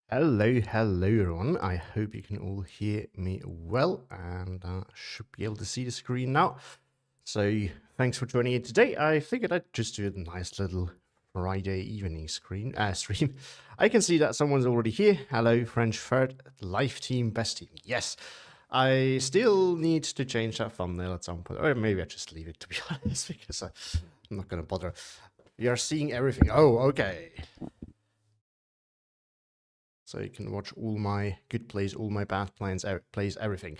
Hello everyone. I hope you can all hear me well and should be able to see the screen now. So thanks for joining in today. I figured I'd just do a nice little Friday evening stream. I can see that someone's already here. Hello, French Third Life Team Best Team. Yes, I still need to change that thumbnail at some point, or maybe I just leave it to be honest because I'm not gonna bother. You're seeing everything. Oh, okay. So you can watch all my good plays, all my bad plays, everything.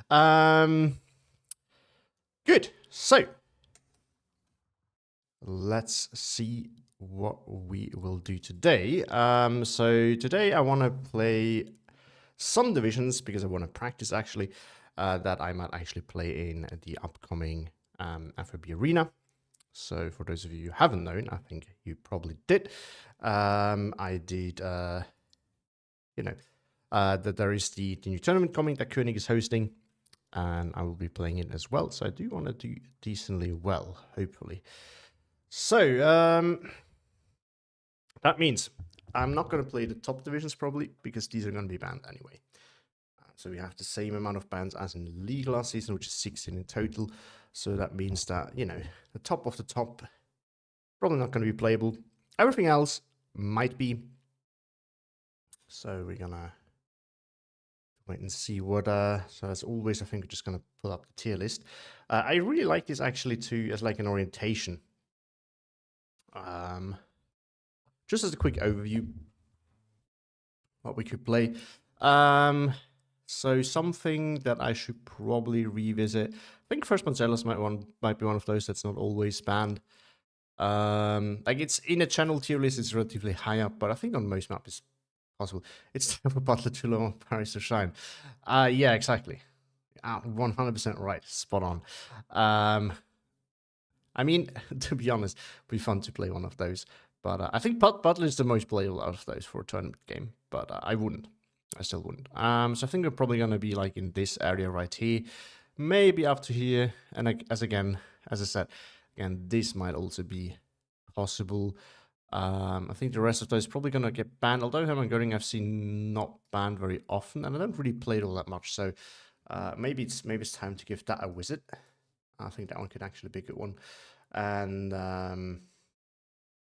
Good. So let's see what we will do today. So today I want to play some divisions because I want to practice actually that I might actually play in the upcoming FOB Arena. So for those of you who haven't known, I think you probably did. I did, that there is the new tournament coming that Koenig is hosting, and I will be playing it as well. So I do want to do decently well, hopefully. So that means I'm not going to play the top divisions probably because these are going to be banned anyway. So we have the same amount of bans as in League last season, which is 16 in total. So that means that, the top of the top, probably not going to be playable. Everything else might be. So we're going to wait and see what, so as always, I think we're just going to pull up the tier list. I really like this actually too, as like an orientation. Just as a quick overview, what we could play. So something that I should probably revisit. I think First Marcellus might be one of those that's not always banned. Like it's in a channel tier list, it's relatively high up, but I think on most maps it's possible. It's time for Butler to low Paris to shine. Yeah, exactly. 100% right. Spot on. I mean, to be honest, it'd be fun to play one of those. But I think Butler is the most playable out of those for a tournament game. But I wouldn't. I still wouldn't. So I think we're probably going to be like in this area right here. Maybe up to here. And as I said, again, this might also be possible. I think the rest of those probably going to get banned. Although Hermann Göring I've seen not banned very often. And I don't really play it all that much. So maybe it's time to give that a visit. I think that one could actually be a good one. And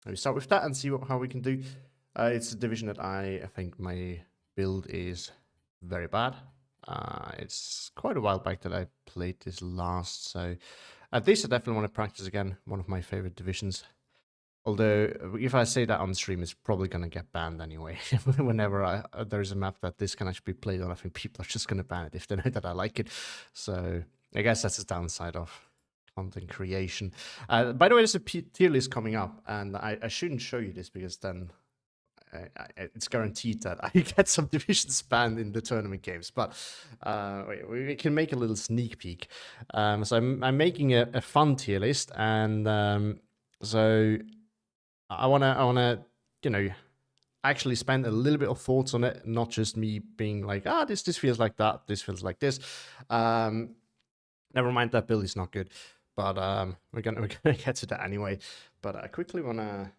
we start with that and see how we can do. It's a division that I think my build is very bad. It's quite a while back that I played this last, so at least I definitely want to practice again. One of my favorite divisions. Although, if I say that on stream, it's probably going to get banned anyway. Whenever there's a map that this can actually be played on, I think people are just going to ban it if they know that I like it. So I guess that's the downside of content creation. By the way, there's a tier list coming up, and I shouldn't show you this because then it's guaranteed that I get some divisions banned in the tournament games. But we can make a little sneak peek. So I'm making a fun tier list, and so I wanna actually spend a little bit of thoughts on it, not just me being like, this feels like that, this feels like this. Never mind, that build is not good. But we're gonna get to that anyway. But I quickly wanna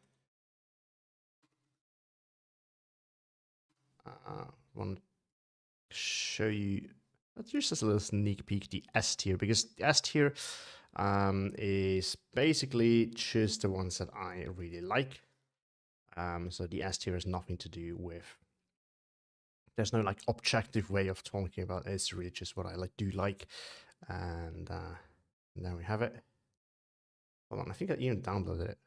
show you. Let's use just a little sneak peek the S tier, because the S tier is basically just the ones that I really like. So the S tier has nothing to do with. There's no like objective way of talking about it. It's really just what I do like, and there we have it. Hold on, I think I even downloaded it.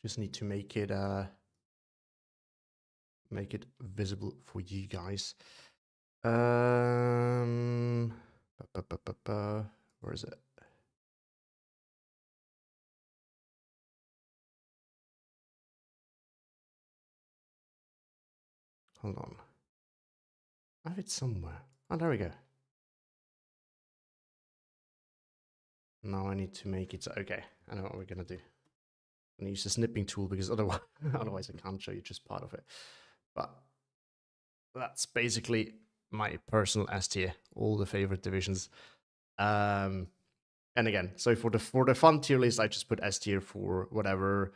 Just need to make it visible for you guys. Where is it? Hold on. I have it somewhere. Oh, there we go. Now I need to make it. Okay, I know what we're gonna do. I'm gonna use the snipping tool because otherwise I can't show you just part of it. But that's basically my personal S tier, all the favorite divisions. And again, so for the fun tier list, I just put S tier for whatever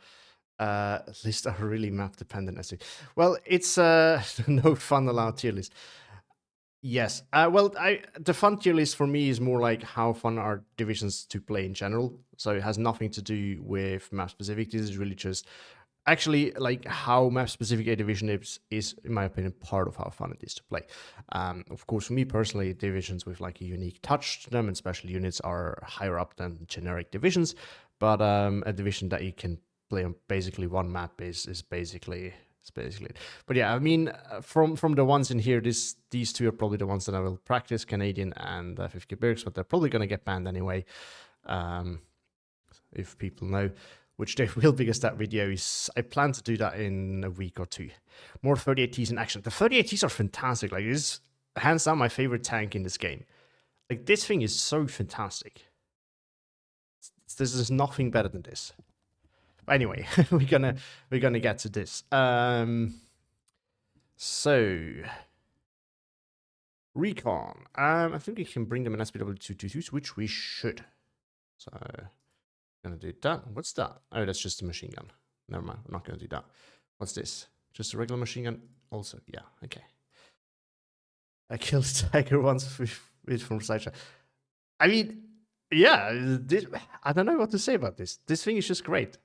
Lists are really map dependent. I see. Well, it's no fun allowed tier list. Yes. Well, the fun tier list for me is more like how fun are divisions to play in general. So it has nothing to do with map specific. This is really just actually like how map specific a division is in my opinion part of how fun it is to play. Of course, for me personally, divisions with like a unique touch to them and special units are higher up than generic divisions. But a division that you can play on basically one map is basically it's basically it. But yeah, I mean, from the ones in here, these two are probably the ones that I will practice, Canadian and 50 Bergs, but they're probably going to get banned anyway, if people know, which they will, because that video is, I plan to do that in a week or two. More 38Ts in action. The 38Ts are fantastic. Like, this is hands down my favorite tank in this game. Like, this thing is so fantastic. This is nothing better than this. Anyway, we're gonna get to this. So recon. I think we can bring them in SPW 222s, which we should. So I'm gonna do that. What's that? Oh, that's just a machine gun. Never mind. I'm not gonna do that. What's this? Just a regular machine gun. Also, yeah. Okay. I killed Tiger once with from sideshot. I mean, yeah. I don't know what to say about this. This thing is just great.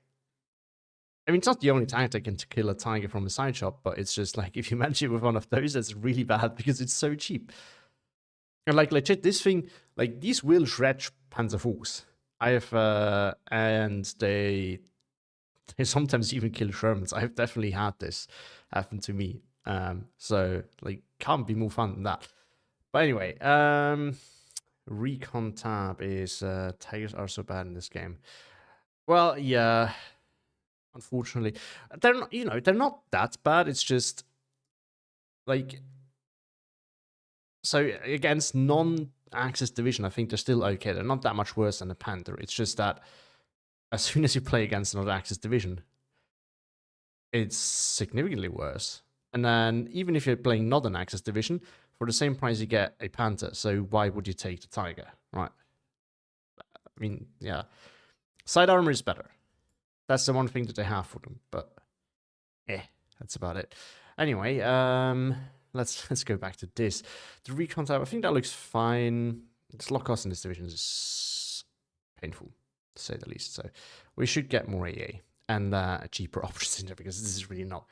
I mean, it's not the only tank that can kill a tiger from a side shot, but it's just like, if you match it with one of those, that's really bad because it's so cheap. And like, legit, this thing, like, these will shred Panzer IVs. I have, and they sometimes even kill Shermans. I've definitely had this happen to me. So, like, can't be more fun than that. But anyway, recon tab is, tigers are so bad in this game. Well, yeah. Unfortunately, they're not, they're not that bad. It's just like, so against non-Axis division, I think they're still okay. They're not that much worse than the Panther. It's just that as soon as you play against another Axis division, it's significantly worse. And then even if you're playing not an Axis division, for the same price you get a Panther. So why would you take the Tiger, right? I mean, yeah, side armor is better. That's the one thing that they have for them, but that's about it. Anyway, let's go back to this. The recon tab, I think that looks fine. The slot cost in this division is painful, to say the least. So we should get more AA and cheaper options in there, because this is really not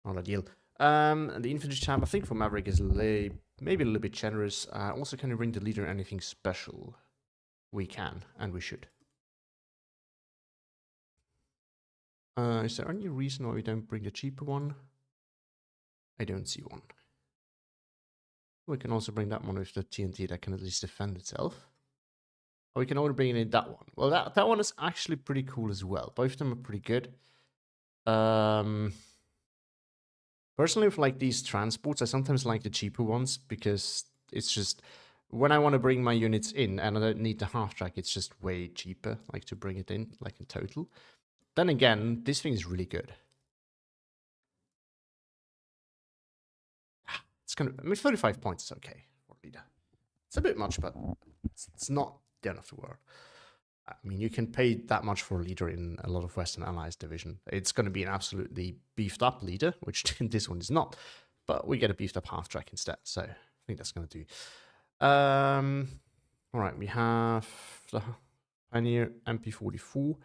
ideal. And the infantry tab, I think for Maverick is maybe a little bit generous. Also, can you bring the leader anything special? We can, and we should. Is there any reason why we don't bring the cheaper one? I don't see one. We can also bring that one with the TNT that can at least defend itself. Or we can only bring in that one. Well, that one is actually pretty cool as well. Both of them are pretty good. Personally, with like these transports, I sometimes like the cheaper ones, because it's just, when I want to bring my units in and I don't need the half track, it's just way cheaper, like, to bring it in, like, in total. Then again, this thing is really good. It's gonna, I mean, 35 points is okay for leader. It's a bit much, but it's not the end of the world. I mean, you can pay that much for a leader in a lot of Western Allies division. It's going to be an absolutely beefed up leader, which this one is not, but we get a beefed up half track instead. So I think that's going to do. All right, we have the Pioneer MP44.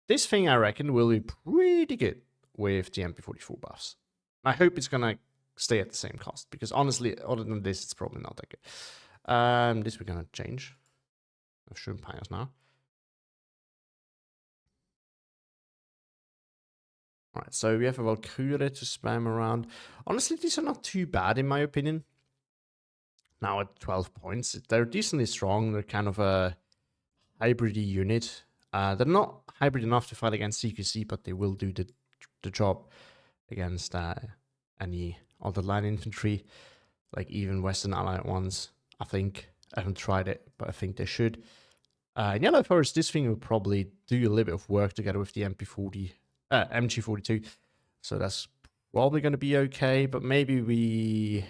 This thing, I reckon, will be pretty good with the MP44 buffs. I hope it's going to stay at the same cost, because honestly, other than this, it's probably not that good. This we're going to change. I've shown Pyres now. All right, so we have a Valkyrie to spam around. Honestly, these are not too bad, in my opinion. Now at 12 points, they're decently strong. They're kind of a hybrid unit. They're not hybrid enough to fight against CQC, but they will do the job against any other line infantry, like even Western Allied ones. I think, I haven't tried it, but I think they should. In Yellow Forest, this thing will probably do a little bit of work together with the MG42, so that's probably going to be okay. But maybe we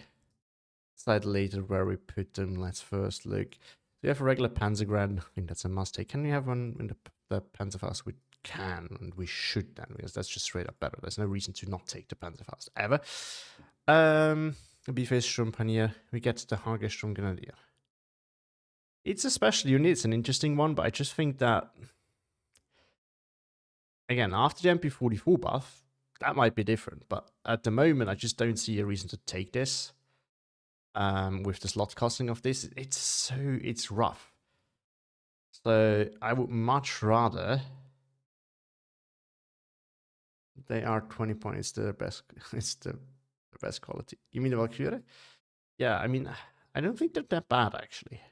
decide later where we put them. Let's first look. We have a regular Panzergren. I think that's a must take. Can we have one in the Panzerfaust with can, and we should then, because that's just straight up better. There's no reason to not take the Panzerfaust ever. B-Phase Sturmpanier, we get the Hage Sturmgrenadier. It's a special unit, it's an interesting one, but I just think that, again, after the MP44 buff, that might be different, but at the moment, I just don't see a reason to take this. With the slot costing of this, it's rough. So I would much rather. They are 20 points. The best. It's the best quality. You mean the Valkyrie? Yeah, I mean, I don't think they're that bad actually.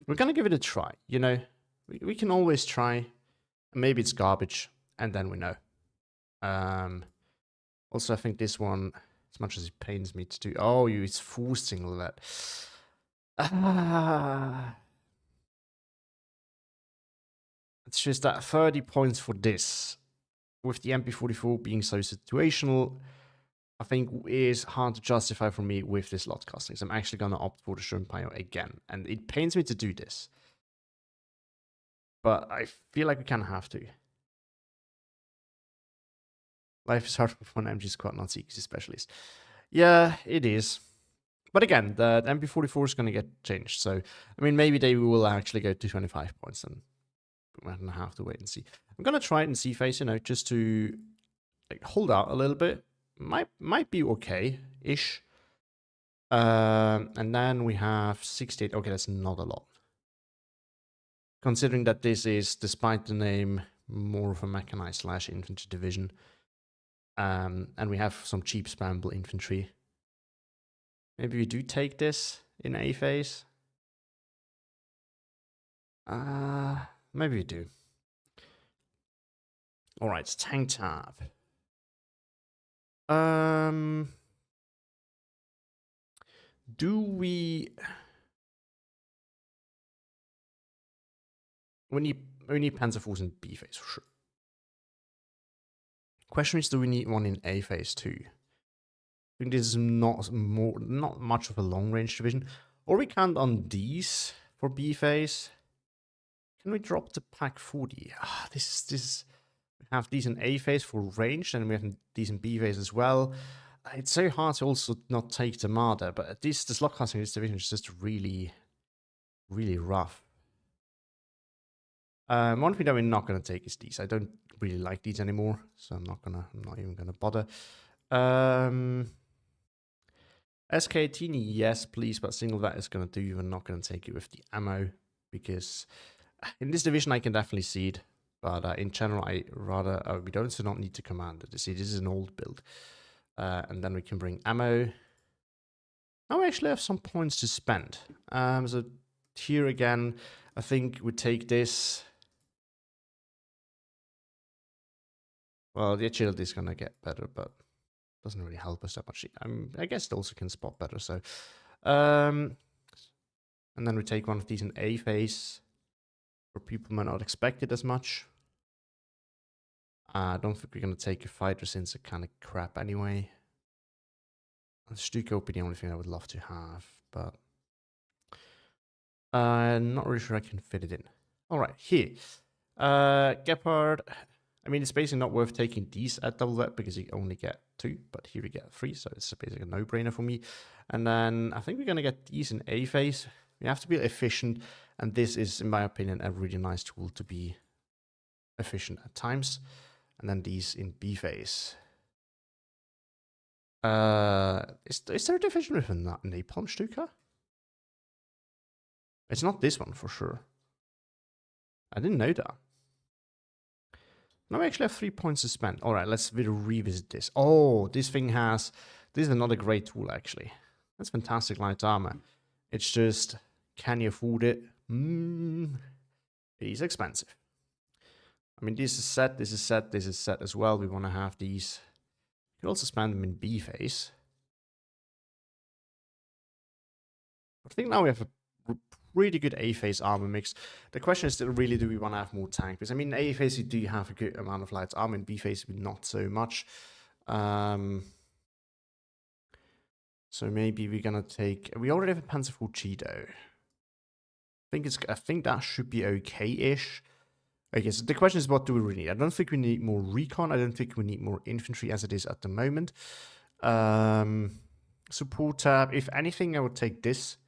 We're gonna give it a try. You know, we can always try. Maybe it's garbage, and then we know. Also, I think this one, as much as it pains me to do, oh, it's forcing that. It's just that 30 points for this, with the MP44 being so situational, I think is hard to justify for me with this lot costing. So I'm actually going to opt for the Sturmpanier again. And it pains me to do this. But I feel like we kind of have to. Life is hard for one MG squad, not CQC specialist. Yeah, it is. But again, the MP44 is going to get changed. So, I mean, maybe they will actually go to 25 points, and we're going to have to wait and see. I'm going to try it in C-Phase, you know, just to like, hold out a little bit. Might be okay-ish. And then we have 68. Okay, that's not a lot. Considering that this is, despite the name, more of a mechanized / infantry division. And we have some cheap spammable infantry. Maybe we do take this in A-Phase. Maybe we do. Alright, tank tab. Do we need Panzerforce in B-Phase for sure. Question is, do we need one in A-Phase too? I think this is not much of a long range division. Or we can't on these for B-Phase. Can we drop the Pak 40? This we have these in A-Phase for range, and we have these in B-Phase as well. It's so hard to also not take the Marder, but the slot casting in this division is just really, really rough. One thing that we're not going to take is these. I don't really like these anymore, so I'm not even gonna bother. SK18, yes, please, but single that is gonna do. We're not gonna take it with the ammo, because in this division I can definitely see it, but in general I rather we do not need to command it. See, this is an old build, and then we can bring ammo. Now we actually have some points to spend. So here again, I think we take this. Well, the agility is gonna get better, but doesn't really help us that much. I guess it also can spot better. So, and then we take one of these in A-Phase, where people might not expect it as much. I don't think we're gonna take a fighter, since it's kind of crap anyway. And Stuka would be the only thing I would love to have, but I'm not really sure I can fit it in. All right, here, Gepard. I mean, it's basically not worth taking these at double that, because you only get 2, but here we get 3, so it's basically a no-brainer for me. And then I think we're going to get these in A-Phase. We have to be efficient, and this is, in my opinion, a really nice tool to be efficient at times. And then these in B-Phase. Is there a division with a Napalm Stuka? It's not this one for sure. I didn't know that. Now we actually have 3 points to spend. All right, let's revisit this. Oh, this is another great tool, actually. That's fantastic light armor. It's just, can you afford it? It is expensive. I mean, this is set, this is set, this is set as well. We want to have these. You can also spend them in B-Phase. I think now we have a really good A-Phase armor mix. The question is, really, do we want to have more tank? Because I mean, A-Phase you do have a good amount of light armor, in B-Phase not so much. So maybe we're gonna take. We already have a Panzerfaust Cheeto. I think that should be okay-ish. Okay, so the question is, what do we really need? I don't think we need more recon. I don't think we need more infantry as it is at the moment. Support tab. If anything, I would take this.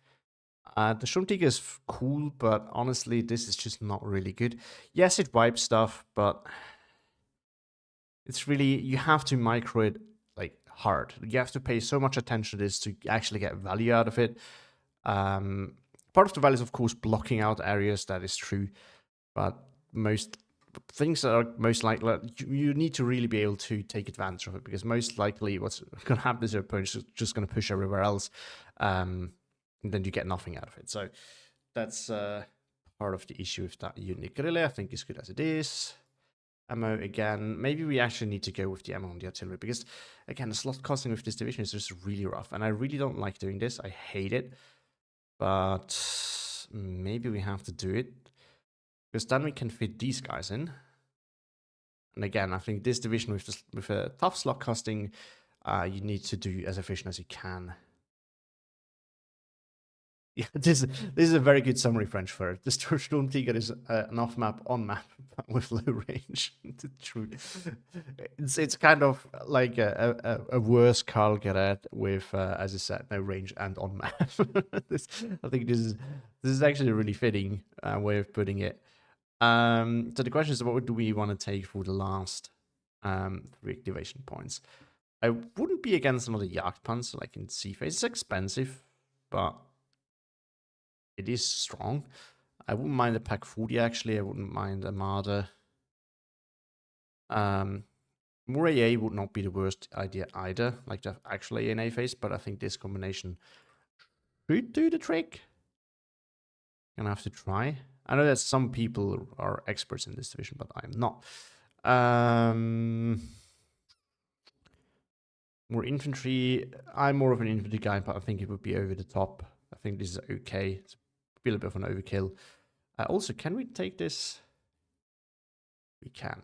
The Sturmtiger is cool, but honestly, this is just not really good. Yes, it wipes stuff, but it's really, you have to micro it like hard. You have to pay so much attention to this to actually get value out of it. Part of the value is, of course, blocking out areas. That is true, but most things that are most likely, you need to really be able to take advantage of it, because most likely what's going to happen is your opponent's just going to push everywhere else, and then you get nothing out of it. So that's part of the issue with that unit. Guerrilla, I think, is good as it is. Ammo again. Maybe we actually need to go with the ammo on the artillery, because again, the slot costing with this division is just really rough, and I really don't like doing this. I hate it, but maybe we have to do it, because then we can fit these guys in. And again, I think this division with a tough slot costing, you need to do as efficient as you can. Yeah, this is a very good summary, French Fur. The Sturmtiger is an off-map, on-map with low range. True. It's kind of like a worse Karl Gerät with, as I said, no range and on-map. I think this is actually a really fitting way of putting it. So the question is, what do we want to take for the last 3 activation points? I wouldn't be against another Jagdpanzer like in Sea Phase. It's expensive, but it is strong. I wouldn't mind a Pak 40 actually. I wouldn't mind a Marder. More AA would not be the worst idea either, like the actual ANA phase, but I think this combination should do the trick. Gonna have to try. I know that some people are experts in this division, but I'm not. More infantry. I'm more of an infantry guy, but I think it would be over the top. I think this is okay. It's a little bit of an overkill. Also, can we take this? We can.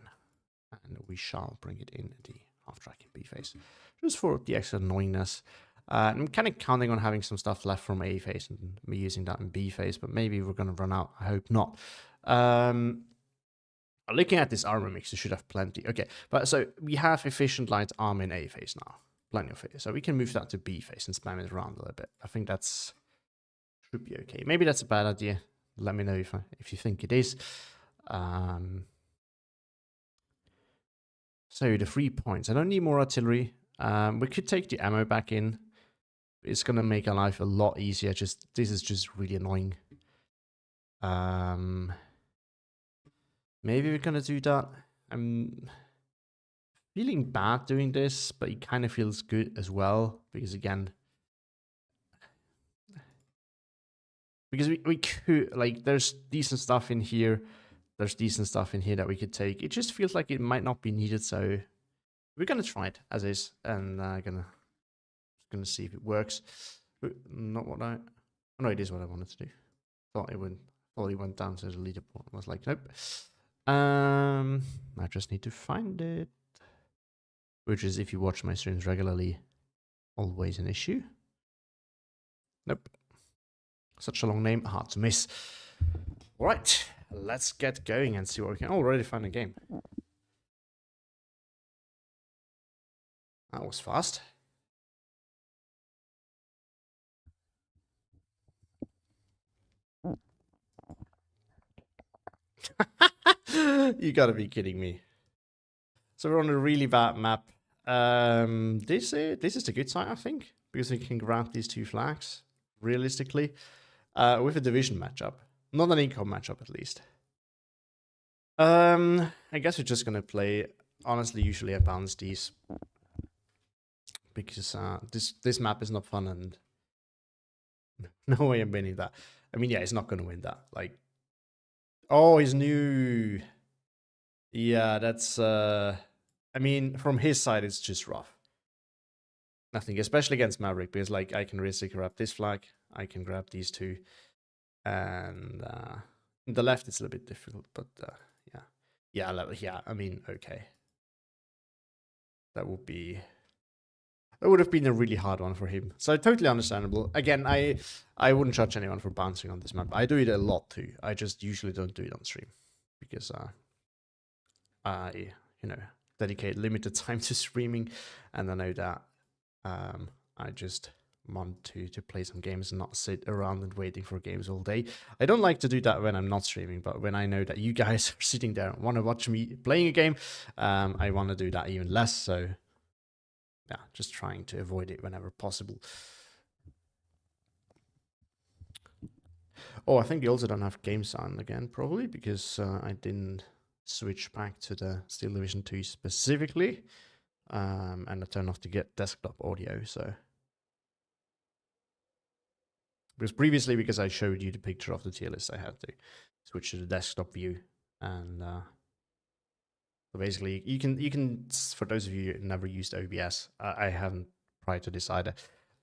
And we shall bring it in the half-track in B phase. Just for the extra annoyingness. I'm kind of counting on having some stuff left from A phase and me using that in B phase, but maybe we're going to run out. I hope not. Looking at this armor mix, you should have plenty. Okay, but so we have efficient light armor in A phase now. Plenty of it. So we can move that to B phase and spam it around a little bit. I think that's should be okay. Maybe that's a bad idea. Let me know if you think it is. So the 3 points. I don't need more artillery. We could take the ammo back in. It's gonna make our life a lot easier. This is just really annoying. Maybe we're gonna do that. I'm feeling bad doing this, but it kind of feels good as well, because again, we could, like, there's decent stuff in here. There's decent stuff in here that we could take. It just feels like it might not be needed, so we're gonna try it as is, and gonna see if it works. Not what I. Oh, no, it is what I wanted to do. Thought it went down to the leaderboard. I was like, nope. I just need to find it, which is, if you watch my streams regularly, always an issue. Nope. Such a long name, hard to miss. All right, let's get going and see what we can already find a game. That was fast. You gotta be kidding me. So we're on a really bad map. This is a good sign, I think, because we can grab these 2 flags realistically with a division matchup, not an income matchup at least. I guess we're just gonna play. Honestly, usually I bounce these because this map is not fun, and no way I'm winning that. I mean, yeah, it's not gonna win that. Like, oh, he's new. Yeah, that's I mean, from his side, it's just rough. Nothing, especially against Maverick, because like I can really grab this flag, I can grab these 2, and the left it's a little bit difficult, but yeah. I mean, okay, that would be. that would have been a really hard one for him. So totally understandable. Again, I wouldn't judge anyone for bouncing on this map. I do it a lot too. I just usually don't do it on stream because I dedicate limited time to streaming, and I know that I just want to play some games and not sit around and waiting for games all day. I don't like to do that when I'm not streaming, but when I know that you guys are sitting there and want to watch me playing a game, I want to do that even less. So yeah, just trying to avoid it whenever possible. Oh, I think you also don't have game sound again, probably because I didn't switch back to the Steel Division 2 specifically, and I turned off the desktop audio. So because previously, because I showed you the picture of the tier list, I had to switch to the desktop view, and so basically you can for those of you who never used OBS, I haven't prior to this either.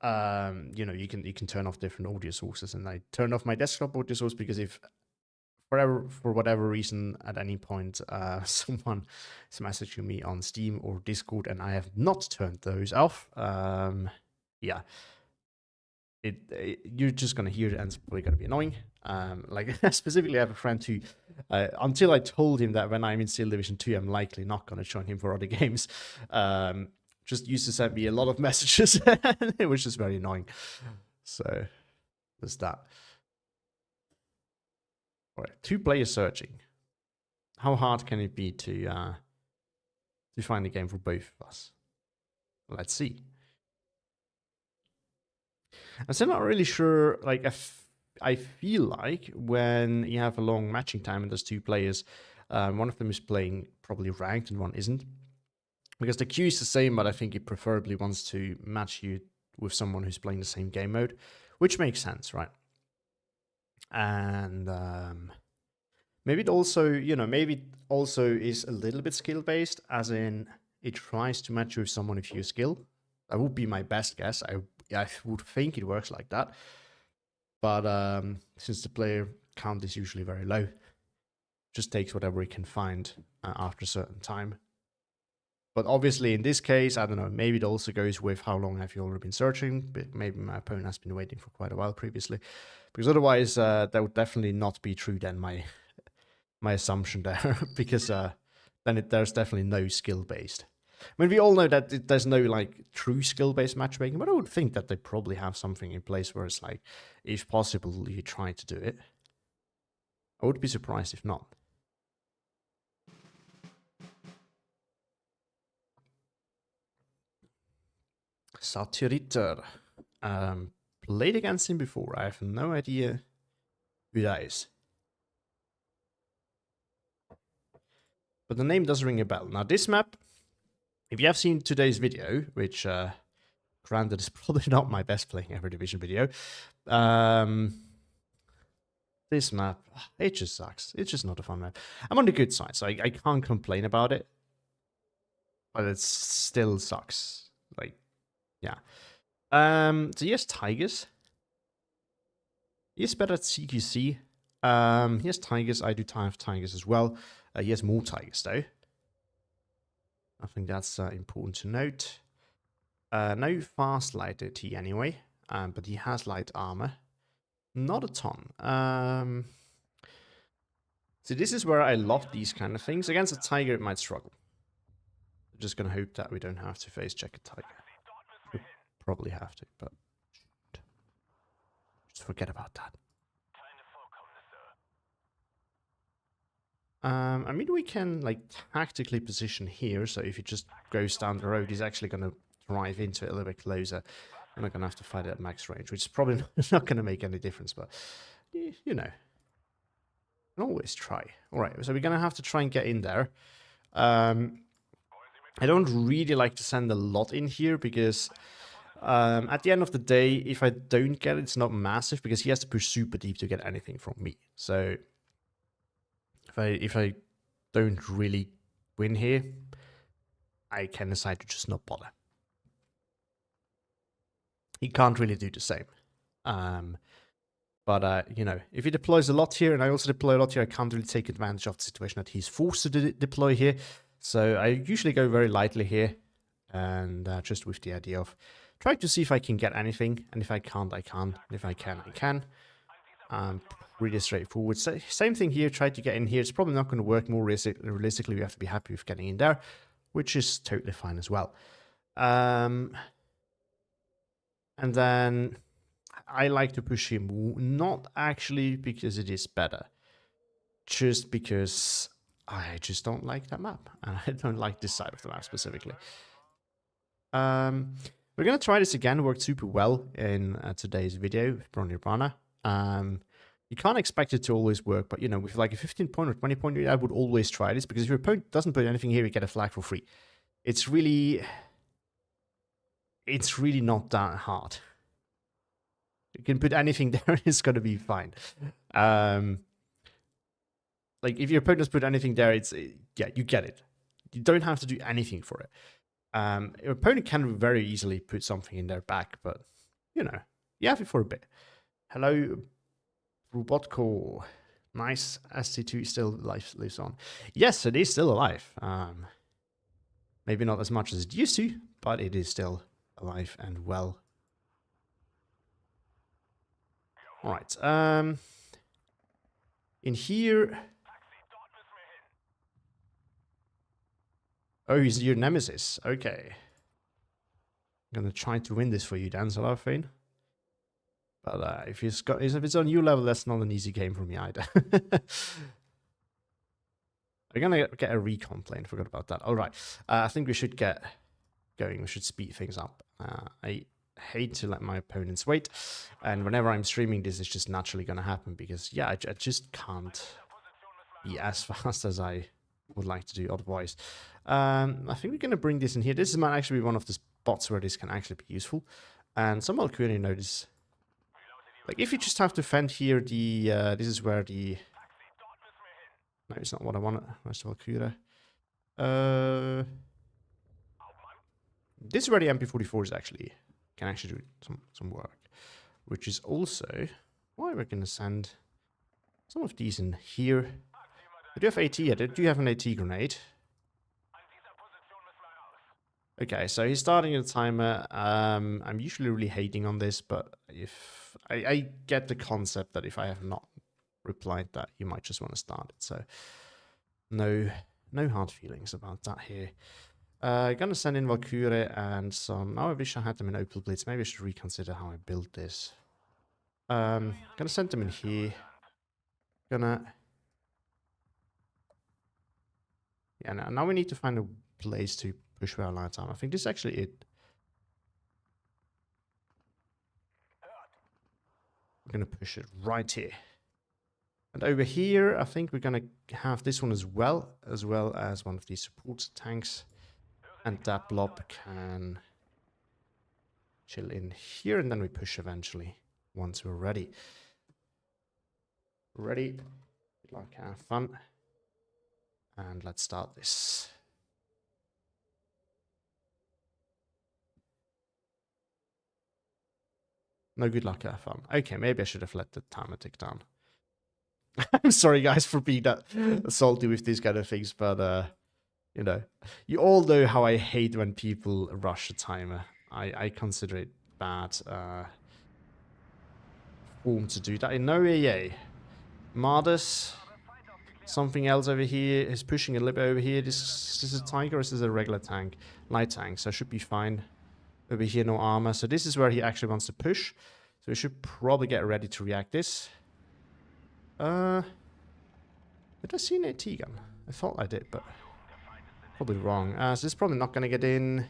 You can turn off different audio sources, and I turned off my desktop audio source because if for whatever reason at any point someone is messaging me on Steam or Discord and I have not turned those off, yeah, you're just gonna hear it and it's probably gonna be annoying. Like specifically, I have a friend who, until I told him that when I'm in Steel Division 2, I'm likely not gonna join him for other games, just used to send me a lot of messages, it was just very annoying. So there's that. All right, 2 players searching. How hard can it be to find a game for both of us? Let's see. I'm still not really sure. Like, I feel like when you have a long matching time and there's 2 players, one of them is playing probably ranked and one isn't. Because the queue is the same, but I think it preferably wants to match you with someone who's playing the same game mode, which makes sense, right? And maybe it also, is a little bit skill based, as in it tries to match you with someone with your skill. That would be my best guess. I would think it works like that. But since the player count is usually very low, it just takes whatever it can find after a certain time. But obviously in this case, I don't know, maybe it also goes with how long have you already been searching. But maybe my opponent has been waiting for quite a while previously. Because otherwise that would definitely not be true then, my assumption there. Because then there's definitely no skill-based. I mean, we all know that there's no like true skill-based matchmaking, but I would think that they probably have something in place where it's like, if possible, you try to do it. I would be surprised if not. Satiritter. Played against him before. I have no idea who that is. But the name does ring a bell. Now this map, if you have seen today's video, which granted is probably not my best playing every division video, this map, it just sucks. It's just not a fun map. I'm on the good side, so I can't complain about it. But it still sucks. Like, yeah. So yes, Tigers. He's better at CQC. Yes, Tigers. I do have Tigers as well. He has more Tigers though. I think that's important to note. No fast light T anyway, but he has light armor. Not a ton. So this is where I love these kind of things. Against a Tiger, it might struggle. I'm just gonna hope that we don't have to face check a Tiger. We'll probably have to, but just forget about that. I mean, we can like tactically position here, so if he just goes down the road, he's actually going to drive into it a little bit closer. I'm not going to have to fight it at max range, which is probably not going to make any difference, but you know, can always try. All right, so we're going to have to try and get in there. I don't really like to send a lot in here because at the end of the day, if I don't get it, it's not massive because he has to push super deep to get anything from me. So if I don't really win here, I can decide to just not bother. He can't really do the same. But you know, if he deploys a lot here, and I also deploy a lot here, I can't really take advantage of the situation that he's forced to deploy here. So I usually go very lightly here. And just with the idea of trying to see if I can get anything, and if I can't, I can't, and if I can, I can. Really straightforward. So, same thing here, try to get in here. It's probably not going to work more realistically. We have to be happy with getting in there, which is totally fine as well. And then I like to push him, not actually because it is better, just because I just don't like that map, and I don't like this side of the map specifically. We're gonna try this again. It worked super well in today's video with Bron Nirvana. You can't expect it to always work, but you know, with like a 15 point or 20 point, I would always try this, because if your opponent doesn't put anything here, you get a flag for free. It's really not that hard. You can put anything there, it's gonna be fine. Like if your opponent doesn't put anything there, yeah, you get it. You don't have to do anything for it. Your opponent can very easily put something in their back, but you know, you have it for a bit. Hello, Robotko. Nice. ST2 still lives on. Yes, it is still alive. Maybe not as much as it used to, but it is still alive and well. All right. In here. Oh, he's your nemesis. Okay. I'm gonna try to win this for you, Dan Salafane. But if it's on your level, that's not an easy game for me either. We're gonna get a recon plane. Forgot about that. All right. I think we should get going. We should speed things up. I hate to let my opponents wait, and whenever I'm streaming, this is just naturally gonna happen because yeah, I just can't be as fast as I would like to do otherwise. I think we're gonna bring this in here. This might actually be one of the spots where this can actually be useful, and some Valkyrie notice. Like, if you just have to fend here, this is where the... No, it's not what I want. Where's the Valkyrie? This is where the MP44 can actually do some work. Which is also why we're going to send some of these in here. I do have AT, I do have an AT grenade. Okay, so he's starting a timer. I'm usually really hating on this, but if I get the concept that if I have not replied that, you might just want to start it. So no hard feelings about that here. Gonna send in Valkyrie and some. Now I wish I had them in Opal Blitz. Maybe I should reconsider how I built this. Gonna send them in here. Yeah, now we need to find a place to push for our light time. I think this is actually it. We're gonna push it right here. And over here, I think we're gonna have this one as well as one of these support tanks. And that blob can chill in here, and then we push eventually once we're ready. Ready? Good luck, have fun. And let's start this. No, good luck, have fun. Okay, maybe I should have let the timer tick down. I'm sorry, guys, for being that salty with these kind of things, but you know, you all know how I hate when people rush a timer. I consider it bad form to do that. In no AA. Mardus. Something else over here is pushing a little bit over here. This is a tiger, or is this a regular tank? Light tank, so I should be fine. Over here, no armor. So this is where he actually wants to push. So we should probably get ready to react this. Did I see an AT gun? I thought I did, but probably wrong. So this is probably not going to get in.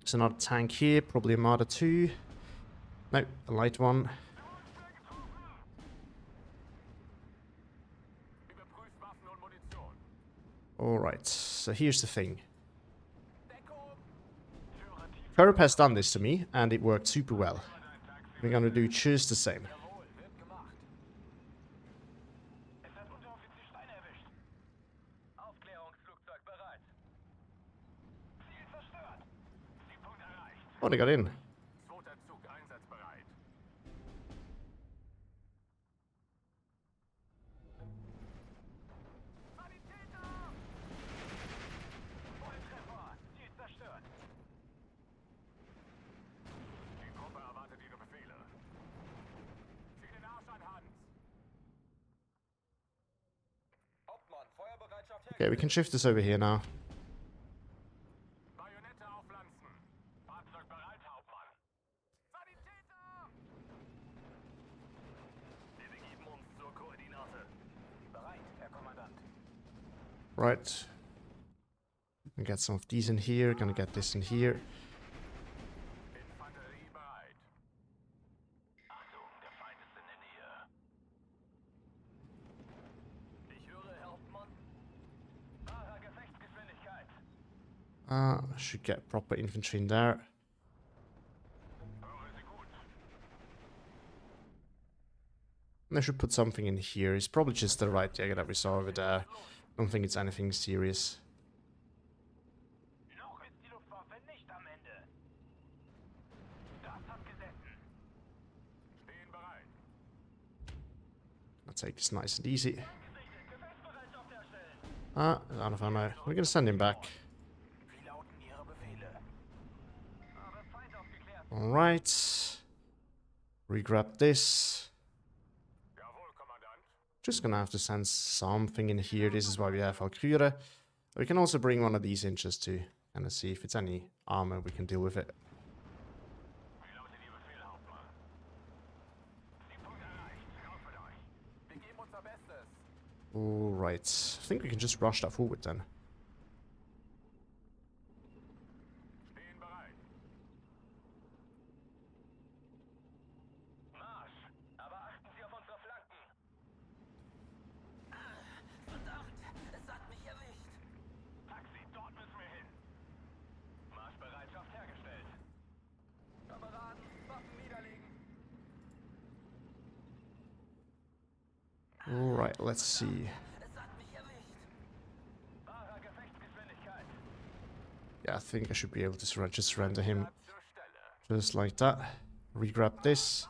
There's another tank here, probably a Marder 2. No, a light one. Alright, so here's the thing. Curb has done this to me, and it worked super well. We're gonna do just the same. Oh, they got in. Okay, we can shift this over here now. Bajonette aufpflanzen. Fahrzeug bereit, Hauptmann. Sanitäter! Wir begeben uns zur Koordinate. Bereit, Herr Kommandant. Right. Gonna get some of these in here. Gonna get this in here. Infanterie bereit. Achtung, der Feind ist in der Nähe. Ich höre, Herr Hauptmann. Fahrer Gefechtsgeschwindigkeit. Should get proper infantry in there. Höre Sie gut. And I should put something in here. It's probably just the right Jäger that we saw over there. Don't think it's anything serious. Noch ist die Luftwaffe nicht am Ende. Das hat gesessen. Stehen bereit. I'll take this nice and easy. Gefechtsbereitschaft herstellen. Out of ammo. We're gonna send him back. Wie lauten Ihre Befehle? Aber Feind aufgeklärt. Alright. Regrab this. Jawohl, Kommandant. Just gonna have to send something in here. This is why we have Valkyrie. We can also bring one of these in just to kind of see if it's any armor we can deal with it. Wie lautet Ihr Befehl, Hauptmann? Zielpunkt erreicht. Raus mit euch. Wir geben unser Bestes. Alright. I think we can just rush that forward then. Stehen bereit. Marsch. Aber achten Sie auf unsere Flanken. Verdammt, es hat mich erwischt. Taxi, dort müssen wir hin. Marschbereitschaft hergestellt. Kameraden, Waffen niederlegen. Alright, let's see. Es hat mich erwischt. Fahrer Gefechtsgeschwindigkeit. Yeah, I think I should be able to just surrender him Zur Stelle. just like that. Regrab this.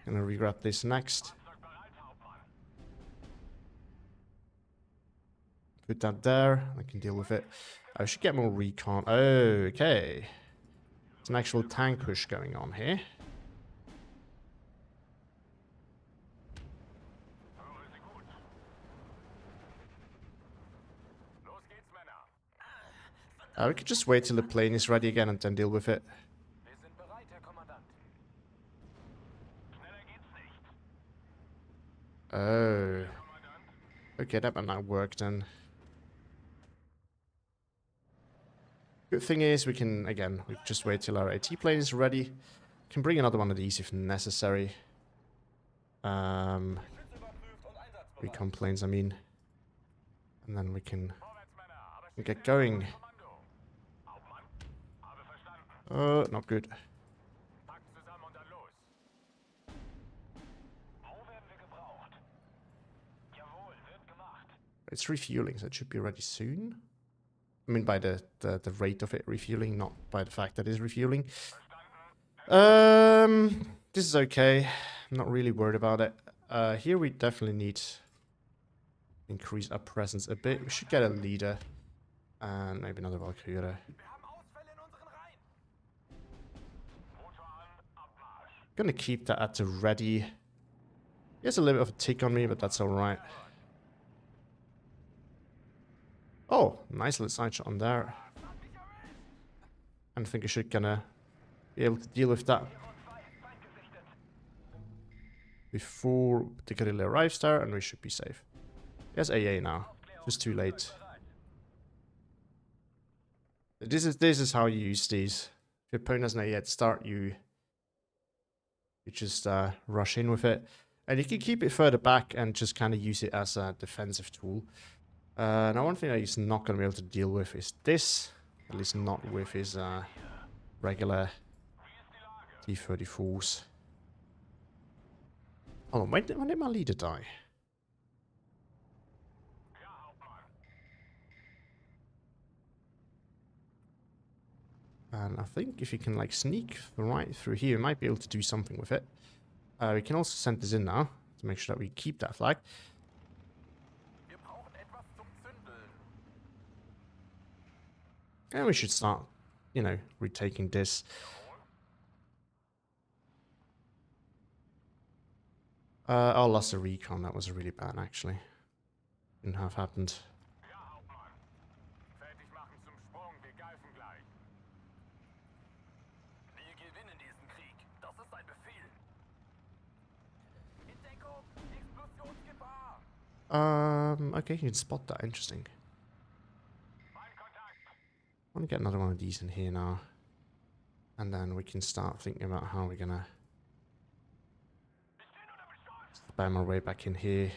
Gonna regrab this next. Fahrzeug bereit, Hauptmann. Put that there. I can deal with it. I should get more recon. Okay. It's an actual tank push going on here. Höre Sie gut. Los geht's, Männer. We could just wait till the plane is ready again and then deal with it. Wir sind bereit, Herr Kommandant. Schneller geht's nicht. Oh. Kommandant. Okay, that might not work then. Good thing is we can, again, we just wait till our AT plane is ready. Can bring another one of these if necessary. Schütze überprüft und einsatzbereit. Recon planes, I mean. And then we can Vorwärts, Männer. Aber get going. Kommando. Hauptmann. Habe verstanden. Not good. Packt zusammen und dann los. Wo werden wir gebraucht? Jawohl, wird gemacht. It's refueling, so it should be ready soon. I mean, by the rate of it refueling, not by the fact that it's refueling. This is okay. I'm not really worried about it. Here we definitely need to increase our presence a bit. We should get a leader and maybe another Valkyrie. Wir haben Ausfälle in unseren Reihen. Motor an, Abmarsch. Gonna keep that at the ready. He has a little bit of a tick on me, but that's alright. Oh, nice little side shot on there. And I think I should gonna be able to deal with that Feind gesichtet. before the guerrilla arrives there, and we should be safe. He has AA now. Just too late. This is how you use these. If your opponent has an AA at the start, you just rush in with it. And you can keep it further back and just kind of use it as a defensive tool. Now one thing that he's not going to be able to deal with is this. At least not with his regular T-34s. Oh, when did my leader die? Ja, Hauptmann. And I think if you can like sneak right through here, you might be able to do something with it. We can also send this in now to make sure that we keep that flag. Wir brauchen etwas zum Zündeln. And we should start, you know, retaking this. I lost a recon. That was really bad, actually. Shouldn't have happened. Ja, Hauptmann. Okay, you can spot that. Interesting. I want to get another one of these in here now. And then we can start thinking about how we're gonna spam our way back in here.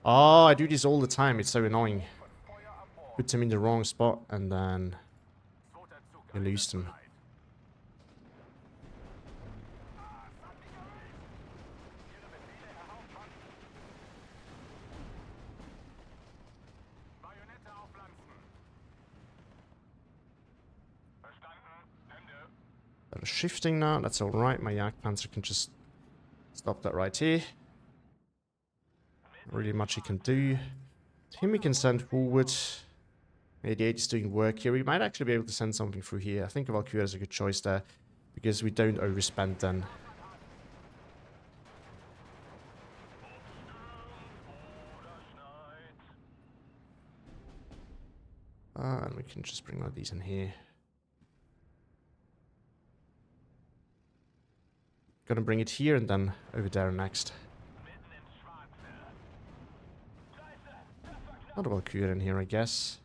Oh, I do this all the time. It's so annoying. Put them in the wrong spot and then you lose them. They're shifting now. That's alright. My Jagdpanzer can just stop that right here. Not really much he can do. Him we can send forward. 88 is doing work here. We might actually be able to send something through here. I think Valkyria is a good choice there. Because we don't overspend then. And we can just bring one of these in here. Gonna bring it here and then over there next. Not a Valkyria in here, I guess.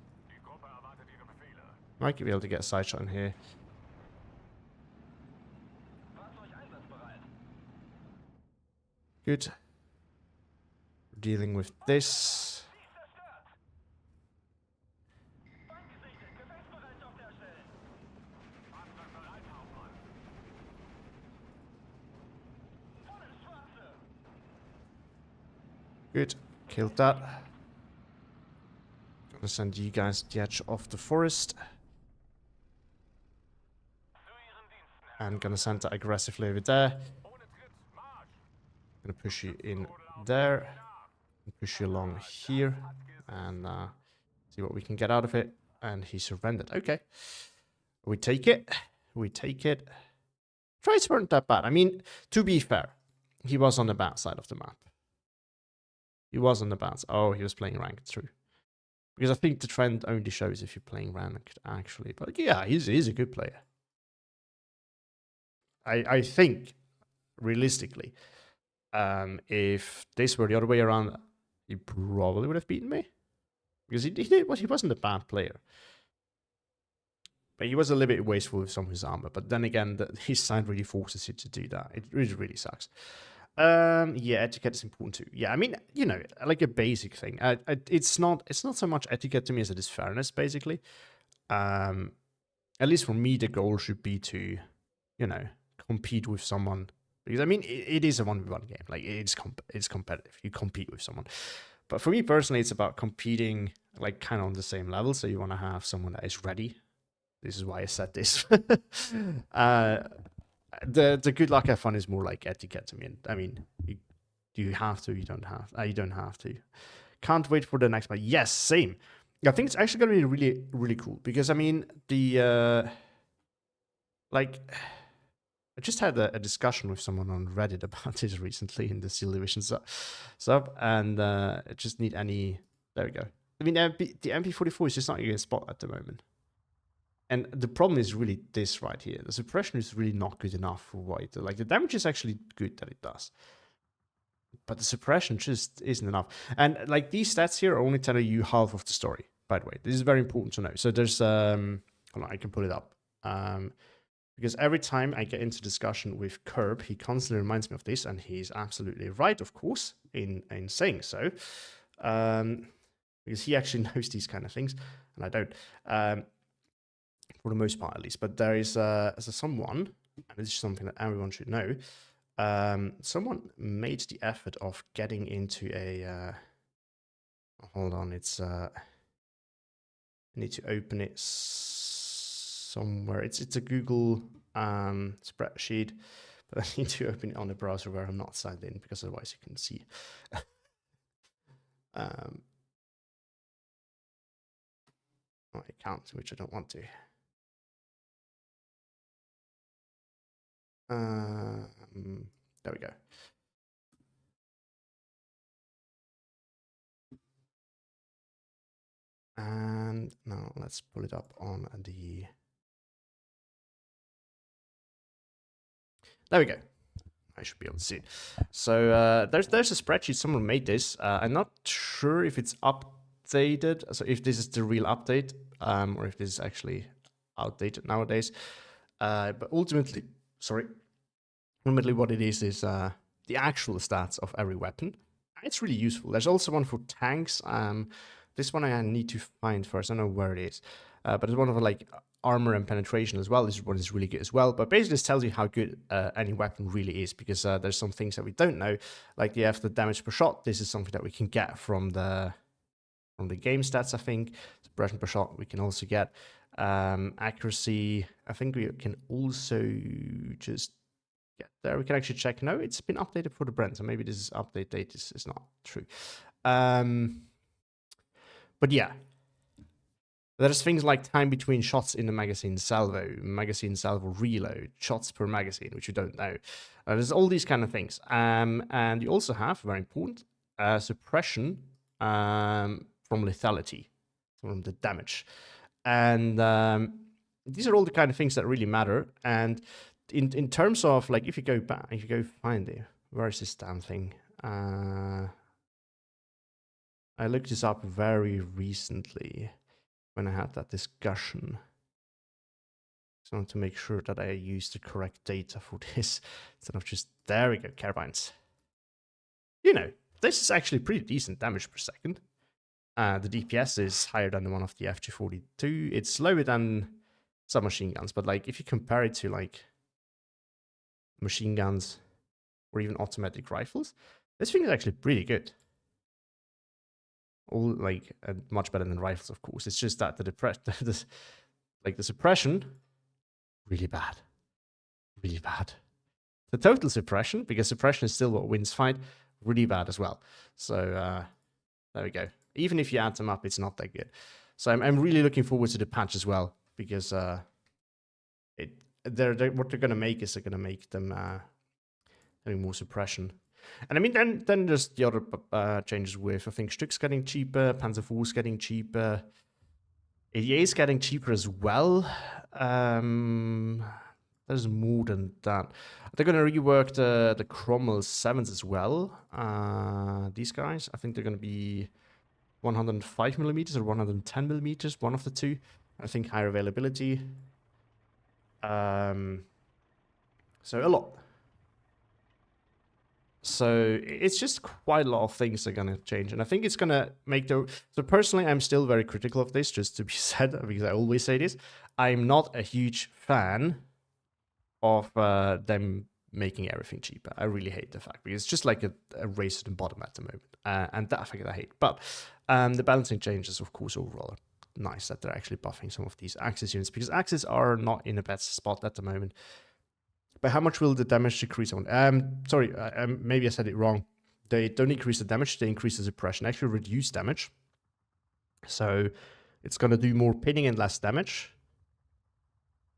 Might be able to get a side shot in here. Good. We're dealing with this. Good. Killed that. Gonna send you guys the edge of the forest. And gonna send that aggressively over there. Gonna push you in there. And push you along here. And see what we can get out of it. And he surrendered. Okay. We take it. We take it. Tries weren't that bad. I mean, to be fair, he was on the bad side of the map. He was on the bad side. Oh, he was playing ranked, true. Because I think the trend only shows if you're playing ranked, actually. But yeah, he's a good player. I think, realistically, if this were the other way around, he probably would have beaten me. Because he wasn't a bad player. But he was a little bit wasteful with some of his armor. But then again, his side really forces you to do that. It really sucks. Yeah, etiquette is important too. Yeah, I mean, you know, like a basic thing. It's not so much etiquette to me as it is fairness, basically. At least for me, the goal should be to, you know, compete with someone. Because, I mean, it is a 1v1 game. Like, it's competitive. You compete with someone. But for me personally, it's about competing, like, kind of on the same level. So you want to have someone that is ready. This is why I said this. The good luck have fun is more like etiquette to me. I mean, you have to, you don't have. You don't have to. Can't wait for the next one. Yes, same. I think it's actually going to be really cool because I mean like I just had a discussion with someone on Reddit about this recently in the Steel Division sub, and I just need any. There we go. I mean, the MP44 is just not getting a spot at the moment. And the problem is really this right here. The suppression is really not good enough for what it does. Like, the damage is actually good that it does. But the suppression just isn't enough. And, like, these stats here are only telling you half of the story, by the way. This is very important to know. So there's, hold on, I can pull it up. Because every time I get into discussion with Curb, he constantly reminds me of this, and he's absolutely right, of course, in saying so. Because he actually knows these kind of things, and I don't. For the most part, at least. But there is someone, and this is something that everyone should know, someone made the effort of getting into a... hold on, it's... I need to open it somewhere. It's a Google spreadsheet, but I need to open it on a browser where I'm not signed in, because otherwise you can see. My account, which I don't want to. There we go. And now let's pull it up on the... There we go. I should be able to see it. So there's a spreadsheet. Someone made this. I'm not sure if it's updated. So if this is the real update, or if this is actually outdated nowadays. But ultimately, what it is the actual stats of every weapon. It's really useful. There's also one for tanks. This one I need to find first. I don't know where it is. But there's one for like armor and penetration as well. This one is really good as well. But basically, this tells you how good any weapon really is, because there's some things that we don't know. Like the damage per shot. This is something that we can get from the game stats, I think. Suppression per shot we can also get. Accuracy, I think we can also just get there. We can actually check. No, it's been updated for the brand, so maybe this update date is not true. But yeah, there's things like time between shots in the magazine salvo reload, shots per magazine, which you don't know. There's all these kind of things. And you also have, very important, suppression from lethality, from the damage. And these are all the kind of things that really matter. And in terms of, like, if you go back, if you go find it, where is this damn thing? I looked this up very recently when I had that discussion. So I want to make sure that I use the correct data for this instead of just, there we go, carbines. You know, this is actually pretty decent damage per second. The DPS is higher than the one of the FG42. It's lower than some machine guns, but like if you compare it to like machine guns or even automatic rifles, this thing is actually pretty good. All like much better than rifles, of course. It's just that the suppression, really bad, really bad. The total suppression, because suppression is still what wins fight, really bad as well. So there we go. Even if you add them up, it's not that good. So I'm really looking forward to the patch as well, because what they're going to make is they're going to make them having more suppression. And I mean, then there's the other changes with, I think, Stück's getting cheaper, Panzer IV's getting cheaper, ADA is getting cheaper as well. There's more than that. They're going to rework the Cromwell 7s as well. These guys, I think they're going to be 105 millimeters or 110 millimeters, one of the two. I think higher availability. So a lot. So it's just quite a lot of things that are going to change. And I think it's going to make the... So personally, I'm still very critical of this, just to be said, because I always say this. I'm not a huge fan of them making everything cheaper. I really hate the fact, because it's just like a race to the bottom at the moment. And that fact I hate. But the balancing changes, of course, overall are nice that they're actually buffing some of these Axis units, because Axis are not in a bad spot at the moment. But how much will the damage decrease on? Sorry, maybe I said it wrong. They don't increase the damage, they increase the suppression, actually reduce damage. So it's going to do more pinning and less damage.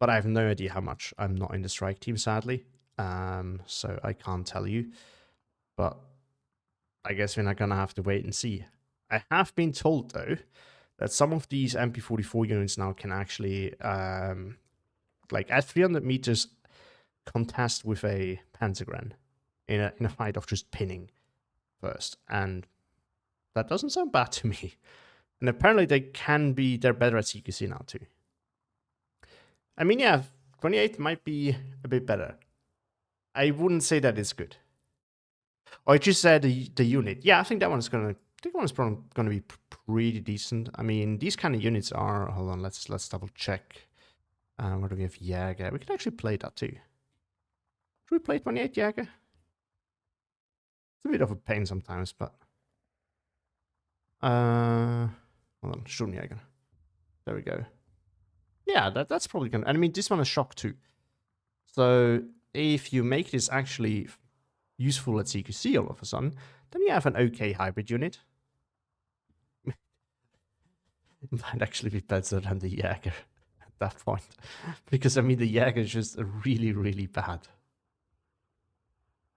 But I have no idea how much. I'm not in the strike team, sadly. So I can't tell you. But I guess we're not going to have to wait and see. I have been told, though, that some of these MP44 units now can actually, like at 300 meters, contest with a Panzergren in a fight of just pinning first. And that doesn't sound bad to me. And apparently they're better at CQC now too. I mean, yeah, 28 might be a bit better. I wouldn't say that it's good. Or I just said the unit. Yeah, I think that one's probably gonna be pretty decent. I mean, these kind of units are, hold on, let's double check. Where do we have Jäger? We can actually play that too. Should we play 28 Jäger? It's a bit of a pain sometimes, but hold on, Sturmjäger. There we go. Yeah, that's probably gonna. And I mean, this one is shock too. So if you make this actually useful at CQC all of a sudden, then you have an okay hybrid unit. It might actually be better than the Jäger at that point, because I mean the Jäger is just really, really bad.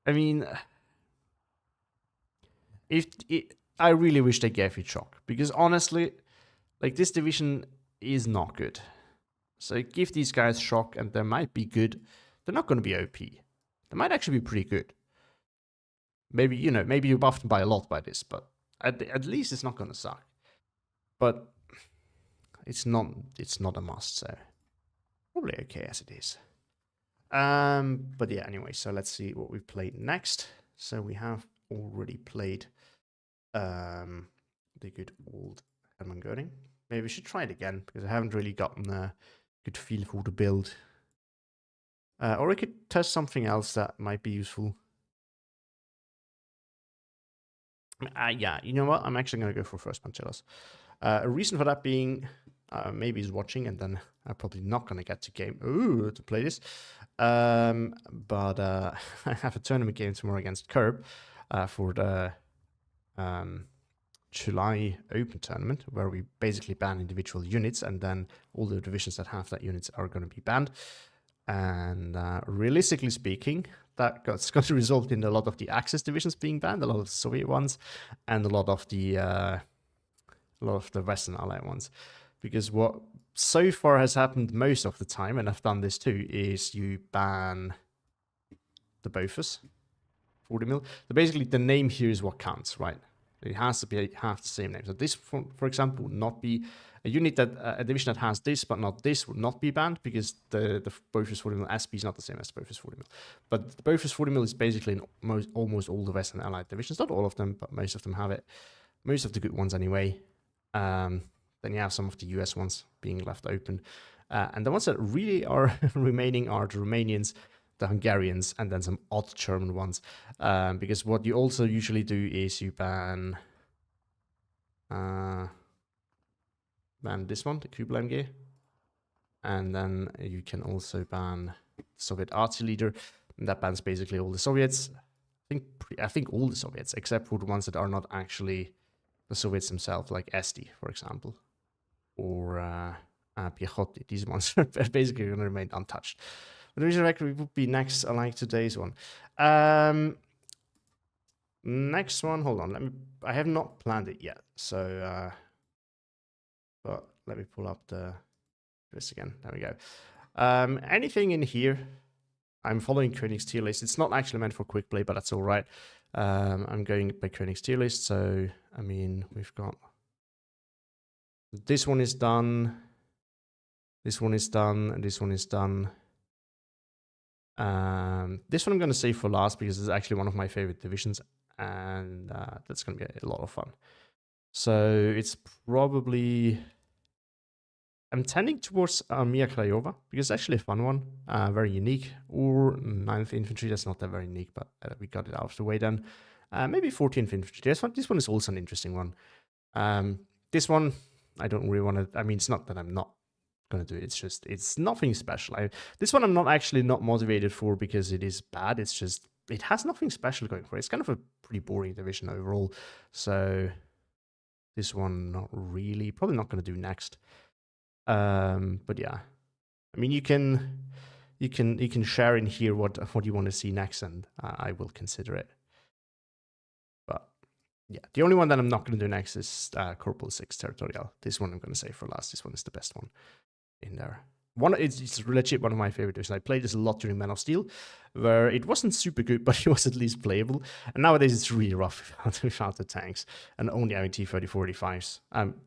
I mean, I really wish they gave it shock, because honestly, like, this division is not good. So give these guys shock and they might be good. They're not going to be OP. They might actually be pretty good. Maybe, you know, maybe you buffed them by a lot by this, but at least it's not going to suck. But it's not a must, so probably okay as it is. But yeah, anyway, so let's see what we've played next. So we have already played the good old Hermann Göring. Maybe we should try it again, because I haven't really gotten a good feel for the build. Or we could test something else that might be useful. Yeah, you know what? I'm actually going to go for first Panchelos. A reason for that being, maybe he's watching, and then I'm probably not going to get to play this. But I have a tournament game tomorrow against Curb for the July Open tournament, where we basically ban individual units, and then all the divisions that have that units are going to be banned. And realistically speaking, that's going to result in a lot of the Axis divisions being banned, a lot of the Soviet ones, and a lot of the Western Allied ones. Because what so far has happened most of the time, and I've done this too, is you ban the Bofors 40 mil. So basically, the name here is what counts, right? It has to have the same name. So this, for example, would not be a unit that a division that has this but not this would not be banned, because the Bofors 40 mil SP is not the same as the Bofors 40 mil. But the Bofors 40 mil is basically in almost all the Western Allied divisions. Not all of them, but most of them have it. Most of the good ones anyway. Then you have some of the US ones being left open. And the ones that really are remaining are the Romanians, the Hungarians, and then some odd German ones. Because what you also usually do is you ban this one, the Kublai MG. And then you can also ban the Soviet Artsy Leader. And that bans basically all the Soviets. I think all the Soviets, except for the ones that are not actually the Soviets themselves, like Esti, for example, or Piechoty. These ones are basically going to remain untouched. But the Division Record would be next, like today's one. Next one, hold on. I have not planned it yet, so but let me pull up this again. There we go. Anything in here? I'm following Koenig's tier list. It's not actually meant for quick play, but that's all right. I'm going by Koenig's tier list, so I mean we've got this one is done. This one is done, and this one is done. This one I'm going to save for last because it's actually one of my favorite divisions, and that's going to be a lot of fun. So it's probably, I'm tending towards Armia Krajova because it's actually a fun one, very unique. Or 9th Infantry, that's not that very unique, but we got it out of the way then. Maybe 14th Infantry. This one is also an interesting one. This one, I don't really want to, I mean, it's not that I'm not going to do it. It's just, it's nothing special. This one I'm not motivated for because it is bad. It's just, it has nothing special going for it. It's kind of a pretty boring division overall. So this one, not really, probably not going to do next. But yeah, I mean, you can share in here what you want to see next, and I will consider it. But yeah, the only one that I'm not going to do next is Corporal 6 Territorial. This one I'm going to save for last. This one is the best one in there. It's legit one of my favorite divisions. I played this a lot during Man of Steel, where it wasn't super good, but it was at least playable. And nowadays it's really rough without the tanks and only having T-34-85s.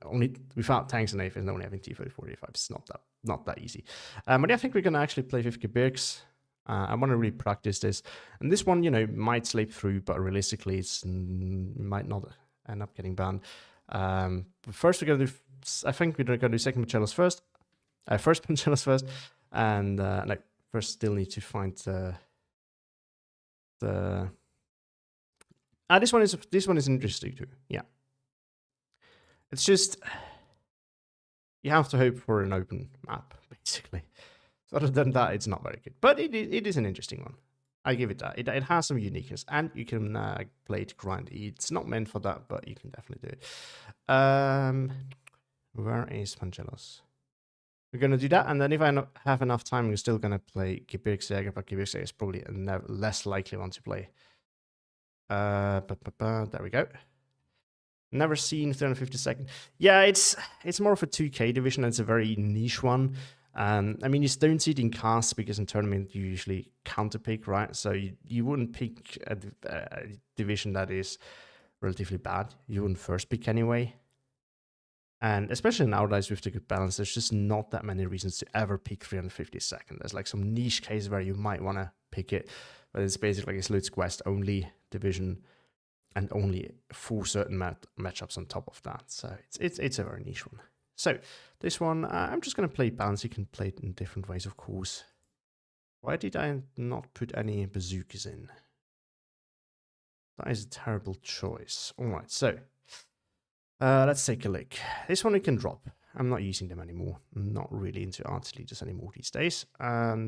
Only without tanks and AFs and only having T-34-85s. It's not that easy. But yeah, I think we're gonna actually play 50 Gebirgs. I want to really practice this, and this one, might slip through, but realistically, it might not end up getting banned. But first, we're gonna do. I think we're gonna do second Panchelos first. First Panchelos first, and first still need to find this one is interesting too. Yeah, it's just you have to hope for an open map basically. So other than that, it's not very good, but it is an interesting one. I give it that. It has some uniqueness, and you can play it grindy. It's not meant for that, but you can definitely do it. Where is Panchelos? We're going to do that, and then if I have enough time, we're still going to play Gebirgsjäger, but Gebirgsjäger is probably a less likely one to play. There we go. Never seen 352nd. Yeah, it's more of a 2K division. It's a very niche one. I mean, you don't see it in casts because in tournament you usually counter pick, right? So you wouldn't pick a division that is relatively bad. You wouldn't first pick anyway. And especially nowadays with the good balance, there's just not that many reasons to ever pick 352nd. There's like some niche case where you might want to pick it, but it's basically like a Slutsk West only division and only 4 certain matchups on top of that. So it's a very niche one. So this one, I'm just going to play balance. You can play it in different ways, of course. Why did I not put any bazookas in? That is a terrible choice. All right, so let's take a look. This one we can drop. I'm not using them anymore. I'm not really into artillery leaders anymore these days.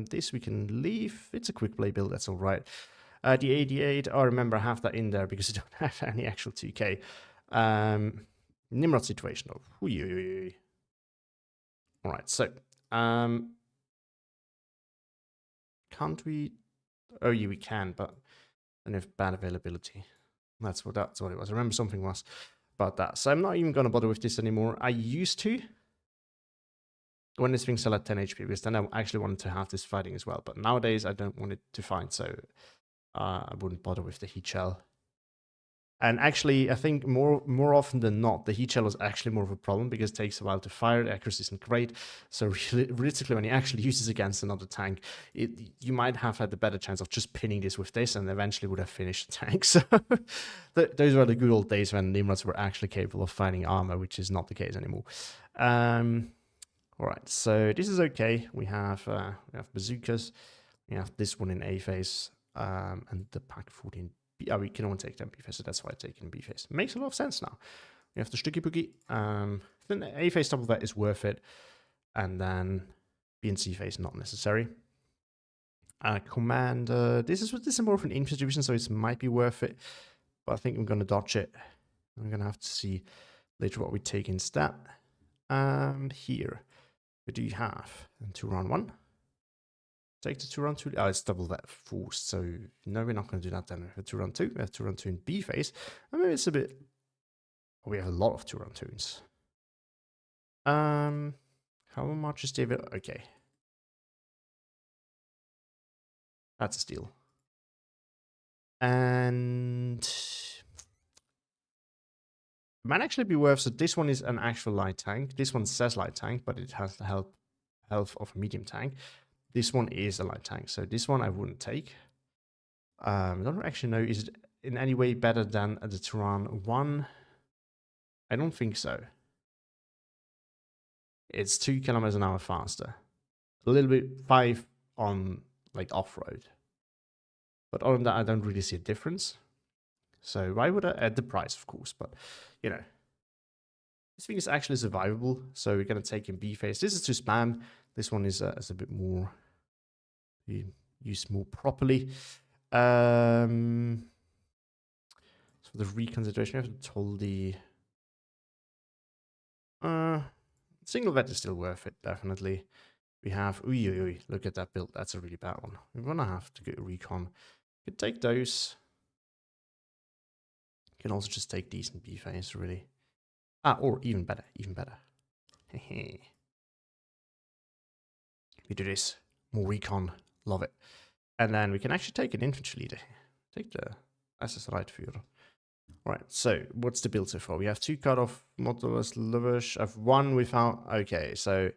This we can leave. It's a quick play build, that's all right. The 88, I remember I have that in there because I don't have any actual 2K. Nimrod situation. All right, so can't we? Oh yeah, we can, but I have bad availability. That's what it was. I remember something was about that. So I'm not even gonna bother with this anymore. I used to when this thing's still at 10 HP because then I actually wanted to have this fighting as well. But nowadays I don't want it to fight, so I wouldn't bother with the heat shell. And actually, I think more often than not, the heat shell is actually more of a problem because it takes a while to fire. The accuracy isn't great. So realistically, when you actually use this against another tank, you might have had the better chance of just pinning this with this and eventually would have finished the tank. So those were the good old days when Nimrods were actually capable of fighting armor, which is not the case anymore. All right, so this is okay. We have bazookas. We have this one in A phase and the Pak 14. We can only take them B phase, so that's why I take in B phase. Makes a lot of sense now. We have the Stücki Boogie. Then the A phase top of that is worth it, and then B and C phase not necessary. Commander. This is more of an infantry division, so it might be worth it, but I think I'm gonna dodge it. I'm gonna have to see later what we take instead. Here, what do you have? And 2 round 1. Take the 2 round 2. Oh, it's double that force. So no, we're not going to do that then. We have 2 round 2. We have 2 round 2 in B phase. I mean, it's a bit. We have a lot of 2 round 2s. How much is David? Okay, that's a steal. And it might actually be worth. So this one is an actual light tank. This one says light tank, but it has the health of a medium tank. This one is a light tank, so this one I wouldn't take. I don't actually know, is it in any way better than the Turan 1? I don't think so. It's 2 kilometers an hour faster. A little bit 5 on like off-road. But other than that, I don't really see a difference. So why would I add the price, of course, but you know. This thing is actually survivable, so we're going to take in B phase. This is to spam. This one is a bit more used more properly. So the reconsideration, we have told the single vet is still worth it, definitely. We have look at that build. That's a really bad one. We're gonna have to get a recon. You can take those. You can also just take decent B phase, really. Or even better, we do this. More recon. Love it. And then we can actually take an infantry leader. Take the SS Reitführer. Alright, so what's the build so far? We have 2 cut-off modulus lovers. I have 1 without. Okay, so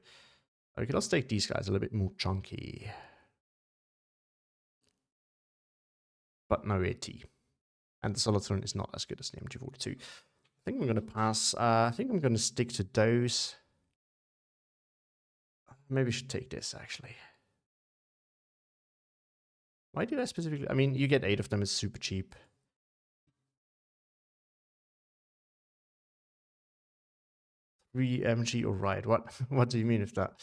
okay, let's take these guys a little bit more chunky. But no AT. And the Solitron is not as good as the MG42. I think I'm gonna pass. I think I'm gonna stick to those. Maybe I should take this actually. Why did I specifically? I mean, you get 8 of them, it's super cheap. MG or ride? What do you mean with that?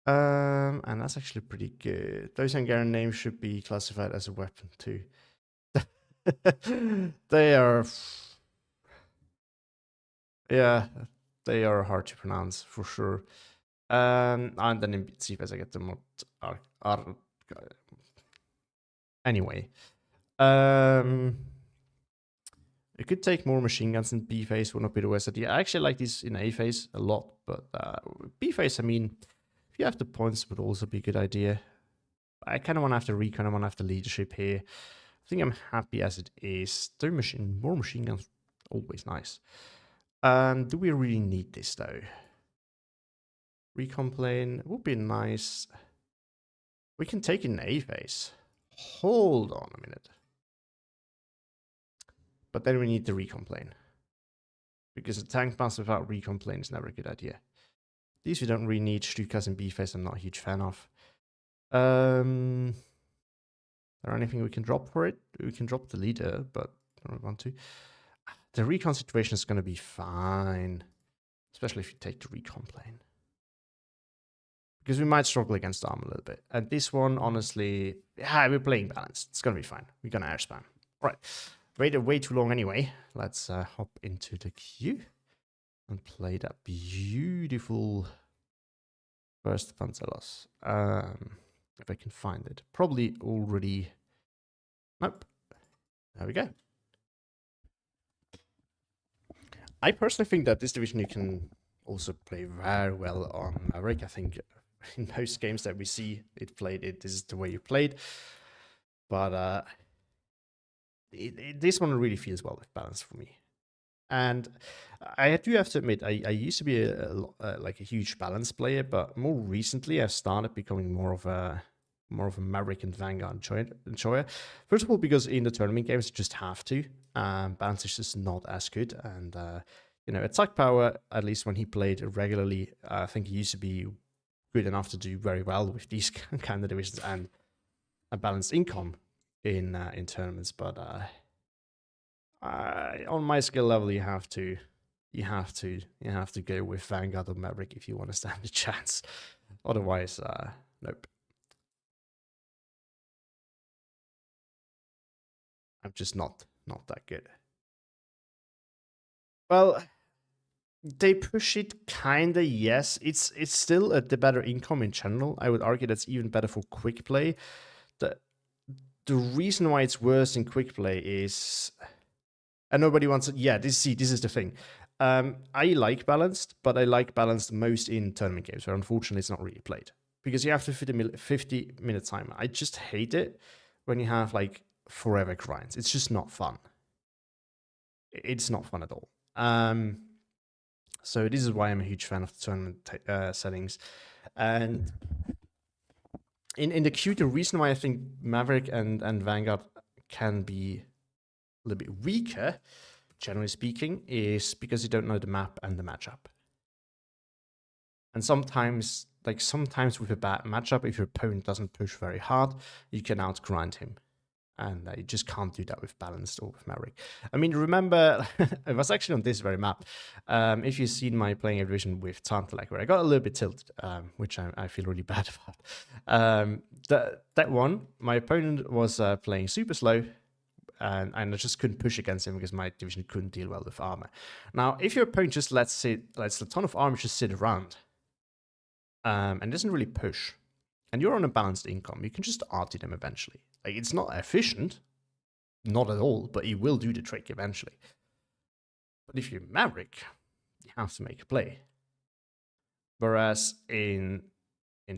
And that's actually pretty good. Those Hungarian names should be classified as a weapon too. They are, yeah, they are hard to pronounce for sure. And then in see if I get them anyway. It could take more machine guns in B phase, would not be the worst idea. I actually like these in A phase a lot, but B phase, I mean, if you have the points, would also be a good idea. I kind of want to have the recon, I want to have the leadership here. I think I'm happy as it is. More machine guns, always nice. Do we really need this though? Recon plane would be nice. We can take it in A phase. Hold on a minute. But then we need the recon plane. Because a tank bounce without recon plane is never a good idea. These we don't really need. Stukas and B phase I'm not a huge fan of. Is there anything we can drop for it? We can drop the leader, but I don't want to. The recon situation is going to be fine. Especially if you take the recon plane. Because we might struggle against arm a little bit. And this one, honestly, yeah, we're playing balanced. It's going to be fine. We're going to air spam. All right. Waited way too long anyway. Let's hop into the queue and play that beautiful first Vanzelos. If I can find it. Probably already... Nope. There we go. I personally think that this division you can also play very well on Maverick. I think in most games that we see it played, this is the way you played. But this one really feels well with balance for me. And I do have to admit, I used to be like a huge balance player, but more recently I've started becoming more of a Maverick and Vanguard enjoyer. First of all, because in the tournament games you just have to. Balance is just not as good, and you know, attack power, at least when he played regularly, I think he used to be good enough to do very well with these kind of divisions and a balanced income in tournaments. But on my skill level, you have to go with Vanguard or Maverick if you want to stand a chance. Otherwise, nope. I'm just not that good. Well, they push it kinda, yes. It's still the better income in general. I would argue that's even better for quick play. The reason why it's worse in quick play is, and nobody wants it. Yeah, this is the thing. I like balanced, but I like balanced most in tournament games where unfortunately it's not really played because you have to 50-minute timer. I just hate it when you have like forever grinds. It's just not fun. It's not fun at all. So this is why I'm a huge fan of the tournament settings. And in the queue, the reason why I think Maverick and Vanguard can be a little bit weaker, generally speaking, is because you don't know the map and the matchup. And sometimes with a bad matchup, if your opponent doesn't push very hard, you can outgrind him. And you just can't do that with Balanced or with Maverick. I mean, remember, it was actually on this very map. If you've seen my playing a division with Tantalak, where I got a little bit tilted, which I feel really bad about. That one, my opponent was playing super slow, and I just couldn't push against him because my division couldn't deal well with armor. Now, if your opponent just lets a ton of armor just sit around, and doesn't really push, and you're on a balanced income, you can just arty them eventually. Like, it's not efficient, not at all, but it will do the trick eventually. But if you're Maverick, you have to make a play. Whereas in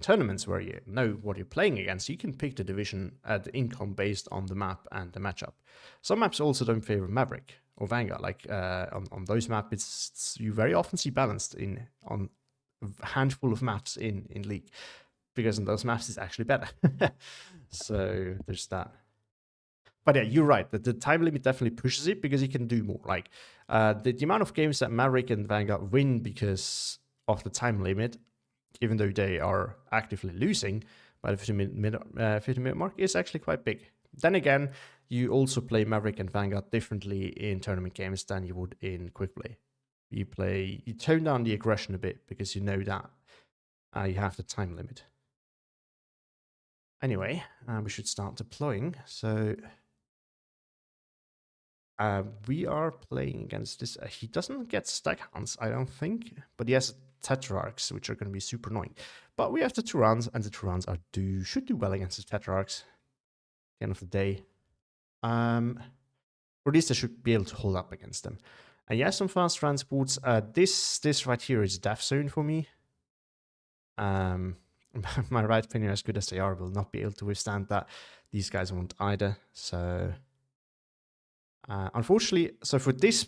tournaments where you know what you're playing against, you can pick the division at the income based on the map and the matchup. Some maps also don't favor Maverick or Vanguard. Like on those maps, you very often see balanced on a handful of maps in League. Because in those maps it's actually better. So there's that. But yeah, you're right. The time limit definitely pushes it because you can do more. Like the amount of games that Maverick and Vanguard win because of the time limit, even though they are actively losing by the 50-minute mark, is actually quite big. Then again, you also play Maverick and Vanguard differently in tournament games than you would in quick play. You tone down the aggression a bit because you know that you have the time limit. Anyway, we should start deploying. So we are playing against this. He doesn't get Staghounds, I don't think, but he has Tetrarchs, which are going to be super annoying. But we have the Turans, and the Turans should do well against the Tetrarchs. At the end of the day. Or at least I should be able to hold up against them. And yes, some fast transports. This right here is death zone for me. My right finger, as good as they are, will not be able to withstand that. These guys won't either. So, unfortunately, so for this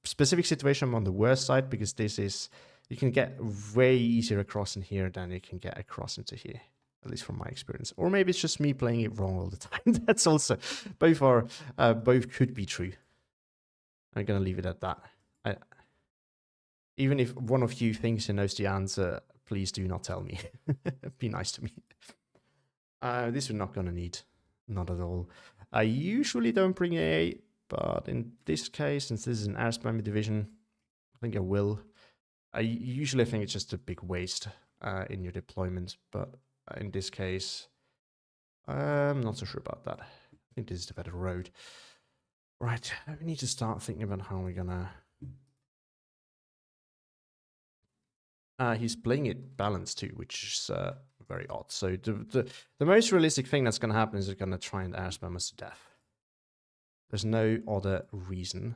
specific situation, I'm on the worst side because this is, you can get way easier across in here than you can get across into here. At least from my experience. Or maybe it's just me playing it wrong all the time. That's also, both could be true. I'm gonna leave it at that. Even if one of you thinks he knows the answer, please do not tell me. Be nice to me. This we're not gonna need. Not at all. I usually don't bring AA, but in this case, since this is an air spammy division, I think I will. I usually think it's just a big waste in your deployment, but in this case, I'm not so sure about that. I think this is the better road. Right, we need to start thinking about how we're gonna... he's playing it balanced too, which is very odd. So the most realistic thing that's gonna happen is he's gonna try and air spam us to death. There's no other reason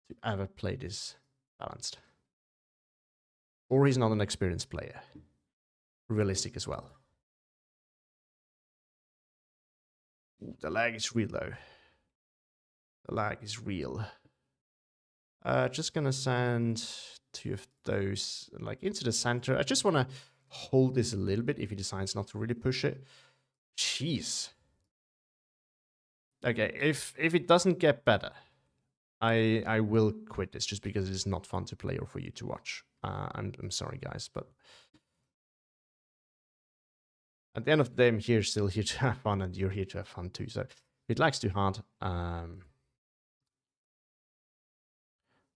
to ever play this balanced. Or he's not an experienced player. Realistic as well. Ooh, the lag is real though. The lag is real. Just gonna send 2 of those like into the center. I just want to hold this a little bit if he decides not to really push it. Jeez. Okay, if it doesn't get better, I will quit this just because it's not fun to play or for you to watch. I'm sorry guys, but at the end of the day, I'm still here to have fun, and you're here to have fun too. So if it lags too hard,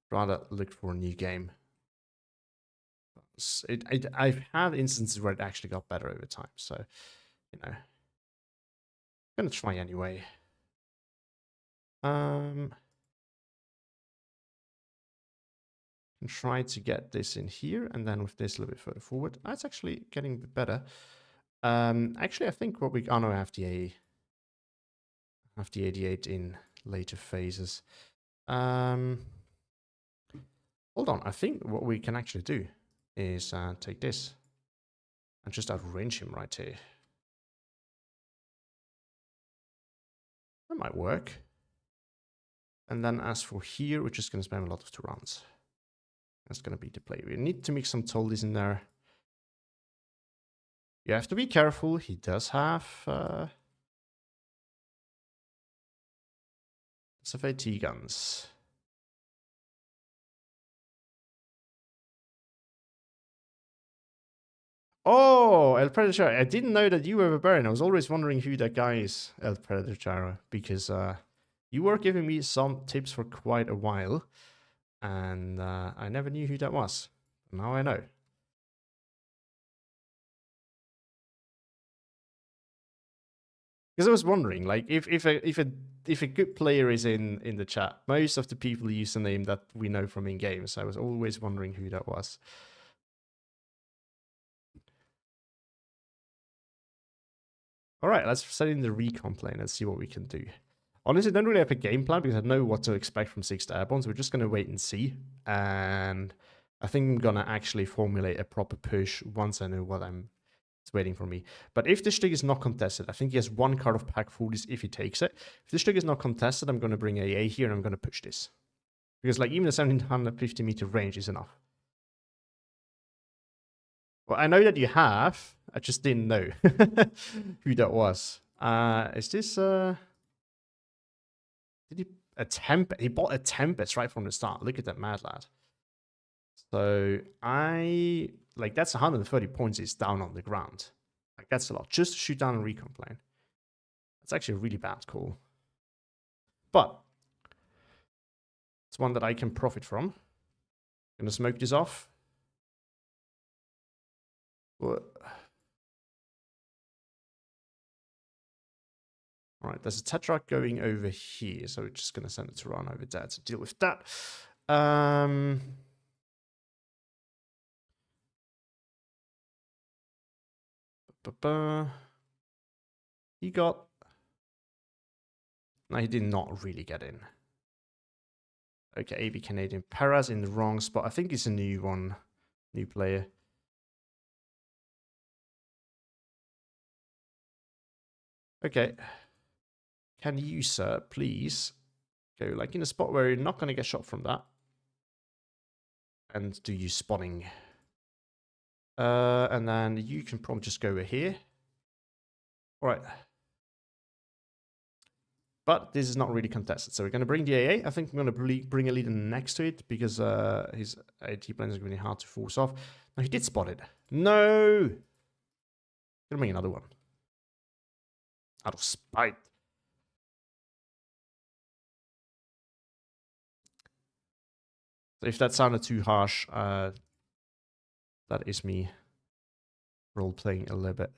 rather look for a new game. I've had instances where it actually got better over time, so you know, I'm gonna try anyway. And try to get this in here, and then with this a little bit further forward. It's actually getting a bit better. Actually, I think what we... Oh no, I have the 88 in later phases. Hold on, I think what we can actually do is take this and just outrange him right here. That might work. And then as for here, we're just going to spam a lot of Turans. That's going to be the play. We need to mix some Toldies in there. You have to be careful. He does have SFAT guns. Oh, El Predator. I didn't know that you were a Baron. I was always wondering who that guy is, El Predator, because you were giving me some tips for quite a while, and I never knew who that was. Now I know. Because I was wondering, like, if a good player is in the chat, most of the people use the name that we know from in games. So I was always wondering who that was. All right, let's set in the recon plane and see what we can do. Honestly, I don't really have a game plan because I know what to expect from 6th Airborne, so we're just going to wait and see. And I think I'm going to actually formulate a proper push once I know what it's waiting for me. But if this Stig is not contested, I think he has 1 card of pack 40s if he takes it. If this Stig is not contested, I'm going to bring AA here and I'm going to push this. Because like even a 1750 meter range is enough. Well, I know that you have. I just didn't know who that was. Is this... Did he... A Tempest? He bought a Tempest right from the start. Look at that mad lad. So like that's 130 points is down on the ground. Like that's a lot. Just to shoot down a recon plane. That's actually a really bad call. But it's one that I can profit from. Gonna smoke this off. What? All right, there's a Tetrarch going over here, so we're just gonna send it to run over there to deal with that. He got No, he did not really get in. Okay, AB Canadian. Perez in the wrong spot. I think it's a new one. New player. Okay. Can you, sir, please go like in a spot where you're not going to get shot from that? And do you spotting? And then you can probably just go over here. All right. But this is not really contested. So we're going to bring the AA. I think I'm going to bring a leader next to it because his AT plane is really hard to force off. No, he did spot it. No! Going to bring another one. Out of spite. So if that sounded too harsh, that is me role-playing a little bit.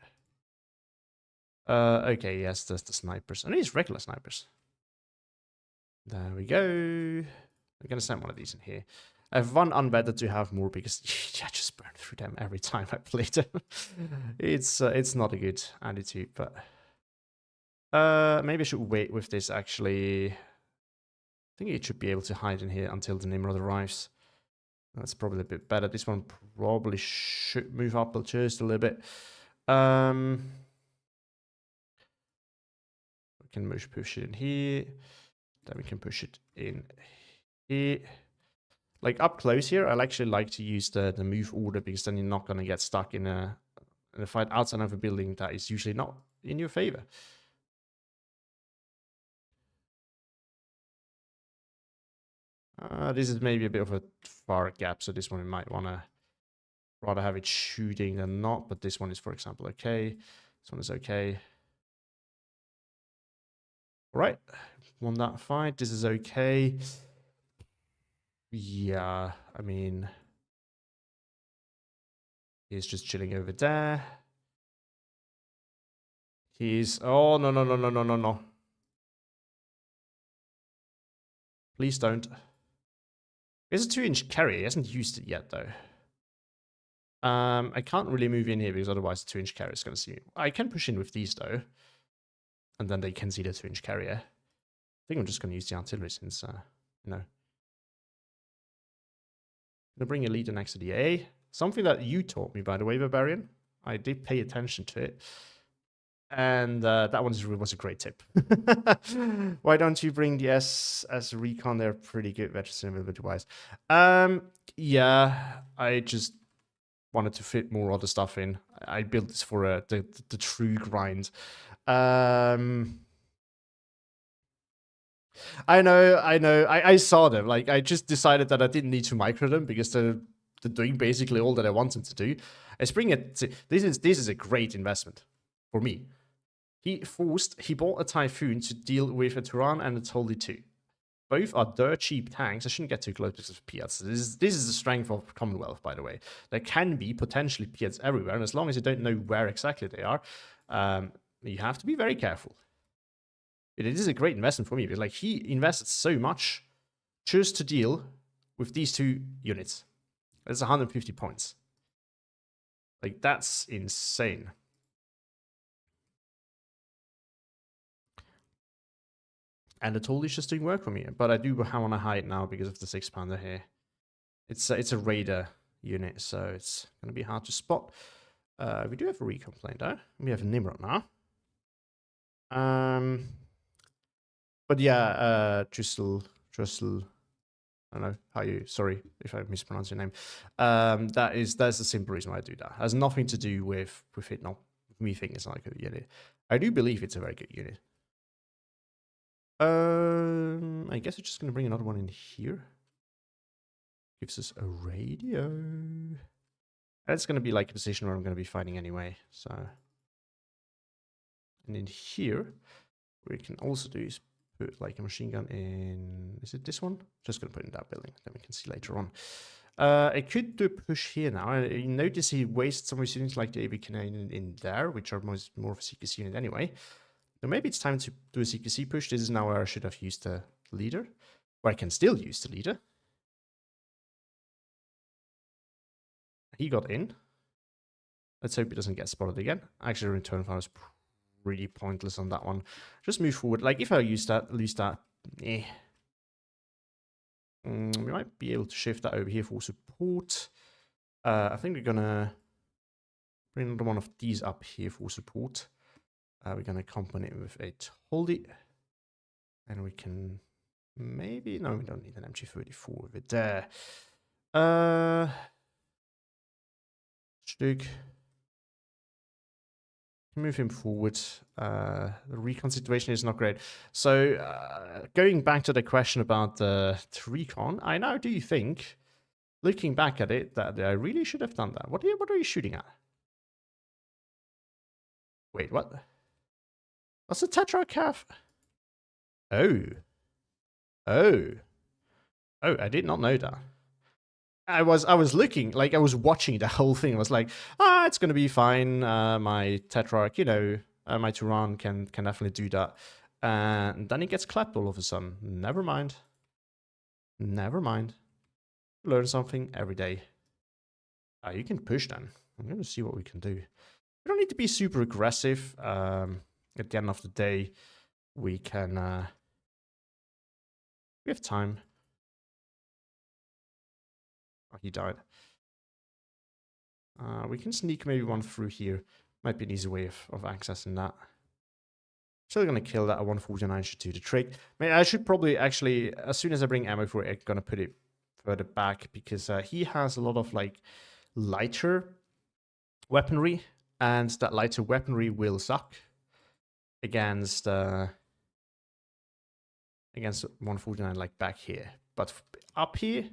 Okay, yes, that's the snipers. And these regular snipers. There we go. I'm gonna send one of these in here. I have one unvetted to have more because I just burn through them every time I play them. It's not a good attitude, but maybe I should wait with this actually. I think it should be able to hide in here until the Nimrod arrives. That's probably a bit better. This one probably should move up just a little bit. We can push it in here. Then we can push it in here. Like up close here, I actually like to use the move order because then you're not going to get stuck in a fight outside of a building that is usually not in your favor. This is maybe a bit of a far gap, so this one we might want to rather have it shooting than not, but this one is, for example, okay. This one is okay. All right, won that fight. This is okay. Yeah, I mean, he's just chilling over there. He's, oh, no, no, no, no, no, no, no. Please don't. It's a 2-inch carry. He hasn't used it yet, though. I can't really move in here because otherwise the 2-inch carrier is going to see me. I can push in with these, though. And then they can see the 2-inch carrier. I think I'm just going to use the artillery since, you know. I'm going to bring a leader next to the A. Something that you taught me, by the way, Barbarian. I did pay attention to it. And that one was a great tip. Why don't you bring the S as recon? They're pretty good, veteran ability-wise. Yeah, I just wanted to fit more other stuff in. I built this for the true grind. I know. I saw them. Like, I just decided that I didn't need to micro them because they're doing basically all that I want them to do. I spring it. This is a great investment for me. He bought a Typhoon to deal with a Turan and a Tolly 2. Both are dirt cheap tanks. I shouldn't get too close because of Piats. This is the strength of Commonwealth, by the way. There can be potentially Piats everywhere, and as long as you don't know where exactly they are, you have to be very careful. It is a great investment for me because, like, he invested so much just to deal with these 2 units. That's 150 points. Like, that's insane. And the tool is just doing work for me. But I do want to hide now because of the 6-pounder here. It's a Raider unit, so it's going to be hard to spot. We do have a recon plane, though. We have a Nimrod now. But yeah, Tristel, I don't know how you, sorry if I mispronounce your name. That's the simple reason why I do that. It has nothing to do with it not, me thinking it's not a good unit. I do believe it's a very good unit. I guess we're just going to bring another one in here. Gives us a radio. That's going to be like a position where I'm going to be fighting anyway. So, and in here, what we can also do is put like a machine gun in. Is it this one? Just going to put it in that building. Then we can see later on. I could do a push here now. You notice he wasted some units like the AB Canadian in there, which are more of a CQC unit anyway. So maybe it's time to do a CQC push. This is now where I should have used the leader. Or I can still use the leader. He got in. Let's hope he doesn't get spotted again. Actually, return fire is really pointless on that one. Just move forward. Like, if I lose that, eh. We might be able to shift that over here for support. I think we're gonna bring another one of these up here for support. We're gonna accompany it with a Toldi. And we can maybe... No, we don't need an MG34 with it there. Stug. Move him forward. The recon situation is not great. So, going back to the question about the recon, I now do think, looking back at it, that I really should have done that. What are you shooting at? Wait, what? What's the Tetra Cav? Oh. Oh. Oh, I did not know that. I was looking, like I was watching the whole thing. I was like, it's gonna be fine. My Tetrarch, you know, my Turan can definitely do that. And then he gets clapped all of a sudden. Never mind. Never mind. Learn something every day. You can push then. I'm gonna see what we can do. We don't need to be super aggressive. At the end of the day, we can we have time. Oh, he died. We can sneak maybe one through here. Might be an easy way of accessing that. Still gonna kill that at 149 should do the trick. I should probably actually, as soon as I bring ammo for it, I'm gonna put it further back because he has a lot of like lighter weaponry, and that lighter weaponry will suck against 149 like back here. But up here,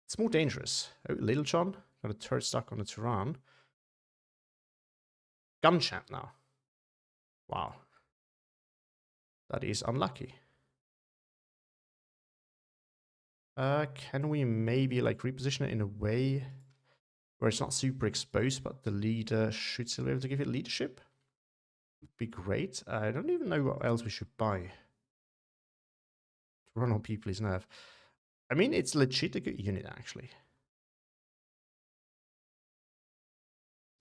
it's more dangerous. Oh, Little John got a turret stuck on the Turan. Gun champ now. Wow. That is unlucky. Can we maybe like reposition it in a way where it's not super exposed, but the leader should still be able to give it leadership? Would be great. I don't even know what else we should buy to run on people's nerve. I mean, it's legit a good unit actually.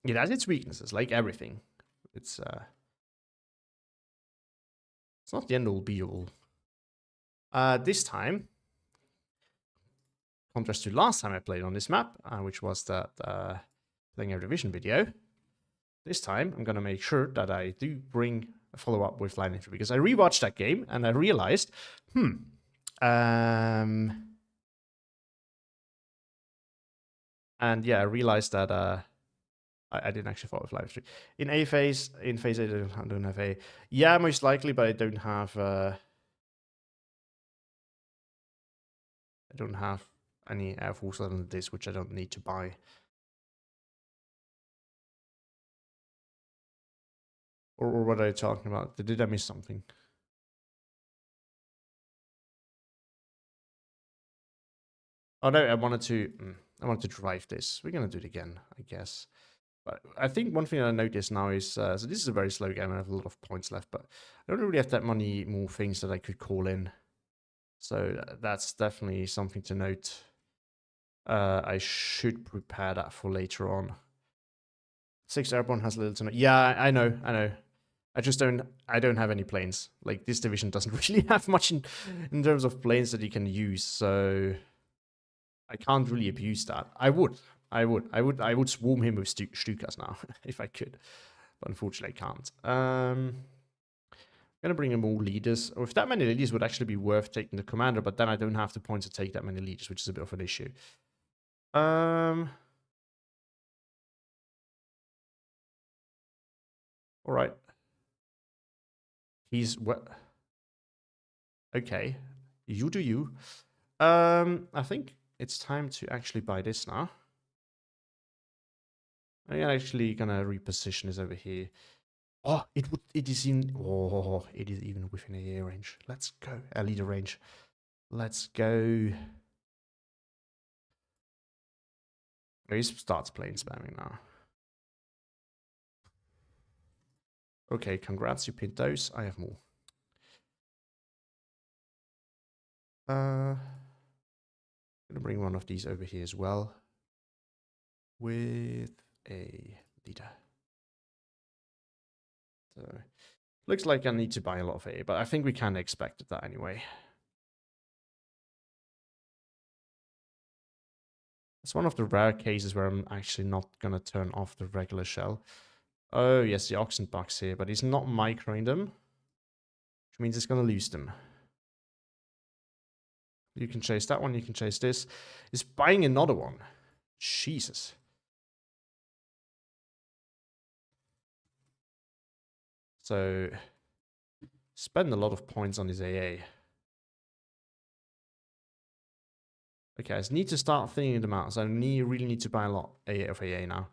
It has its weaknesses, like everything. It's not the end all be all. This time, contrast to last time I played on this map, which was that playing a division video. This time, I'm gonna make sure that I do bring a follow-up with line infantry, because I rewatched that game and I realized, and yeah, I realized that I didn't actually follow with line infantry. In A phase, in phase A, I don't have A. Yeah, most likely, but I don't have any Air Force on this, which I don't need to buy. Or what are you talking about? Did I miss something? Oh no, I wanted to drive this. We're gonna do it again, I guess. But I think one thing I noticed now is, so this is a very slow game. I have a lot of points left, but I don't really have that many more things that I could call in. So that's definitely something to note. I should prepare that for later on. 6 Airborne has little to no. Yeah, I know. I don't have any planes. Like, this division doesn't really have much in terms of planes that you can use, so I can't really abuse that. I would swarm him with Stukas now if I could, but unfortunately I can't. I'm gonna bring in more leaders. Or if that many leaders would actually be worth taking the commander, but then I don't have the points to take that many leaders, which is a bit of an issue. All right. He's what? Okay, you do you. I think it's time to actually buy this now. I'm actually gonna reposition this over here. Oh, it is even within a air range. Let's go. A leader range. Let's go. He starts playing spamming now. Okay, congrats, you pinned those. I have more. I'm gonna bring one of these over here as well. With a leader. Looks like I need to buy a lot of AA, but I think we kind of expected that anyway. It's one of the rare cases where I'm actually not going to turn off the regular shell. Oh, yes, the oxen box here, but he's not microing them, which means it's going to lose them. You can chase that one, you can chase this. He's buying another one. Jesus. So, spend a lot of points on his AA. Okay, I just need to start thinning them out. So I really need to buy a lot of AA now.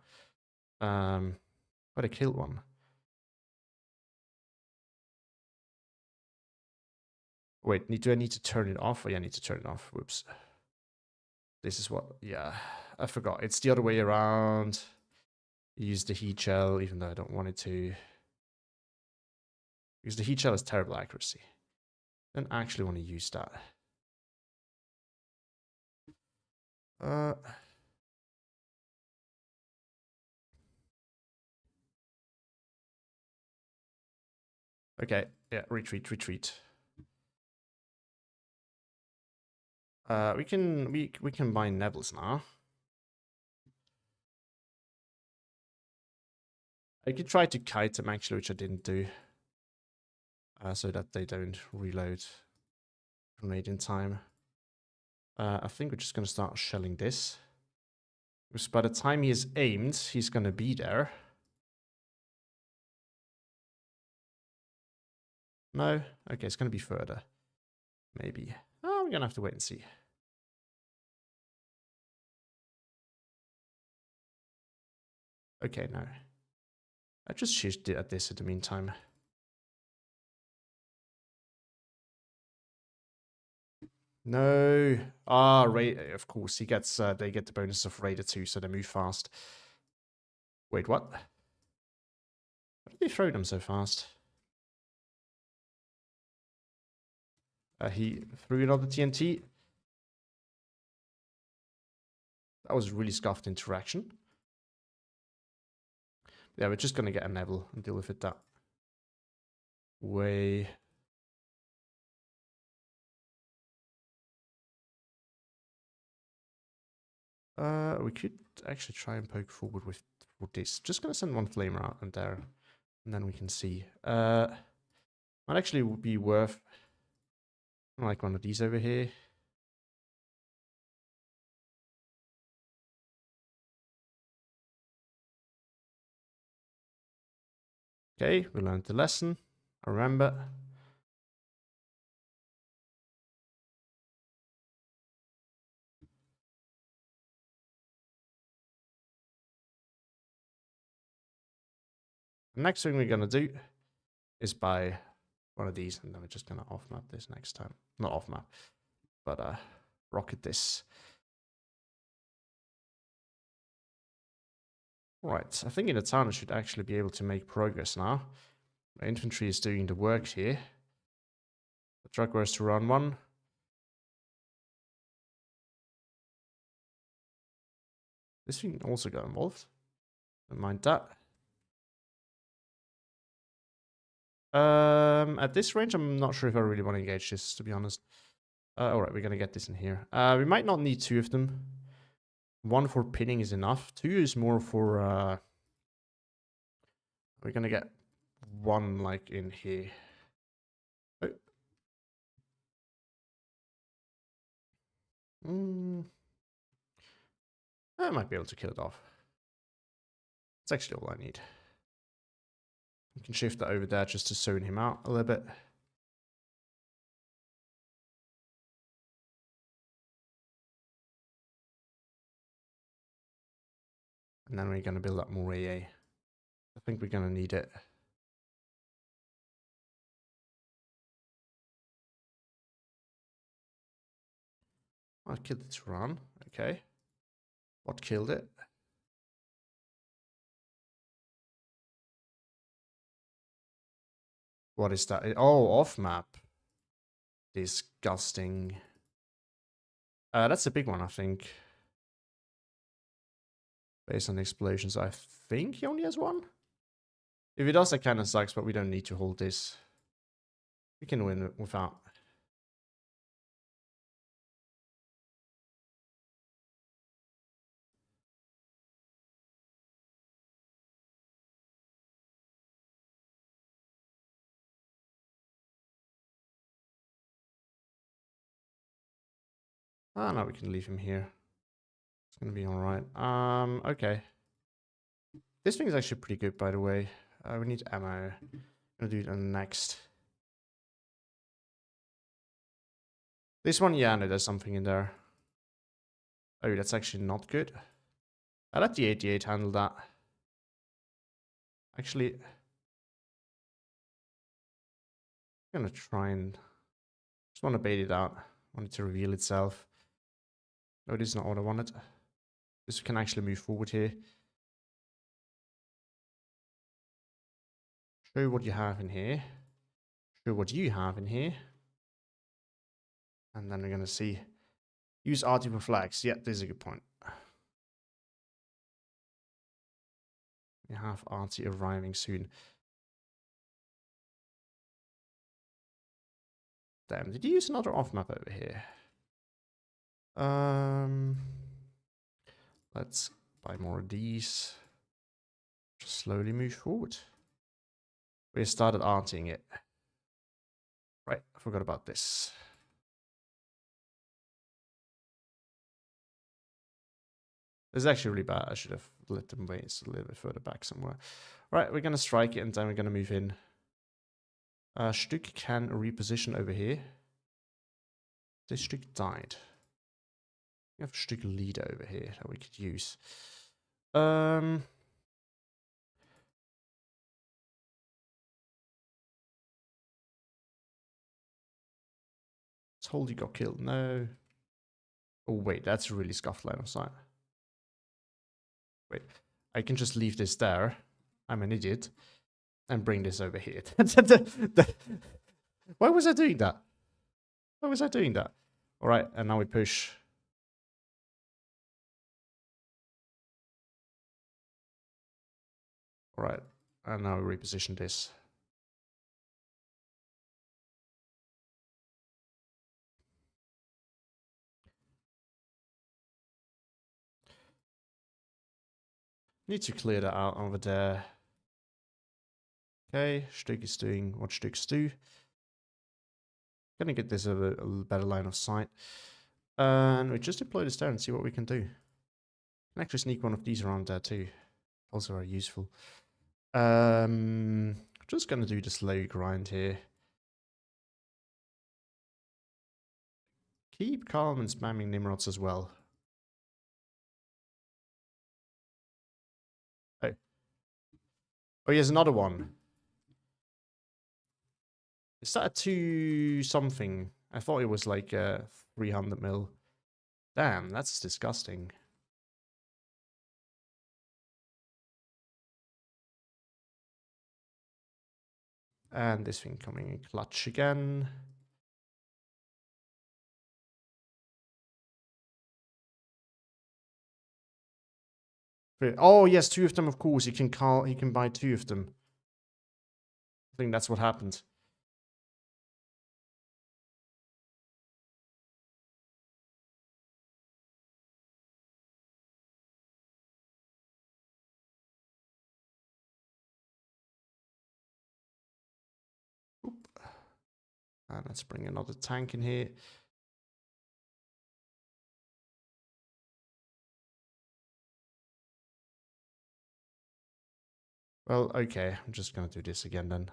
But I killed one. Wait, do I need to turn it off? Oh, yeah, I need to turn it off. Whoops. This is what, yeah, I forgot. It's the other way around. Use the heat shell, even though I don't want it to. Because the heat shell has terrible accuracy. I don't actually want to use that. Okay, yeah, retreat. We can buy Nevils now. I could try to kite them actually, which I didn't do. So that they don't reload grenade in time. I think we're just gonna start shelling this. Because by the time he is aimed, he's gonna be there. No? Okay, it's gonna be further. Maybe. Oh, we're gonna have to wait and see. Okay, no. I just shifted at this in the meantime. No. Ah, of course, he gets. They get the bonus of Raider 2, so they move fast. Wait, what? Why did they throw them so fast? He threw another TNT. That was a really scuffed interaction. Yeah, we're just gonna get a Neville and deal with it that way. We could actually try and poke forward with this. Just gonna send one flamer out and there, and then we can see. Might actually be worth like one of these over here. Okay, we learned the lesson. I remember. The next thing we're gonna do is buy one of these, and then we're just gonna off map this next time. Not off map, but rocket this. Right, I think in the town I should actually be able to make progress now. My infantry is doing the work here. The truck was to run one. This thing also got involved. Don't mind that. At this range, I'm not sure if I really want to engage this, to be honest. Alright, we're gonna get this in here. We might not need two of them. One for pinning is enough. Two is more for, we're gonna get one, like, in here. Oh. I might be able to kill it off. It's actually all I need. We can shift that over there just to zone him out a little bit. And then we're going to build up more AA. I think we're going to need it. I killed its run. Okay. What killed it? What is that? Oh, off map. Disgusting. That's a big one, I think. Based on the explosions, I think he only has one. If it does, that kind of sucks, but we don't need to hold this. We can win without. Ah, no, we can leave him here. It's gonna be alright. Okay. This thing is actually pretty good, by the way. We need ammo. I'm gonna do it on the next. This one, yeah, no, there's something in there. Oh, that's actually not good. I let the 88 handle that. Actually, I'm gonna try and just want to bait it out. Want it to reveal itself. No, this is not what I wanted. This can actually move forward here. Show what you have in here. Show what you have in here. And then we're gonna see. Use RT for flags. Yeah, this is a good point. We have RT arriving soon. Damn, did you use another off map over here? Let's buy more of these. Just slowly move forward. We started RTing it. Right, I forgot about this. This is actually really bad. I should have let them wait a little bit further back somewhere. Right, we're gonna strike it and then we're gonna move in. Stück can reposition over here. This Stück died. We have Stück leader over here that we could use. Told you got killed. No. Oh wait, that's a really scuffed line of sight. Wait, I can just leave this there. I'm an idiot. And bring this over here. Why was I doing that? Why was I doing that? All right, and now we push. All right, and now we reposition this. Need to clear that out over there. Okay, Stück is doing what Stücks do. Gonna get this a better line of sight. And we just deploy this there and see what we can do. Can actually sneak one of these around there too. Also very useful. Just gonna do the slow grind here. Keep calm and spamming Nimrods as well. Oh. Oh, here's another one. Is that a 2 something? I thought it was like 300 mil. Damn, that's disgusting. And this thing coming in clutch again. Oh yes, 2 of them, of course. He can buy 2 of them. I think that's what happened. Oop. And let's bring another tank in here. Well, okay, I'm just gonna do this again then.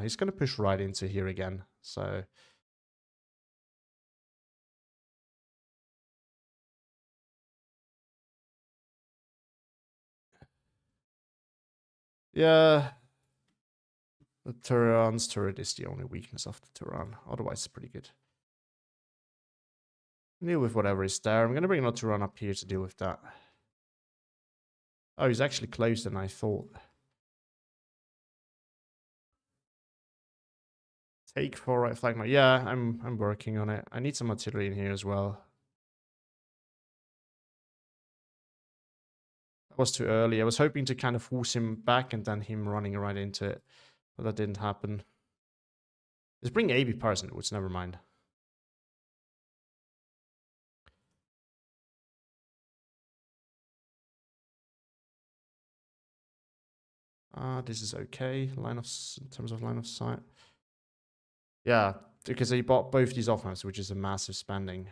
He's gonna push right into here again, so... Yeah, the Turan's turret is the only weakness of the Turan. Otherwise, it's pretty good. Deal with whatever is there. I'm gonna bring another Turan up here to deal with that. Oh, he's actually closer than I thought. Take 4 right flag. Yeah, I'm working on it. I need some artillery in here as well. was too early. I was hoping to kind of force him back and then him running right into it. But that didn't happen. Let's bring AB person, which never mind. This is okay. In terms of line of sight. Yeah, because he bought both these off maps, which is a massive spending.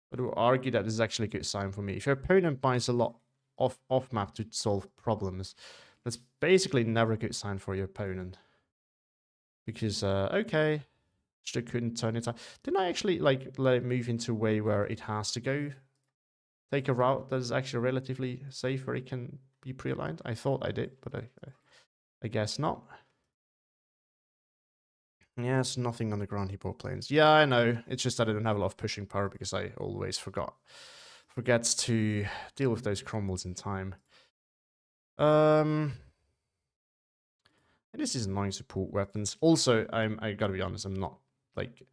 But I would argue that this is actually a good sign for me. If your opponent buys a lot off map to solve problems, that's basically never a good sign for your opponent. Because okay, still couldn't turn it on. Didn't I actually like let it move into a way where it has to go? Take a route that is actually relatively safe where it can be pre-aligned? I thought I did, but I guess not. Yes, nothing on the ground he bought planes. Yeah, I know. It's just that I don't have a lot of pushing power because I always forgets to deal with those crumbles in time. And this is annoying support weapons. Also, I gotta be honest, I'm not like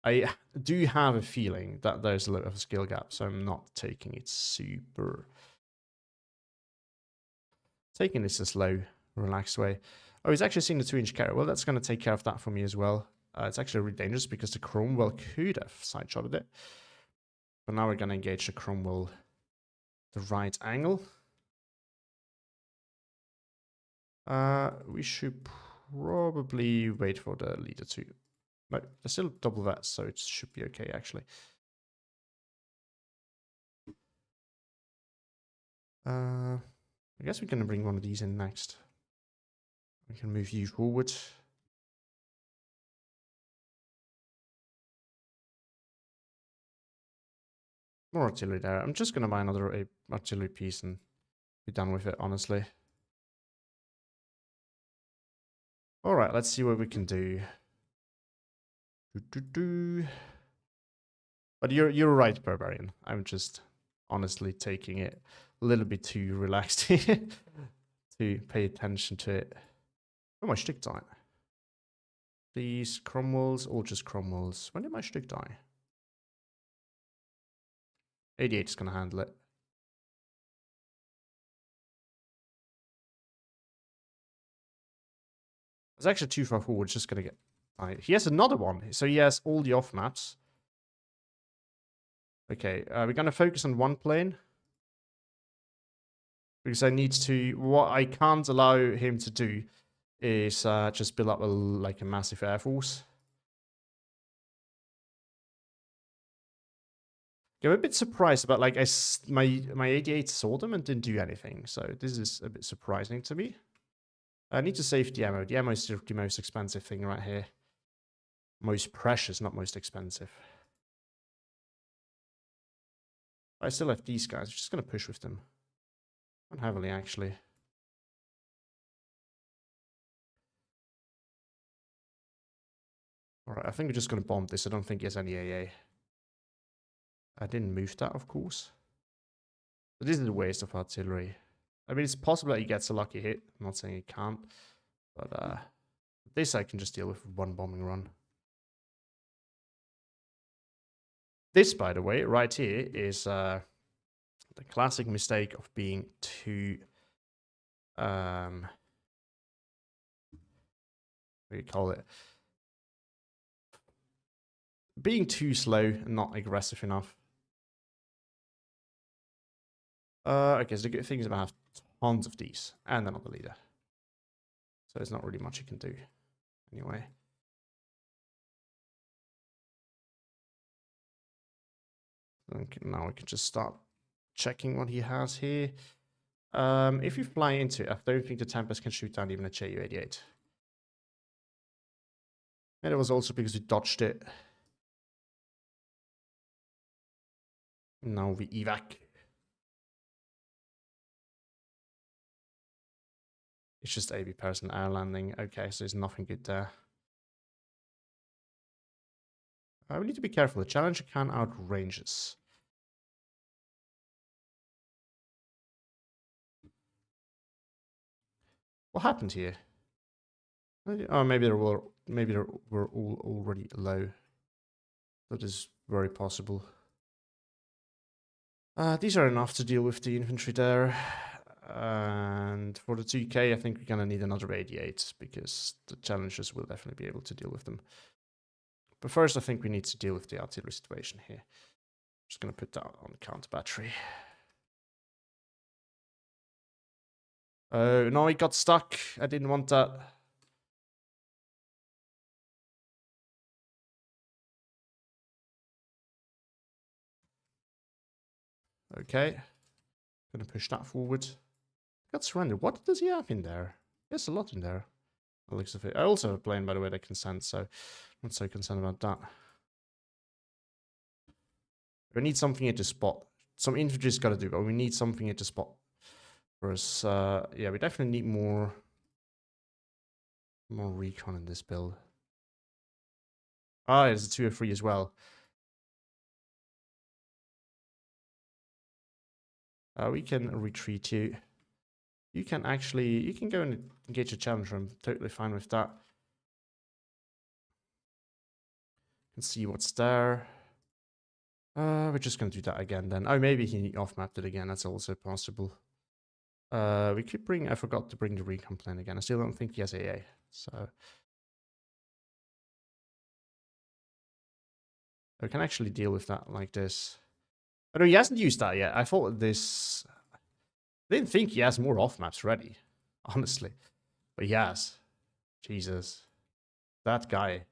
I do have a feeling that there's a little of a skill gap, so I'm not taking it super. Taking this a slow, relaxed way. Oh, he's actually seeing the 2-inch carry. Well, that's going to take care of that for me as well. It's actually really dangerous because the Cromwell could have side-shotted it. But now we're going to engage the Cromwell the right angle. We should probably wait for the leader to... No, there's still double that, so it should be okay, actually. I guess we're going to bring one of these in next. We can move you forward. More artillery there. I'm just going to buy another artillery piece and be done with it, honestly. Alright, let's see what we can do. But you're right, Barbarian. I'm just honestly taking it a little bit too relaxed to pay attention to it. Oh, my Stick die. These Cromwells, or just Cromwells. When did my Stick die? 88 is going to handle it. It's actually too far forward, just going to get... He has another one, so he has all the off maps. Okay, we're going to focus on one plane. Because I need to... What I can't allow him to do is just build up a massive air force. I'm a bit surprised about like my 88 saw them and didn't do anything, so this is a bit surprising to me. I need to save the ammo. The ammo is the most expensive thing right here. Most precious, not most expensive. I still have these guys. I'm just going to push with them. Not heavily, actually. Alright, I think we're just going to bomb this. I don't think he has any AA. I didn't move that, of course. But this is a waste of artillery. I mean, it's possible that he gets a lucky hit. I'm not saying he can't. But this I can just deal with one bombing run. This, by the way, right here is the classic mistake of being too... what do you call it? Being too slow and not aggressive enough. Okay, so the good thing is I have tons of these, and another leader. So there's not really much you can do. Anyway. Okay, now we can just start checking what he has here. If you fly into it, I don't think the Tempest can shoot down even a Ju-88. And it was also because we dodged it. Now we evac. It's just AB person air landing. Okay, so there's nothing good there. We need to be careful. The Challenger can outrange us. What happened here? Oh, maybe they were all already low. That is very possible. These are enough to deal with the infantry there. And for the 2K, I think we're going to need another 88 because the challengers will definitely be able to deal with them. But first, I think we need to deal with the artillery situation here. Just going to put that on the counter battery. Oh, no, it got stuck. I didn't want that. Okay. Gonna push that forward. Got surrendered. What does he have in there? There's a lot in there. It looks of it. I also have a plane, by the way, that can send, so I'm not so concerned about that. We need something here to spot. Some infantry's got to do, but we need something here to spot for us. Yeah, we definitely need more recon in this build. Ah, there's a 203 as well. We can retreat you. You can go and engage a challenger. I'm totally fine with that. Can see what's there. We're just going to do that again then. Oh, maybe he off-mapped it again. That's also possible. We could bring... I forgot to bring the recon plane again. I still don't think he has AA. So... we can actually deal with that like this. Oh, no, he hasn't used that yet. I thought this... I didn't think he has more off-maps ready. Honestly. But he has. Jesus. That guy.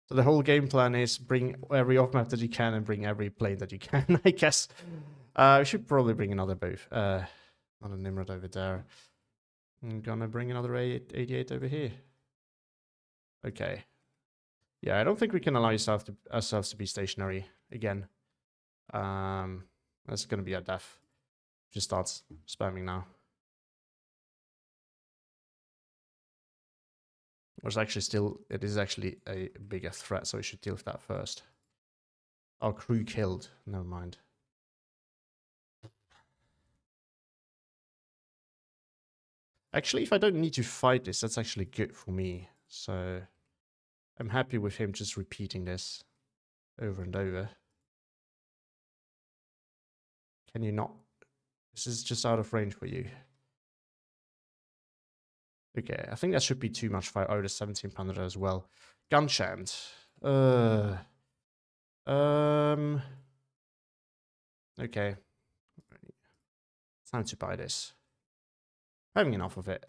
So the whole game plan is bring every off-map that you can and bring every plane that you can, I guess. We should probably bring another both. Not a Nimrod over there. I'm gonna bring another 88 over here. Okay. Yeah, I don't think we can allow ourselves to be stationary again. That's gonna be our death. Just starts spamming now. It is actually a bigger threat, so we should deal with that first. Our crew killed. Never mind. Actually, if I don't need to fight this, that's actually good for me. So I'm happy with him just repeating this over and over. Can you not? This is just out of range for you. Okay, I think that should be too much fire. Oh, there's 17 pounder as well. Gunshand. Okay. It's time to buy this. Having enough of it.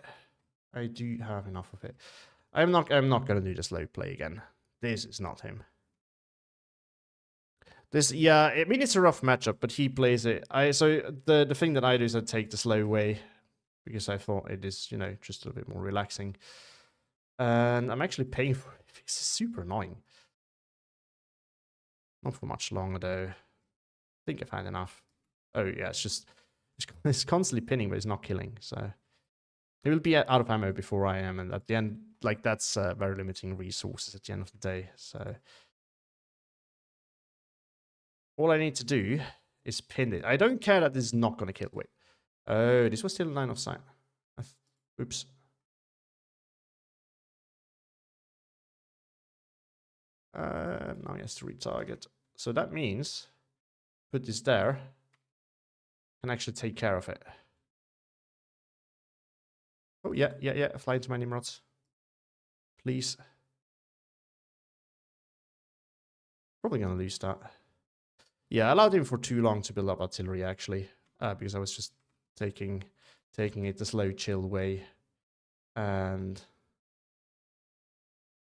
I do have enough of it. I'm not gonna do this low play again. This is not him. This, yeah, I mean it's a rough matchup, but he plays it. So the thing that I do is I take the slow way because I thought it is, you know, just a bit more relaxing. And I'm actually paying for it. It's super annoying. Not for much longer though. I think I've had enough. Oh yeah, it's constantly pinning, but it's not killing. So he will be out of ammo before I am, and at the end, like that's very limiting resources at the end of the day. So all I need to do is pin it. I don't care that this is not going to kill. Wait. Oh, this was still a line of sight. Oops. Now he has to retarget. So that means put this there and actually take care of it. Oh, yeah. Fly into my Nimrods. Please. Probably going to lose that. Yeah, I allowed him for too long to build up artillery, actually. Because I was just taking it the slow, chill way. And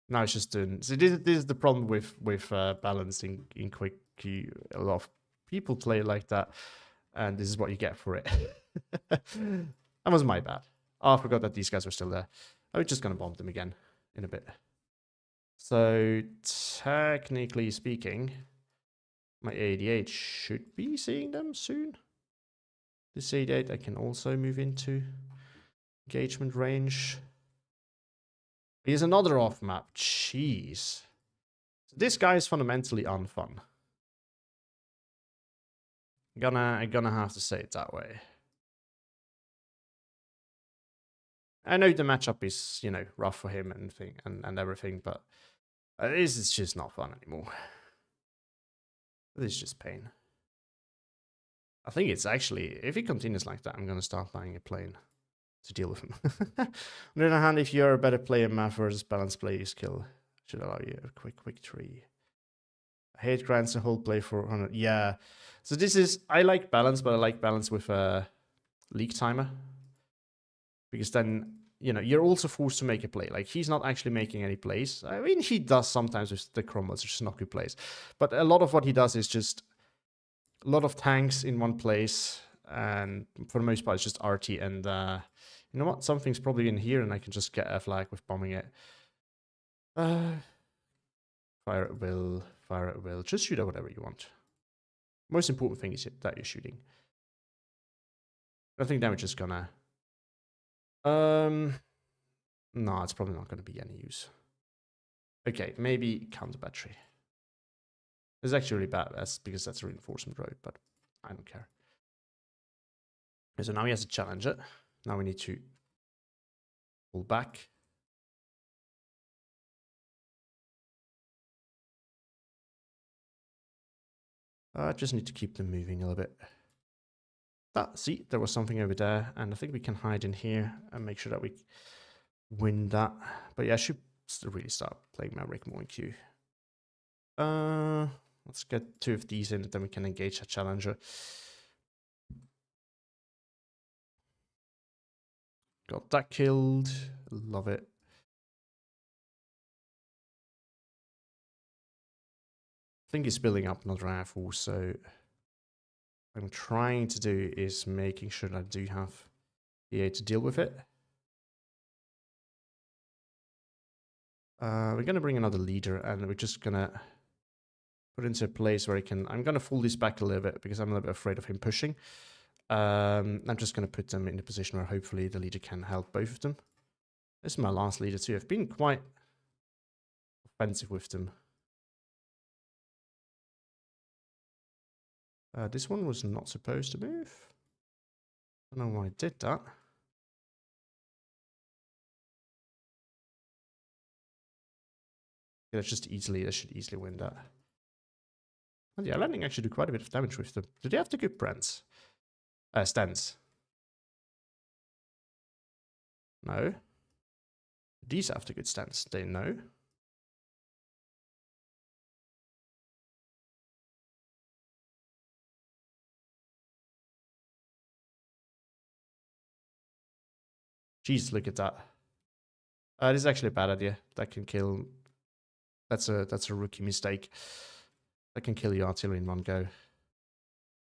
now it's just doing... So this is the problem with balancing in quick queue. A lot of people play like that. And this is what you get for it. That was my bad. Oh, I forgot that these guys were still there. I was just going to bomb them again in a bit. So, technically speaking, my 88 should be seeing them soon. This 88 I can also move into engagement range. Here's another off map. Jeez. This guy is fundamentally unfun. I'm gonna have to say it that way. I know the matchup is, you know, rough for him and everything, but this is just not fun anymore. This is just pain. I think it's actually, if he continues like that, I'm going to start buying a plane to deal with him. On the other hand, if you're a better player, math versus balanced play skill should allow you a quick tree. Hate grants a whole play for 100. Yeah. So this is, I like balance, but I like balance with a league timer. Because then, you know, you're also forced to make a play. Like, he's not actually making any plays. I mean, he does sometimes with the cromwells, which is not good plays. But a lot of what he does is just a lot of tanks in one place. And for the most part, it's just RT. And you know what? Something's probably in here, and I can just get a flag with bombing it. Fire at will. Fire at will. Just shoot at whatever you want. Most important thing is that you're shooting. I think damage is gonna... no, it's probably not going to be any use. Okay, maybe counter battery. It's actually really bad. That's because that's a reinforcement road, but I don't care. Okay, so now he has a challenger. Now we need to pull back. I just need to keep them moving a little bit. See, there was something over there, and I think we can hide in here and make sure that we win that. But yeah, I should really start playing Maverick more in queue. Let's get 2 of these in, and then we can engage a challenger. Got that killed. Love it. I think he's building up another Air Force, so what I'm trying to do is making sure that I do have EA to deal with it. We're going to bring another leader, and we're just going to put into a place where he can... I'm going to fold this back a little bit because I'm a little bit afraid of him pushing. I'm just going to put them in a position where hopefully the leader can help both of them. This is my last leader too. I've been quite offensive with them. This one was not supposed to move. I don't know why I did that. Yeah, that's just easily, I should easily win that. And yeah, landing actually do quite a bit of damage with them. Do they have the good brands? Stands. No. These have the good stands. They know. Jeez, look at that. This is actually a bad idea. That can kill. That's a rookie mistake. That can kill your artillery in one go.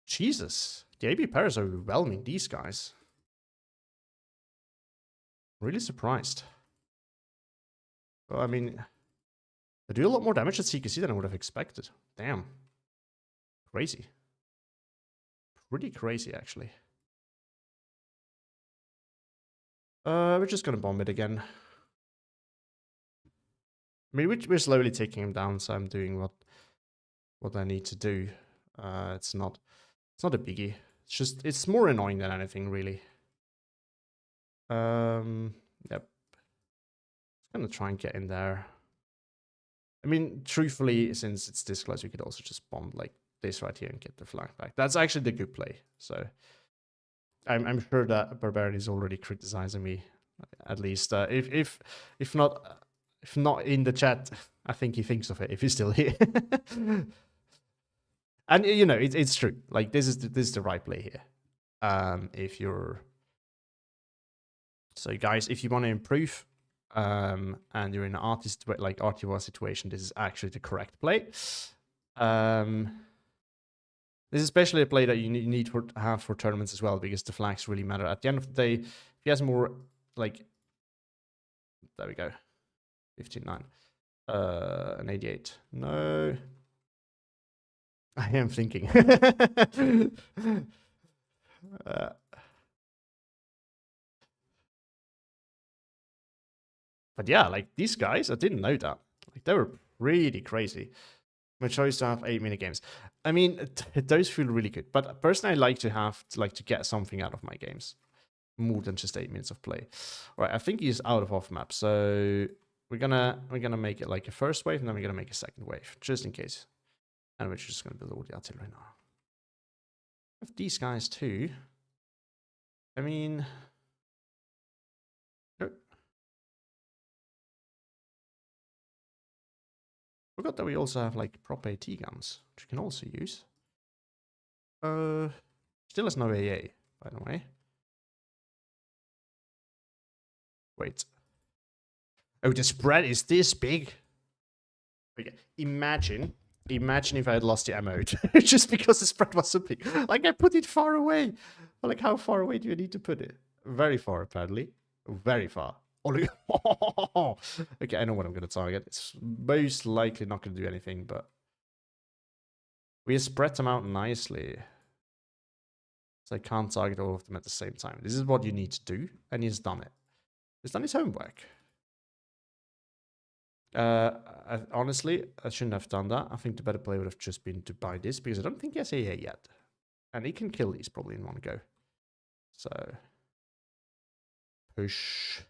Jesus, the AB pairs are overwhelming these guys. Really surprised. Well, I mean, they do a lot more damage at CQC than I would have expected. Damn. Crazy. Pretty crazy, actually. We're just gonna bomb it again. I mean, we're slowly taking him down, so I'm doing what I need to do. It's not a biggie. It's just, it's more annoying than anything, really. Yep. Just gonna try and get in there. I mean, truthfully, since it's this close, we could also just bomb like this right here and get the flag back. That's actually the good play. So I'm sure that Barbarian is already criticizing me, at least. If not in the chat, I think he thinks of it if he's still here. And you know, it's true. Like this is the right play here. If you're so guys, if you want to improve, and you're in an artist like RT1 situation, this is actually the correct play. This is especially a play that you need to have for tournaments as well, because the flags really matter. At the end of the day, if he has more, like, there we go, 15-9, an 88. No, I am thinking. But yeah, like these guys, I didn't know that. Like they were really crazy. My choice to have 8 minigames. I mean, those feel really good. But personally, I like to get something out of my games more than just 8 minutes of play. All right, I think he's out of off map, so we're gonna make it like a first wave, and then we're gonna make a second wave just in case. And we're just going to build all the artillery now. Have these guys too. I mean... Oh. Forgot that we also have like proper AT guns, which we can also use. Still has no AA, by the way. Wait. Oh, the spread is this big? Okay. Imagine if I had lost the ammo just because the spread was so big. Like, I put it far away. But like, how far away do you need to put it? Very far, apparently. Very far. Oh, look. Okay, I know what I'm going to target. It's most likely not going to do anything, but we spread them out nicely. So I can't target all of them at the same time. This is what you need to do, and he's done it. He's done his homework. Honestly, I shouldn't have done that. I think the better play would have just been to buy this, because I don't think he has AA yet. And he can kill these probably in one go. So, push.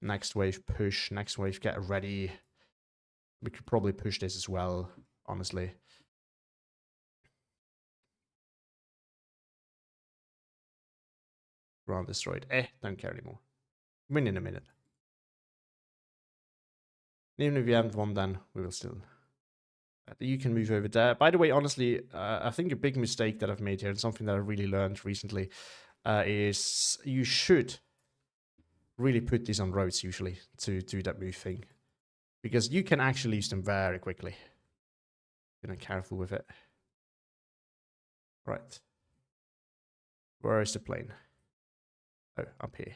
Next wave, push. Next wave, get ready. We could probably push this as well, honestly. Ground destroyed. Don't care anymore. Win in a minute. Even if you haven't won, then we will still. You can move over there. By the way, honestly, I think a big mistake that I've made here, and something that I really learned recently, is you should really put these on roads usually to do that move thing, because you can actually use them very quickly. Be careful with it. Right. Where is the plane? Oh, up here.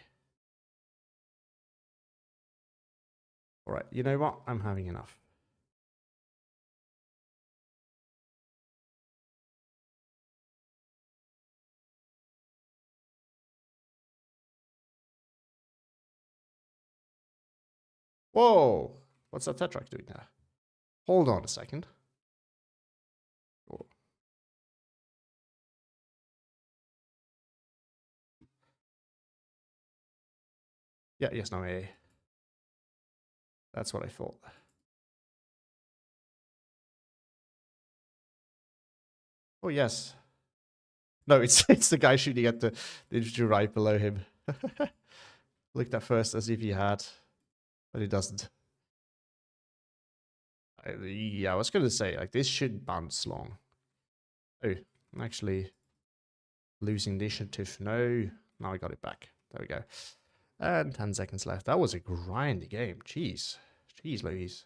All right. You know what? I'm having enough. Whoa! What's that Tetrak doing there? Hold on a second. Oh. Yeah, yes, no, AA. That's what I thought. Oh, yes. No, it's the guy shooting at the infantry right below him. Looked at first as if he had, but he doesn't. Yeah, I was going to say, like, this should bounce long. Oh, I'm actually losing the initiative. No, now I got it back. There we go. And 10 seconds left. That was a grindy game. Jeez. Jeez, Louise.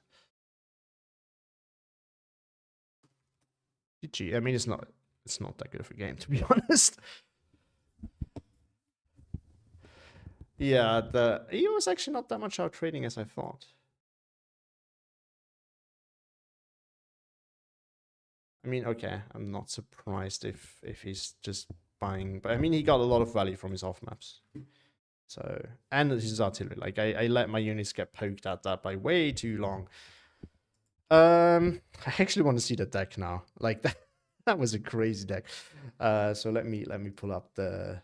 GG. I mean, it's not that good of a game, to be honest. Yeah, he was actually not that much out trading as I thought. I mean, okay, I'm not surprised if he's just buying, but I mean, he got a lot of value from his off maps. So, and his artillery. Like, I let my units get poked at that by way too long. I actually want to see the deck now. Like, that was a crazy deck. So let me pull up that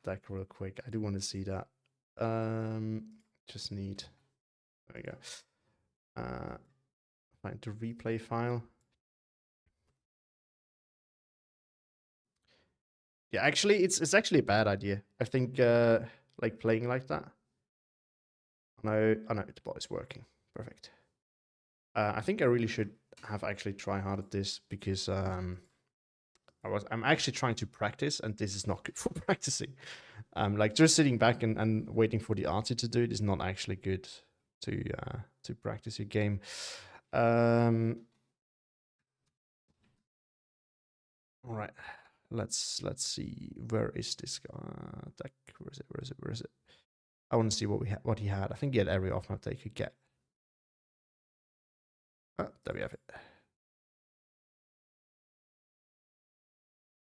deck real quick. I do want to see that. Just need, there we go. Find the replay file. Yeah, actually, it's actually a bad idea. I think like playing like that. Oh no, the bot is working. Perfect. I think I really should have actually try hard at this, because I'm actually trying to practice, and this is not good for practicing. Like, just sitting back and waiting for the arty to do it is not actually good to practice your game. All right. Let's see. Where is this deck? Where is it? I want to see what he had. I think he had every off map that he could get. Oh, there we have it.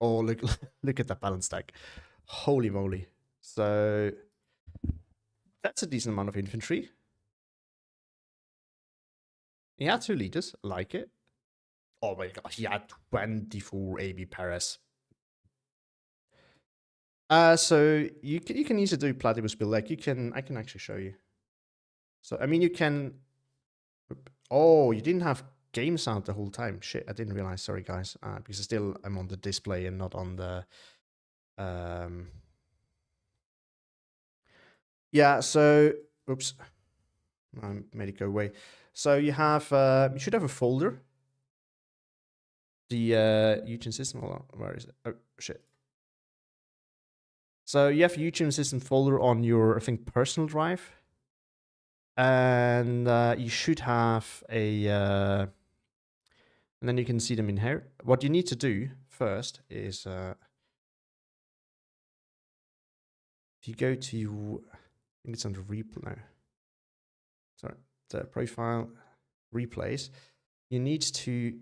Oh, look look at that balance deck. Holy moly. So that's a decent amount of infantry. He had 2 leaders, like it. Oh my gosh, he had 24 AB Paris. So you can easily do Platypus build. Like, I can actually show you. So I mean, you can. Oh, you didn't have game sound the whole time. Shit, I didn't realize. Sorry, guys. Because I'm on the display and not on the. Yeah. So, oops, I made it go away. So you have, you should have a folder. The YouTube system. Hold on, where is it? Oh shit. So you have a YouTube system folder on your, I think, personal drive, and you should have a. And then you can see them in here. What you need to do first is, if you go to, I think it's under replay. No, sorry, the profile replays. You need to,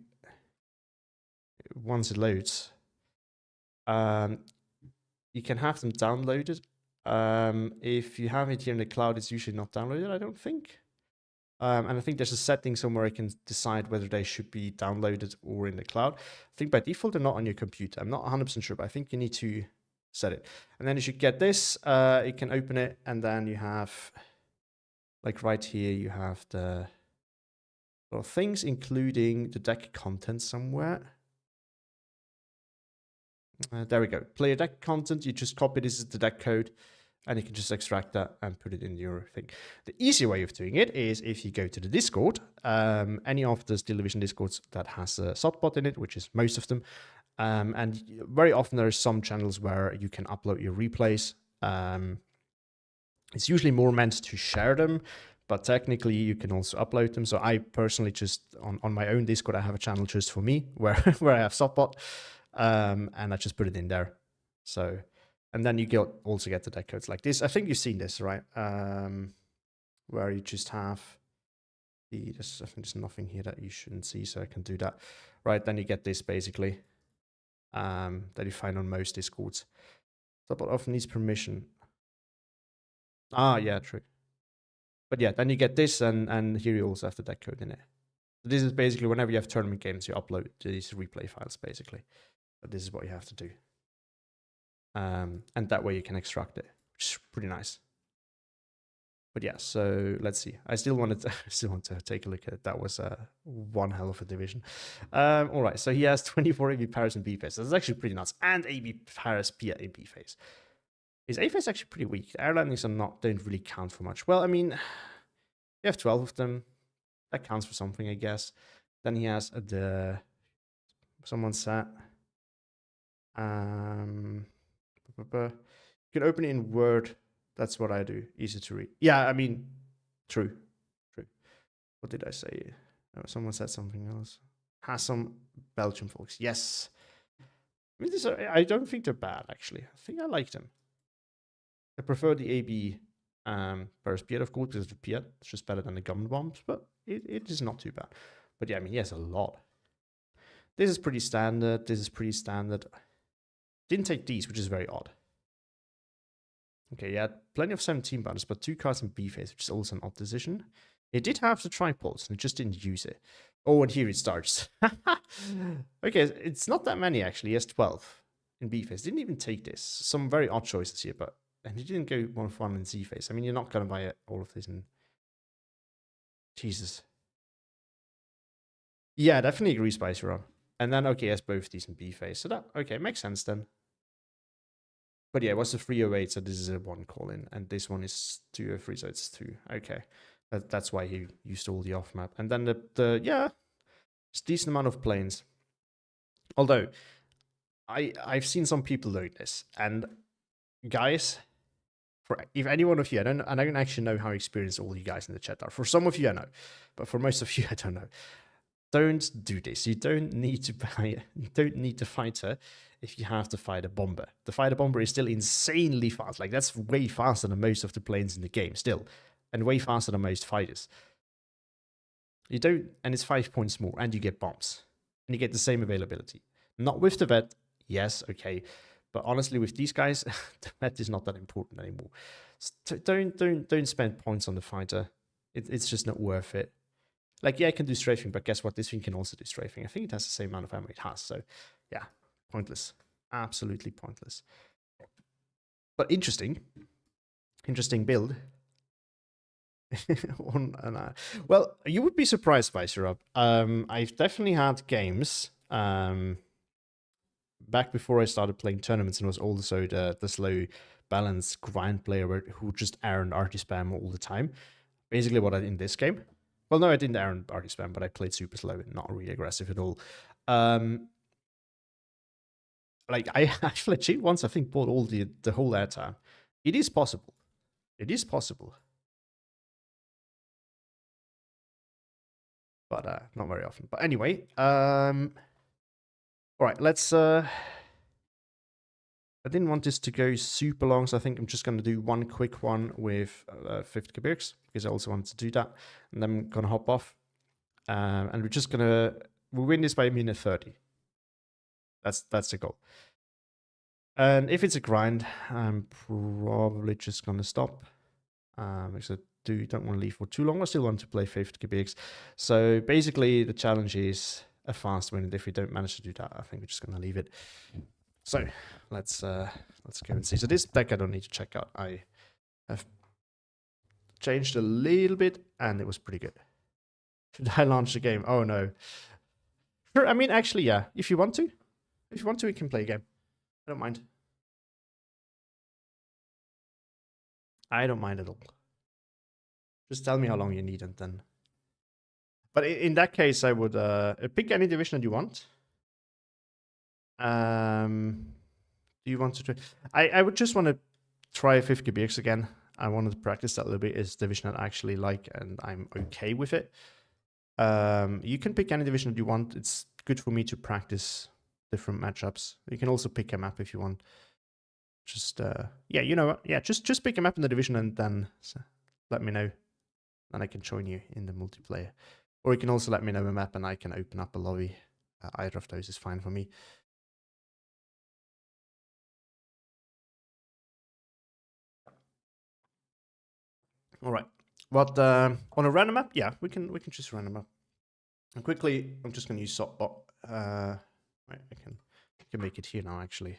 once it loads, you can have them downloaded. If you have it here in the cloud, it's usually not downloaded, I don't think. And I think there's a setting somewhere I can decide whether they should be downloaded or in the cloud. I think by default they're not on your computer. I'm not 100% sure, but I think you need to set it. And then you should get this. You can open it, and then you have, like right here, you have the things, including the deck content somewhere. There we go. Player deck content. You just copy this as the deck code, and you can just extract that and put it in your thing. The easy way of doing it is if you go to the Discord, any of the Steel Division Discords that has a SOTBot in it, which is most of them. And very often there are some channels where you can upload your replays. It's usually more meant to share them, but technically you can also upload them. So I personally just, on my own Discord, I have a channel just for me where, where I have SOTBot. And I just put it in there. So, and then you also get the deck codes like this. I think you've seen this, right? Where you just have I think there's nothing here that you shouldn't see, so I can do that. Right, then you get this basically, that you find on most Discords. SOTBot often needs permission. Ah, yeah, true. But yeah, then you get this, and here you also have the deck code in it. This is basically whenever you have tournament games, you upload these replay files basically. But this is what you have to do. And that way you can extract it, which is pretty nice. But yeah, so let's see. I still want to take a look at it. That was one hell of a division. All right, so he has 24 AB Paris and B phase. That's actually pretty nuts. And AB Paris P at AB phase. His A phase actually pretty weak. The air landings don't really count for much. Well, I mean, you have 12 of them. That counts for something, I guess. Then he has someone set. You can open it in Word. That's what I do. Easy to read. Yeah, I mean, true. What did I say? Oh, someone said something else. Has some Belgian folks. Yes. I mean, I don't think they're bad, actually. I think I like them. I prefer the AB Paris Piet, of course, because the Piet is just better than the Gun Bombs, but it is not too bad. But yeah, I mean, he has a lot. This is pretty standard. This is pretty standard. Didn't take these, which is very odd. Okay, yeah, plenty of 17 banners, but 2 cards in B phase, which is also an odd decision. It did have the tripods, and it just didn't use it. Oh, and here it starts. Okay, it's not that many, actually. He has 12 in B phase. Didn't even take this. Some very odd choices here, but... And he didn't go 1-for-1 in C phase. I mean, you're not going to buy all of this in... Jesus. Yeah, definitely agree, Spicy Rob. And then, okay, he has both these in B phase. So that, okay, makes sense then. But yeah, it was a 308, so this is a 1 call-in. And this one is 203, so it's 2. Okay. That's why he used all the off-map. And then yeah, it's a decent amount of planes. Although, I've seen some people doing this. And guys, if any one of you, I don't actually know how experienced all you guys in the chat are. For some of you, I know. But for most of you, I don't know. Don't do this. You don't need to fight her if you have to fight a bomber. The fighter bomber is still insanely fast. Like, that's way faster than most of the planes in the game still. And way faster than most fighters. You don't, and it's 5 points more, and you get bombs. And you get the same availability. Not with the vet, yes, okay. But honestly, with these guys, the vet is not that important anymore. So don't spend points on the fighter. It's just not worth it. Like, yeah, it can do strafing, but guess what? This thing can also do strafing. I think it has the same amount of ammo it has. So, yeah, pointless. Absolutely pointless. But interesting. Interesting build. Well, you would be surprised, Spicer Up. I've definitely had games back before I started playing tournaments and was also the slow balanced grind player who just Aaron arty spam all the time. Basically, what I did in this game. Well, no, I didn't Aaron arty spam, but I played super slow and not really aggressive at all. Like I actually cheat once. I think bought all the whole airtime. It is possible. It is possible. But not very often. But anyway, all right, let's I didn't want this to go super long, so I think I'm just going to do one quick one with 50 Kabirks, because I also wanted to do that. And then I'm going to hop off. And we're just going to... We'll win this by a minute 30. That's the goal. And if it's a grind, I'm probably just going to stop. Because I don't want to leave for too long. I still want to play 50 Kabirks. So basically, the challenge is a fast win. And if we don't manage to do that, I think we're just going to leave it. So let's go and see. So this deck I don't need to check out. I have changed a little bit, and it was pretty good. Should I launch the game? Oh no. Sure. I mean, actually, yeah. If you want to, we can play a game. I don't mind. I don't mind at all. Just tell me how long you need, and then. But in that case, I would pick any division that you want. Do you want to try? I would just want to try 50 BX again. I wanted to practice that a little bit. It's a division that I actually like, and I'm okay with it. You can pick any division that you want. It's good for me to practice different matchups. You can also pick a map if you want. Just yeah, you know what? Yeah, just pick a map in the division and then let me know. Then I can join you in the multiplayer. Or you can also let me know a map and I can open up a lobby. Either of those is fine for me. All right. But on a random map, yeah, we can choose a random map. And quickly, I'm just going to use Sotbot. Right, I can make it here now, actually.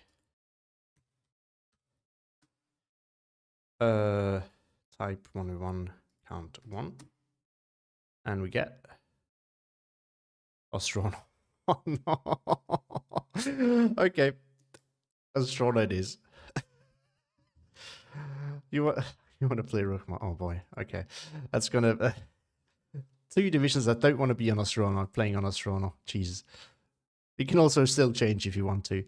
Type 1v1, count 1. And we get Ostron. Oh no. Okay. Ostron it is. You want to play Rookmar? Oh boy. Okay. That's gonna 2 divisions that don't want to be on Ostron are playing on Ostron. Jesus. You can also still change if you want to.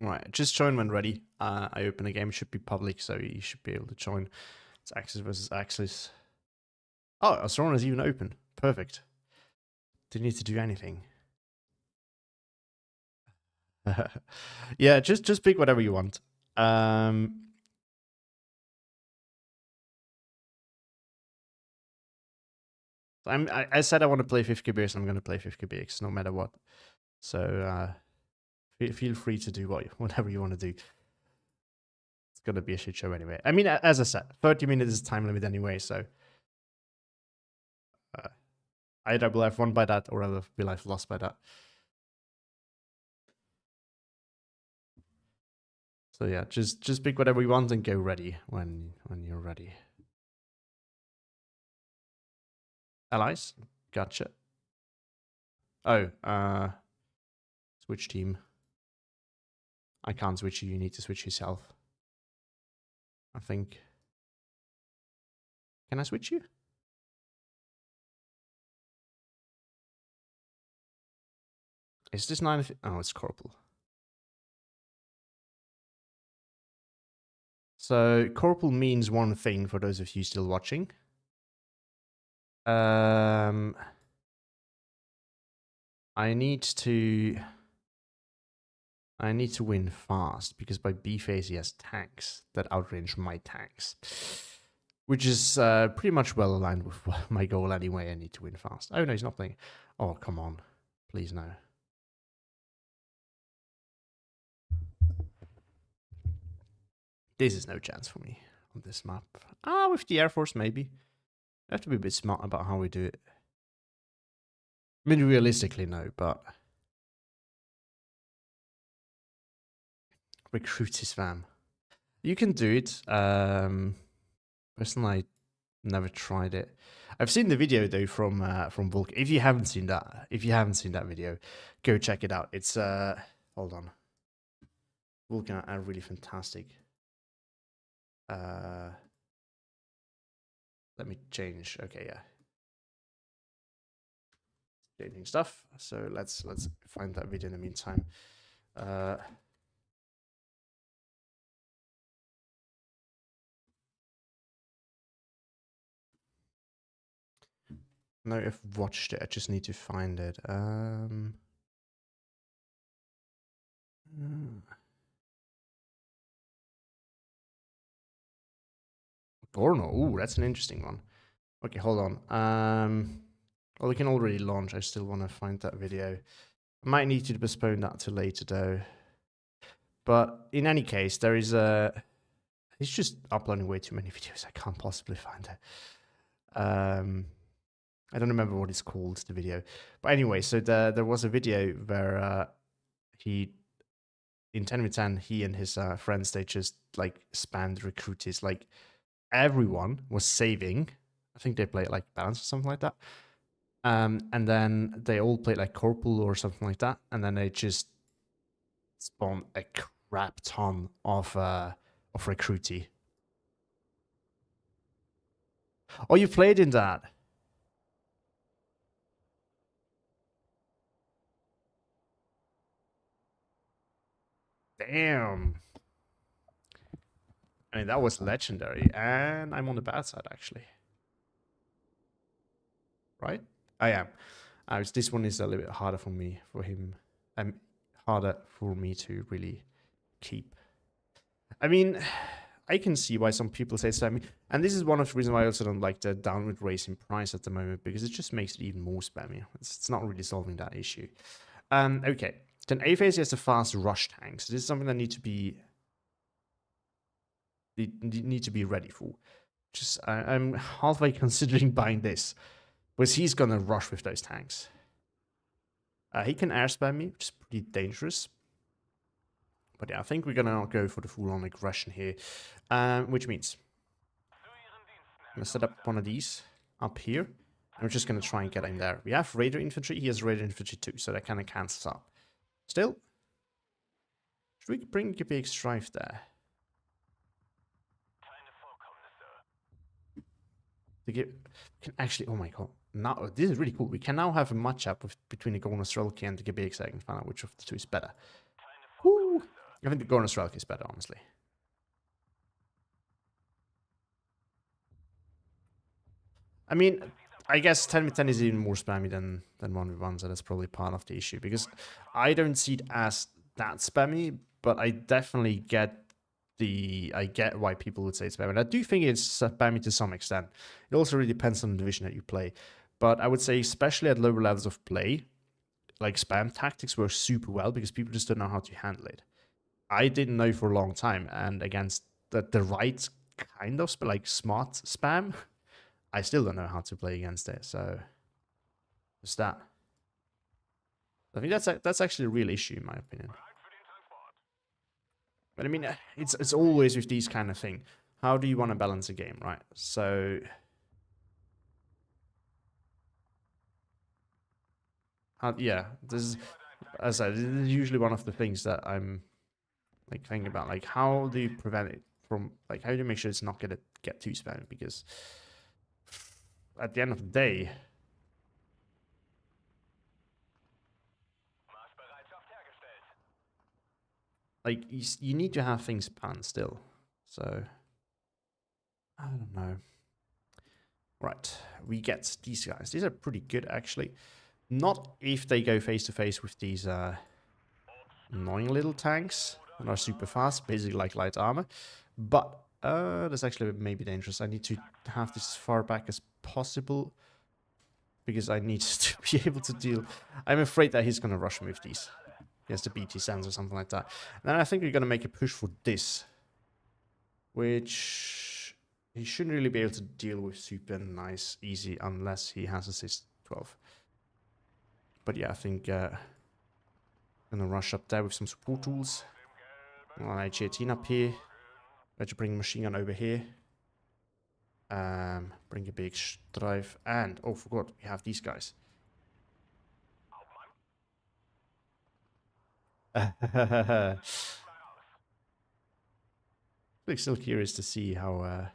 Right, just join when ready. I open a game, it should be public, so you should be able to join. It's Axis versus Axis. Oh, Ostron is even open. Perfect. Didn't need to do anything. Yeah, just pick whatever you want. I said I want to play 50 beers, and I'm going to play 50 beers no matter what. So feel free to do whatever you want to do. It's going to be a shit show anyway. I mean, as I said, 30 minutes is time limit anyway, so either will have won by that or I will have lost by that. So yeah, just pick whatever you want and go ready when you're ready. Allies? Gotcha. Oh, switch team. I can't switch you need to switch yourself. I think. Can I switch you? Is this 9? Oh, it's Corporal. So Corporal means one thing for those of you still watching. I need to win fast because by B phase he has tanks that outrange my tanks, which is pretty much well aligned with my goal anyway. I need to win fast. Oh no, he's not playing. Oh come on, please no. This is no chance for me on this map. With the Air Force maybe. I have to be a bit smart about how we do it. I mean, realistically, no, but recruity spam. You can do it. Personally, I never tried it. I've seen the video though from Vulcan. If you haven't seen that, video, go check it out. It's hold on. Vulcan are really fantastic. Let me change. Okay, yeah. Changing stuff. So let's find that video in the meantime. No, I've watched it. I just need to find it. Gorno. Ooh, that's an interesting one. Okay, hold on. Well, we can already launch. I still want to find that video. I might need to postpone that to later, though. But in any case, there is a... He's just uploading way too many videos. I can't possibly find it. I don't remember what it's called, the video. But anyway, so there was a video where he... In 10v10, he and his friends, they just, like, spammed recruiters. Like, everyone was saving. I think they played, like, balance or something like that. And then they all played, like, Corporal or something like that. And then they just spawned a crap ton of recruity. Oh, you played in that? Damn. I mean, that was legendary. And I'm on the bad side, actually. Right? I am. This one is a little bit harder for me, for him. Harder for me to really keep. I mean, I can see why some people say spammy. And this is one of the reasons why I also don't like the downward race in price at the moment, because it just makes it even more spammy. It's not really solving that issue. Okay. Then A-Phase has a fast rush tank. So this is something that need to be ready for. Just I'm halfway considering buying this, because he's gonna rush with those tanks. He can air spam me, which is pretty dangerous. But yeah, I think we're gonna go for the full-on aggression here, which means I'm gonna set up one of these up here, and we're just gonna try and get in there. We have Raider Infantry. He has Raider Infantry too, so that kind of cancels out. Still, should we bring a big strife there? To get, can actually, oh my god, now this is really cool. We can now have a matchup between the Gorn Strelki and the Gebirgs. I can find out which of the two is better. Woo! I think the Gorn Strelki is better, honestly. I mean, I guess 10v10 is even more spammy than 1v1, so that's probably part of the issue, because I don't see it as that spammy, but I definitely get why people would say it's spammy. And I do think it's spammy to some extent. It also really depends on the division that you play. But I would say, especially at lower levels of play, like spam tactics work super well because people just don't know how to handle it. I didn't know for a long time, and against the right kind of like smart spam, I still don't know how to play against it. So just that. I think that's actually a real issue in my opinion. But I mean, it's always with these kind of thing. How do you want to balance a game, right? So yeah, this is, as I said, this is usually one of the things that I'm like thinking about. Like, how do you prevent it from, like, how do you make sure it's not gonna get too spammy? Because at the end of the day, like, you need to have things planned still. So I don't know. Right, we get these guys. These are pretty good, actually. Not if they go face to face with these annoying little tanks that are super fast, basically like light armor. But that's actually maybe dangerous. I need to have this as far back as possible, because I need to be able to deal. I'm afraid that he's going to rush me with these. He has the BT-Sands or something like that. And then I think we're going to make a push for this, which he shouldn't really be able to deal with super nice, easy, unless he has assist 12. But yeah, I think I'm going to rush up there with some support tools. Alright, HAT up here. Got to bring machine gun over here. Bring a big drive. And, oh, forgot, we have these guys. I'm still curious to see how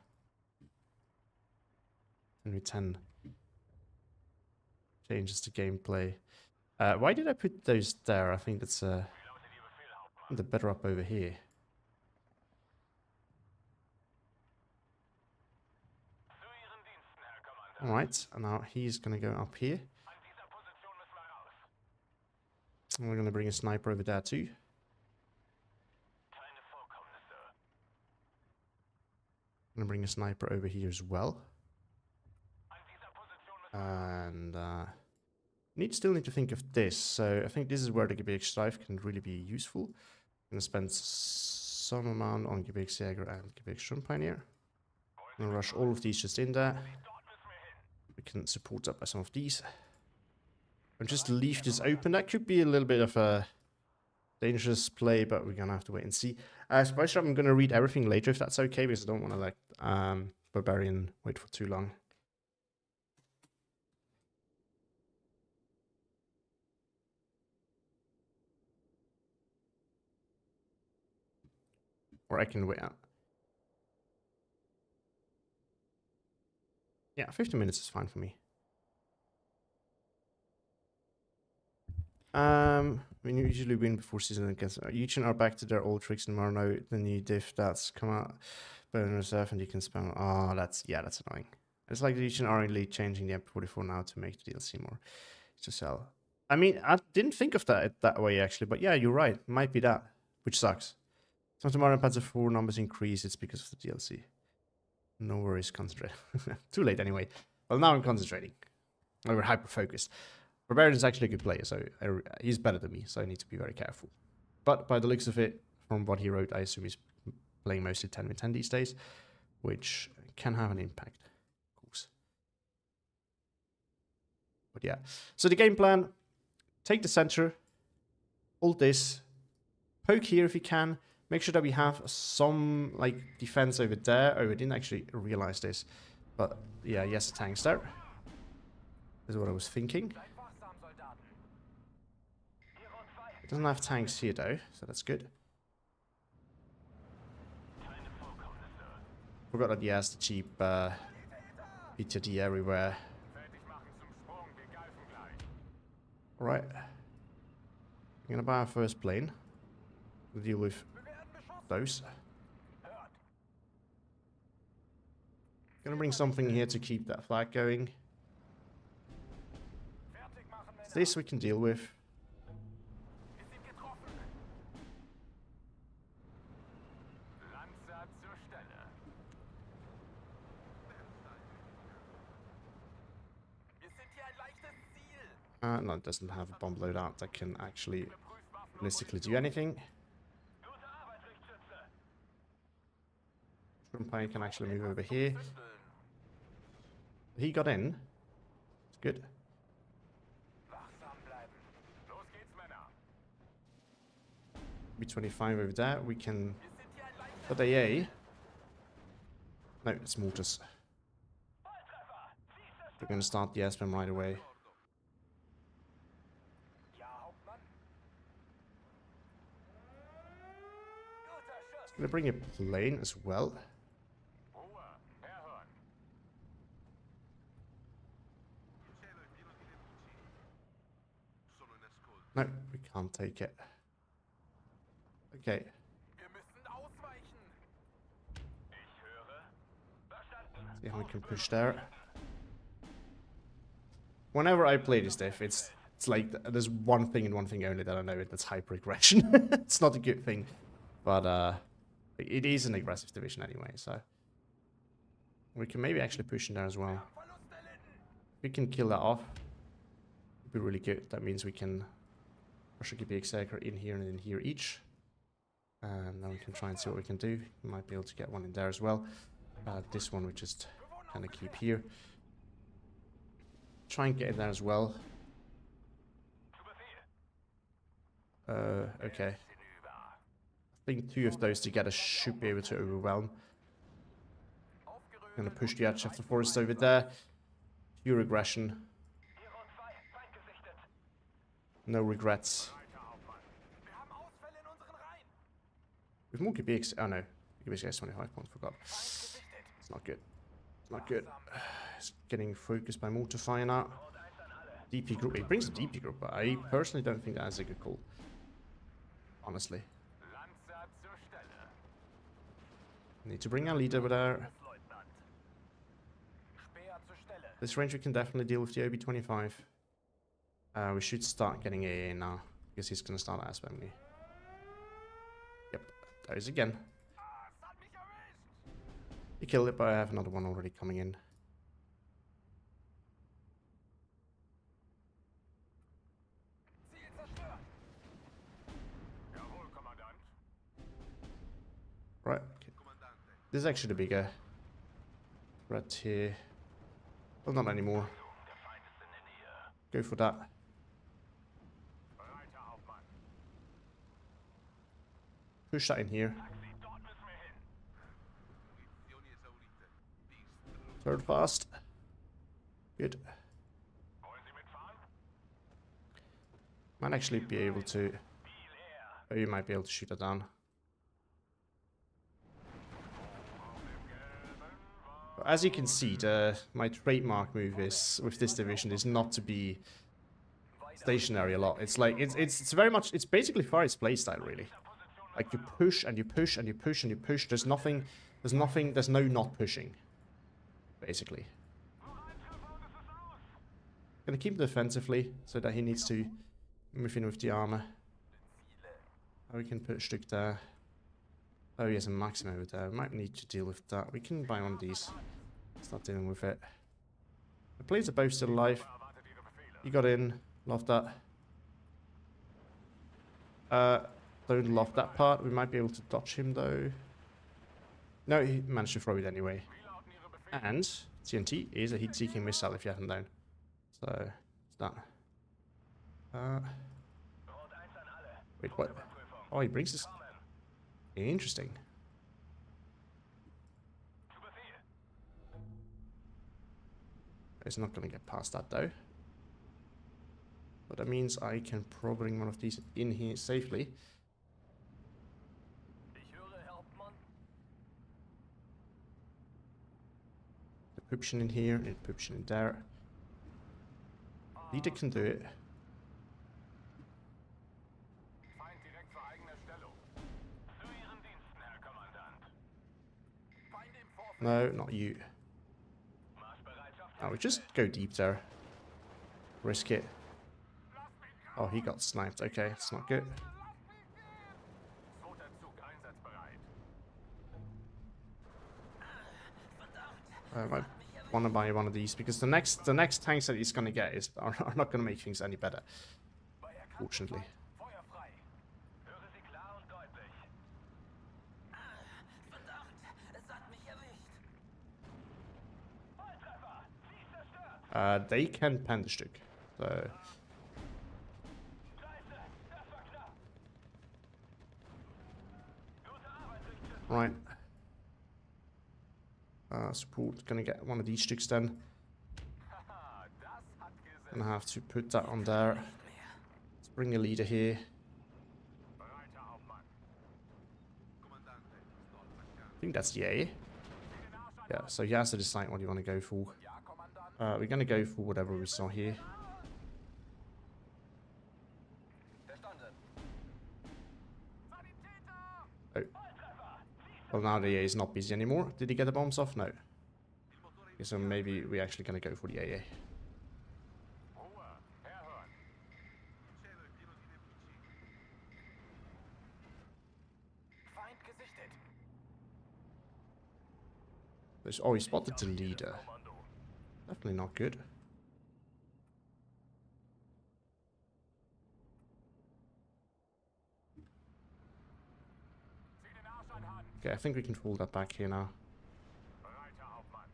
Henry 10 changes the gameplay. Why did I put those there? I think that's they're better up over here. Alright, and now he's gonna go up here. And we're gonna bring a sniper over there too. I'm gonna bring a sniper over here as well. And still need to think of this. So I think this is where the GBX Strife can really be useful. I'm gonna spend some amount on GBX Jaeger and GBX Shroom Pioneer. I'm gonna rush all of these just in there. We can support up by some of these. And just leave this open. That could be a little bit of a dangerous play, but we're gonna have to wait and see. Spice Trap, I'm gonna read everything later if that's okay, because I don't want to let Barbarian wait for too long. Or I can wait out. Yeah, 15 minutes is fine for me. We usually win before season against Eugen are back to their old tricks and more now the new diff that's come out but in reserve and you can spam. Oh, that's annoying. It's like the Eugen are really changing the MP44 now to make the DLC more to sell. I mean, I didn't think of that way actually, but yeah, you're right. It might be that, which sucks. So tomorrow Panzer 4 numbers increase, it's because of the DLC. No worries, concentrate. Too late anyway. Well, now I'm concentrating. We're hyper-focused. Barbarian is actually a good player, so he's better than me, so I need to be very careful. But by the looks of it, from what he wrote, I assume he's playing mostly 10v10 these days, which can have an impact, of course. But yeah, so the game plan, take the center, hold this, poke here if you can, make sure that we have some like defense over there. Oh, I didn't actually realize this, but yeah, yes, tanks there. This is what I was thinking. It doesn't have tanks here though, so that's good. Forgot that he has the cheap BTD everywhere. Alright. I'm gonna buy our first plane. We'll deal with those. Gonna bring something here to keep that flag going. This we can deal with. No, it doesn't have a bomb loadout that can actually realistically do anything. Shroom can actually move over here. He got in. It's good. B25 over there. We can put AA. No, it's mortars. We're going to start the SPAM right away. I'm going to bring a plane as well. No, we can't take it. Okay. See how we can push there. Whenever I play this diff, it's like there's one thing and one thing only that I know, that's hyper aggression. It's not a good thing, but it is an aggressive division anyway, so we can maybe actually push in there as well. If we can kill that off, it'd be really good. That means we can rush a GBX Jaeger in here and in here each. And then we can try and see what we can do. We might be able to get one in there as well. This one we just kind of keep here. Try and get in there as well. Okay. I think 2 of those together should be able to overwhelm. Gonna push the edge of the forest over there. Pure aggression. Hero 2, Feind gesichtet. No regrets. Weiter, Hauptmann. Wir haben Ausfälle in unseren Reihen. With more GBX. Oh no. GBX has 25 points. Forgot. Feind gesichtet. It's not good. It's not good. It's getting focused by mortar fire now. Rot 1 an alle. DP group. It brings a DP group, but I personally don't think that's a good call. Honestly. Lanzer zur Stelle. Need to bring our leader with our... Leutnant. Speer zur Stelle. This range we can definitely deal with the OB-25. We should start getting AA now. Because he's gonna start aspecting me. Yep. Those again. Ah, es hat mich erwischt. He killed it, but I have another one already coming in. Ziel zerstört. Jawohl, Kommandant. Right. Okay. This is actually the bigger threat here. Well, not anymore. Der Feind ist in der Nähe. Go for that. Weiter, Hauptmann. Push that in here. Taxi, dort müssen wir hin. Third fast. Good. Wollen Sie mitfahren? Might actually be able to... Viel eher. Oh, you might be able to shoot that down. As you can see, my trademark move is with this division is not to be stationary a lot. It's like it's very much it's basically Faris playstyle really. Like you push and you push and you push and you push. There's no not pushing. Basically. Gonna keep him defensively so that he needs to move in with the armor. Oh, we can put a Stück there. Oh, he has a Maxim over there. We might need to deal with that. We can buy one of these. Start dealing with it. The players are both still alive. You got in. Love that. Don't love that part. We might be able to dodge him though. No, he managed to throw it anyway. And TNT is a heat-seeking missile if you haven't known. So, it's that. Wait, what? Oh, he brings this. Interesting. It's not going to get past that though. But that means I can probably bring one of these in here safely. Ich höre, Hauptmann. The Puption in here, and Puption in there. Leader can do it. Feind direkt vor eigener Stellung. Zu Ihren Diensten, Herr Kommandant. Feinde im Vorfeld. No, not you. Marschbereitschaft. Oh, we just go deep there. Risk it. Oh, he got sniped. Okay, it's not good. Zweiter Zug einsatzbereit. I might want to buy one of these because the next tanks that he's gonna get are not gonna make things any better. Bei Erkannt. Fortunately. Feuer frei. Höre Sie klar und deutlich. Verdammt, es hat mich erwischt. Volltreffer. Sie ist zerstört. They can pen the Stück. So Scheiße, das war knapp. Gute Arbeit, Richter. right. Support gonna get one of these Stücks then. Haha, das hat gesetzt. Gonna have to put that on there. Let's bring a leader here. Breiter Hauptmann. I think that's the A. Yeah, so he has to decide what you want to go for. Ja, Kommandant. We're gonna go for whatever we saw here. Verstanden. Sanitäter! Oh. Well, now the AA is not busy anymore. Did he get the bombs off? No. Okay, so maybe we're actually gonna go for the AA. Ruhe. Herhören. Feind gesichtet. Oh, he spotted the leader. Definitely not good. Zieh den Arsch anhand. Okay, I think we can pull that back here now. Breiter Hauptmann.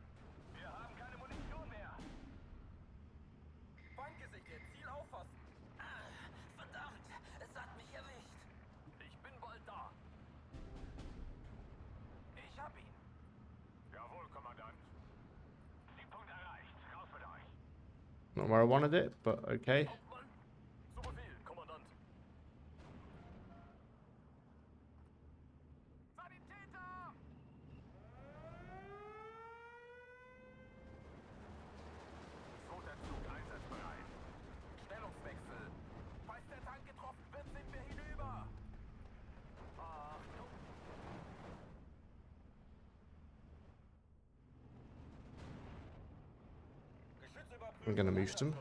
Wir haben keine Munition mehr. Feind gesichtet. Ziel auffassen. Verdammt, es hat mich erwischt. Ich bin bald da. Not where I wanted it, but okay. Hauptmann, zu Befehl, Kommandant. Sanitäter! Zweiter Zug einsatzbereit. Stellungswechsel. Falls der Tank getroffen wird, sind wir hinüber. Achtung! I'm gonna move them.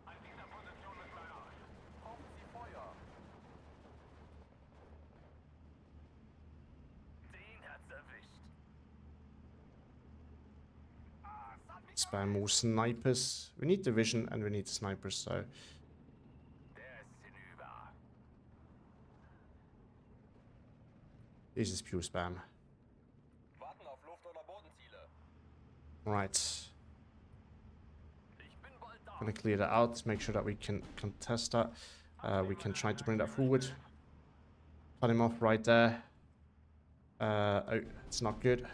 An dieser Position müssen wir raus. Brauchen Sie Feuer. Den hat's erwischt. Spam more snipers. We need division and we need snipers, so Der ist hinüber. this is pure spam. Warten auf Luft- oder Bodenziele. Right. Ich bin bald da. Gonna clear that out, make sure that we can contest that. We can try to bring that forward. Cut him off right there. Oh, it's not good.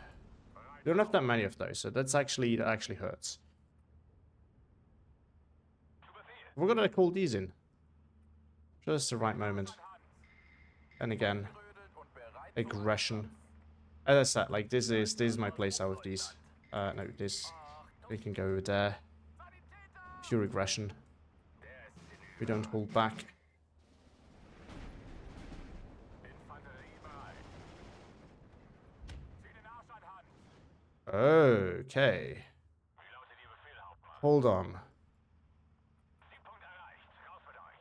We don't have that many of those, so that actually hurts. We're gonna call these in. Just the right moment. And again, aggression. As I said, like this is my place out of these. No, this we can go over there. Pure aggression. We don't hold back. Infanterie bereit. Zieh den Arsch an Hand. Okay. Wie lautet Ihr Befehl, Hauptmann? Hold on. Siegpunkt erreicht. Raus mit euch.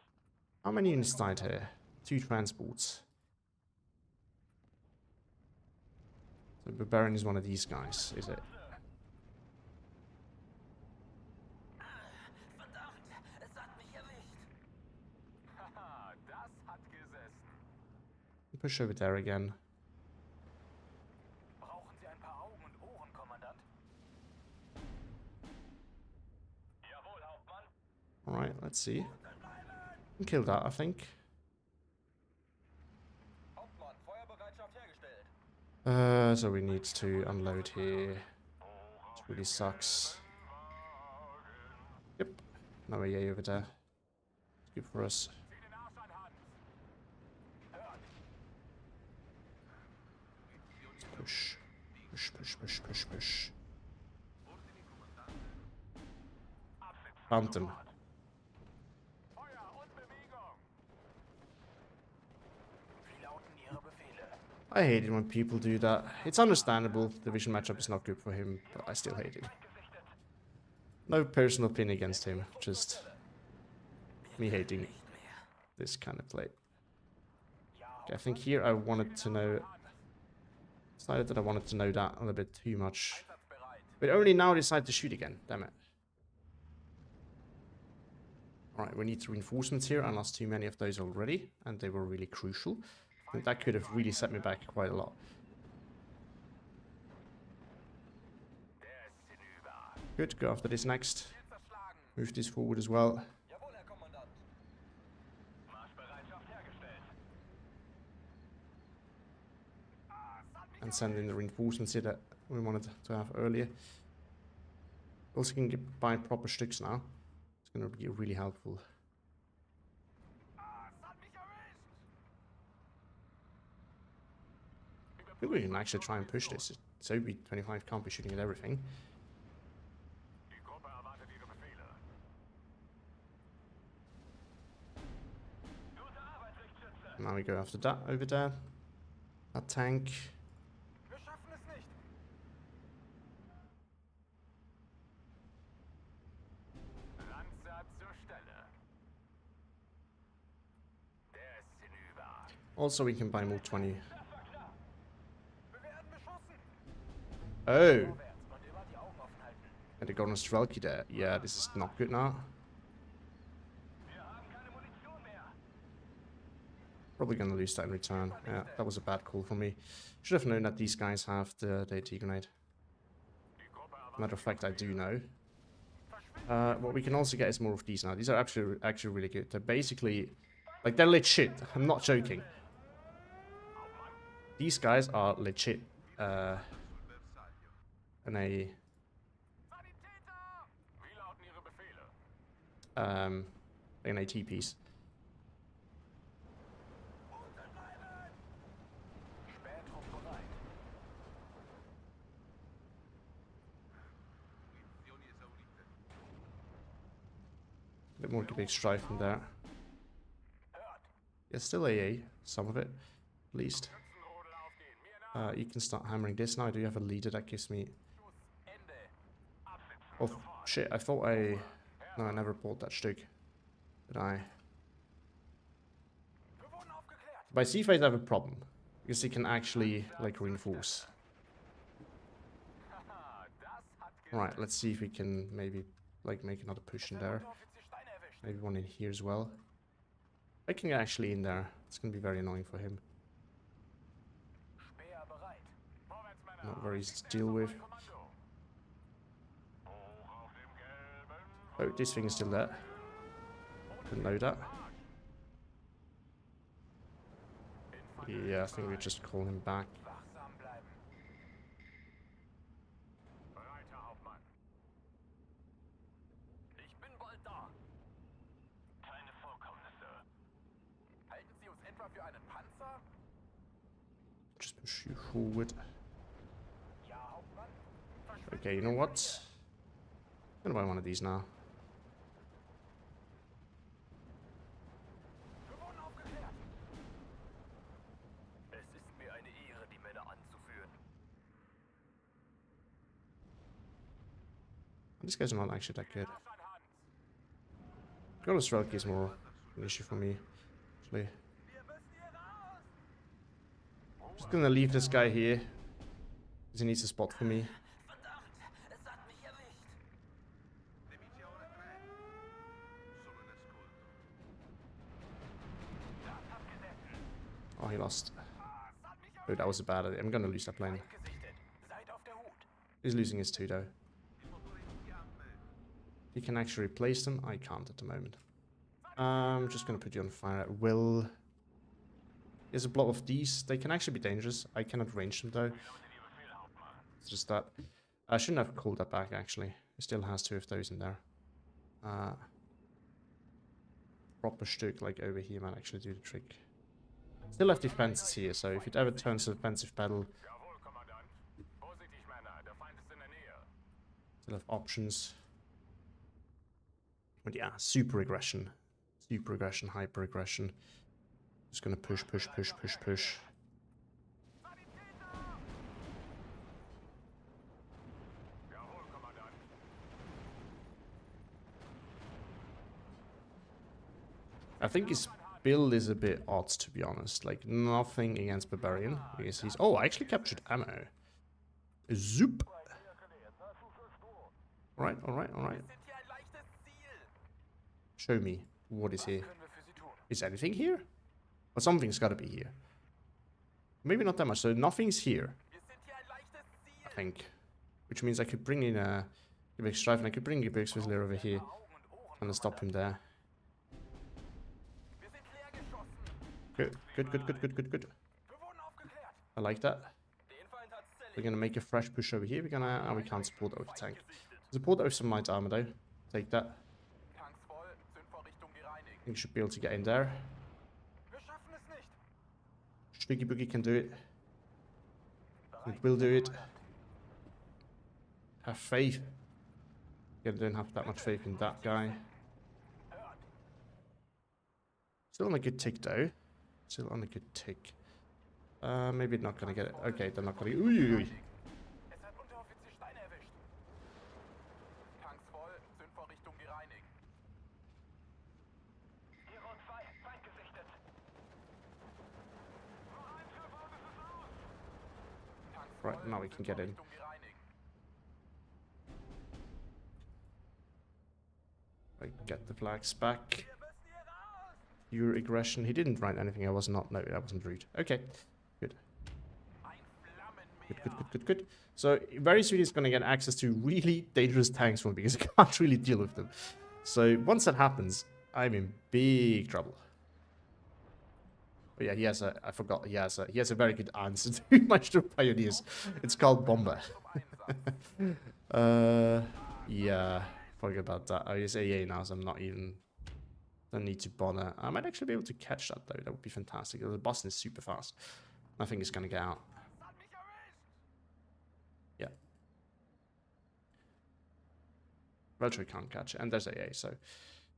How many units died here? 2 transports. So Barbarian is one of these guys, is it? Verdammt, es hat mich erwischt. Haha, das hat gesessen. Push over there again. Brauchen Sie ein paar Augen und Ohren, Kommandant? Jawohl, Hauptmann. Alright, let's see. Can kill that, I think. Hauptmann, Feuerbereitschaft hergestellt. So we need to unload here. Which really sucks. Yep. No EA over there. It's good for us. Zieh den Arsch an Hand. Hört. Push. Push, push, push, push, push. Found them. Feuer und Bewegung. Wie lauten Ihre Befehle? I hate it when people do that. It's understandable. The division matchup is not good for him, but I still hate it. No personal pin against him, just me hating this kind of play. Okay, I think here I wanted to know... Decided that I wanted to know that a little bit too much. Einsatzbereit. But only now decide to shoot again, damn it. Alright, we need reinforcements here. I lost too many of those already, and they were really crucial. I think that could have really set me back quite a lot. Der ist hinüber. Good, go after this next. Ziel zerschlagen. Move this forward as well. Jawohl, Herr Kommandant. Marschbereitschaft hergestellt. And send in the reinforcements here that we wanted to have earlier. Also can get by proper sticks now. It's going to be really helpful. Es hat mich erwischt. I think we can actually try and push this. So OB-25 can't be shooting at everything. Die Gruppe erwartet Ihre Befehle. Gute Arbeit, Lichtschütze. Now we go after that over there. That tank. Wir schaffen es nicht. Lanzer zur Stelle. Der ist hinüber. Also we can buy more 20. Wir werden beschossen. Oh! Vorwärts und immer die Augen offen halten. And they got Strelki there. Yeah, this is not good now. Wir haben keine Munition mehr. Probably gonna lose that in return. Yeah, that was a bad call for me. Should have known that these guys have the AT grenade. Die Gruppe erwartet. Matter of fact, I do know. What we can also get is more of these now. These are actually really good. They're basically, like, they're legit. I'm not joking. These guys are legit. And a Sanitäter! Wie lauten Ihre an AT piece. Spähtrupp bereit. A bit more big strife from there. Yeah, still AA, some of it, at least. You can start hammering this now. I do have a leader that gives me... Oh, shit, I thought I... No, I never pulled that Stück. Did I? By C-phase I have a problem. Because he can actually, like, reinforce. Alright, let's see if we can maybe, like, make another push in there. Maybe one in here as well. I can get actually in there. It's going to be very annoying for him. Not very easy to deal with. Oh, this thing is still there. Didn't know that. Yeah, I think we just call him back. Just push you forward. Okay, you know what? I'm gonna buy one of these now. These guys are not actually that good. Golus Relic is more an issue for me, actually. Just gonna leave this guy here, because he needs a spot for me. Oh, he lost. Oh, that was a bad idea. I'm gonna lose that plane. He's losing his 2 though. He can actually replace them. I can't at the moment. I'm just gonna put you on fire at will. There's a block of these. They can actually be dangerous. I cannot range them though. It's just that. I shouldn't have called that back actually. It still has 2 of those in there. Proper Stück like over here might actually do the trick. Still have defenses here, so if it ever turns to defensive battle, still have options. But yeah, super aggression, hyper aggression. Just gonna push. I think his build is a bit odd, to be honest. Like, nothing against Barbarian. Because he's... Oh, I actually captured ammo. Zoop. Alright. Show me. What is here? Is anything here? Well, something's gotta be here. Maybe not that much. So nothing's here, I think. Which means I could bring in a big strife, and I could bring a big Swizzler over here. And stop him there. Good. I like that. We're gonna make a fresh push over here. We're gonna... Oh, we can't support over tank. Support over some light armor though. Take that. I think we should be able to get in there. Stücky Boogie can do it. It will do it. Have faith. I don't have that much faith in that guy. Still on a good tick though. Still on a good tick. Maybe not gonna get it. Okay, they're not gonna get... Ooh. Right, now we can get in. I get the flags back. Your aggression. He didn't write anything. I was not. No, that wasn't rude. Okay. Good. Good. So very soon he's going to get access to really dangerous tanks from me because I can't really deal with them. So once that happens, I'm in big trouble. Oh yeah, he has a... I forgot. He has a very good answer to my Sturm Pioneers. It's called Bomber. Yeah. forget about that. I use AA now, so I'm not even... Don't need to bother. I might actually be able to catch that, though. That would be fantastic. The Boston is super fast. I think it's going to get out. Yeah. Veltro can't catch it. And there's AA, so...